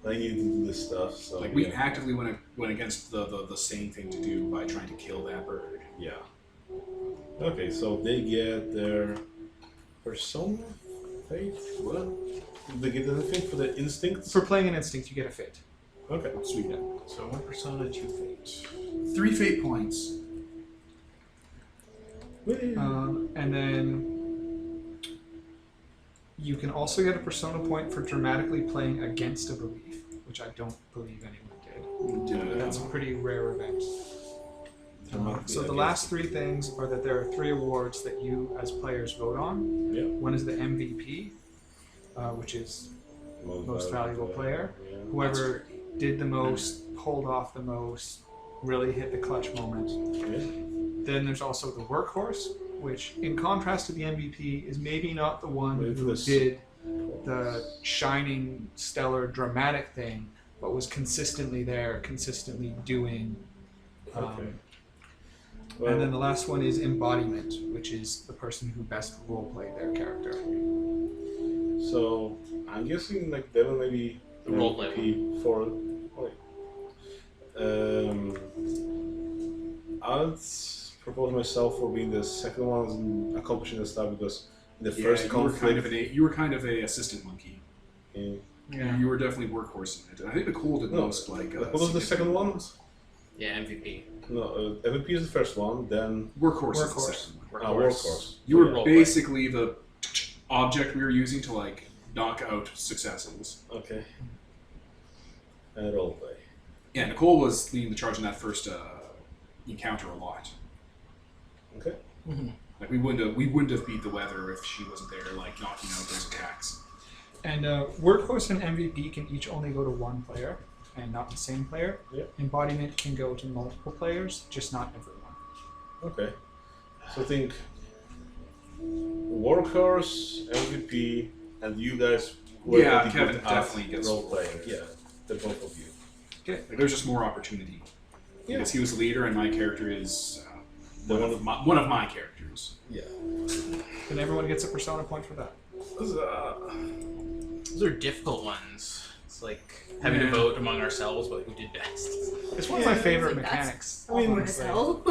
I need to do this stuff. So Like, we actively went against the sane thing to do by trying to kill that bird. Yeah. Okay, so they get their persona, fate. What? Did they get anything for the instincts? For playing an instinct, you get a fate. Okay. Sweet. So 1 persona, 2 fate. 3 fate points. And then you can also get a persona point for dramatically playing against a belief, which I don't believe anyone did. That's a pretty rare event. So the last 3 things are that there are 3 awards that you as players vote on. Yeah. One is the MVP, which is most valuable player. Yeah. Whoever did the most, pulled off the most, really hit the clutch moment. Yeah. Then there's also the workhorse, which, in contrast to the MVP, is maybe not the one who did the shining, stellar, dramatic thing, but was consistently there, consistently doing. Okay. And then the last one is embodiment, which is the person who best role-played their character. So I'm guessing like Devil maybe The roleplay MVP for. I'd propose myself for being the second one and accomplishing the stuff because in the first you were conflict. you were kind of a assistant monkey. Yeah. You were definitely workhorsing it. I think Nicole did No, most like. what was the second one? Yeah, MVP. No, MVP is the first one. Then Workhorse is the Workhorse. second one. workhorse. You were Yeah. basically the object we were using to like knock out successes. Okay. And roleplay. Yeah, Nicole was leading the charge in that first encounter a lot. Okay. Like we wouldn't have beat the weather if she wasn't there, like knocking out those attacks. And workhorse and MVP can each only go to one player, and not the same player. Yep. Embodiment can go to multiple players, just not everyone. Okay. So I think workhorse, MVP, and you guys. were Yeah, really Kevin good at definitely gets role playing. Yeah, the both of you. Okay, like there's just more opportunity. Yeah. Because he was the leader, and my character is The one of my characters. Yeah. And everyone gets a persona point for that. Those are difficult ones. It's like having to vote among ourselves about who did best. It's one of my favorite Like, that's mechanics. awkward as hell.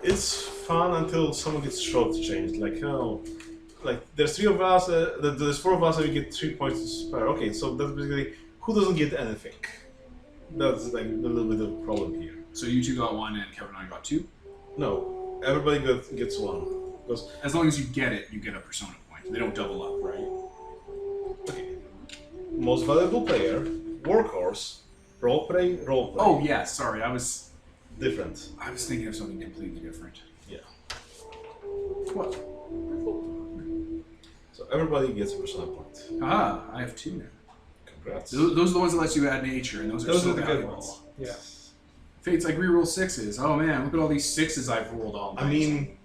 It's fun until someone gets shortchanged. Like, oh, like there's 3 of us. There's 4 of us, and we get 3 points to spare. Okay, so that's basically who doesn't get anything. That's like a little bit of a problem here. So you 2 got 1, and Kevin and I got 2. No, everybody gets 1. Because As long as you get it, you get a persona point. They don't double up, right? okay, most valuable player workhorse, roleplay. Oh yeah, sorry, I was Different. thinking of something completely different. Yeah. What? So everybody gets a persona point. Ah, I have 2 now. Congrats. Those are the ones that let you add nature, and those are so are the good valuable. ones. Yeah. Fate's like reroll 6s. Oh man, look at all these 6s I've rolled all night. I mean,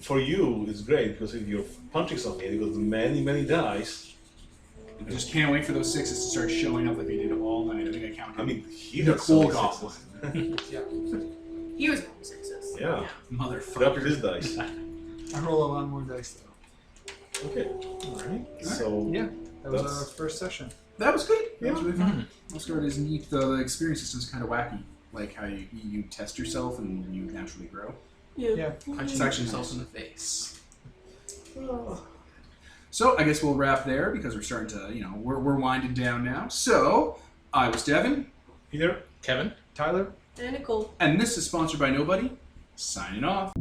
for you, it's great because if you're punching something and you got many dice. I just can't wait for those 6s to start showing up like they did all night. I think I counted. I mean, he The had cool some goblin. sixes. He was rolling 6s. Yeah. Grab Motherfucker. his dice. I roll a lot more dice though. Okay. Alright. So Yeah, that was That's- our first session. That was good. That was Yeah. really fun. Oscar is neat. The experience system's kind of wacky. Like how you test yourself and you naturally grow. Yeah. Punch yourself in the face. So I guess we'll wrap there because we're starting to, we're winding down now. So I was Devin, Peter. Kevin? Tyler? And Nicole. and this is sponsored by Nobody. Signing off.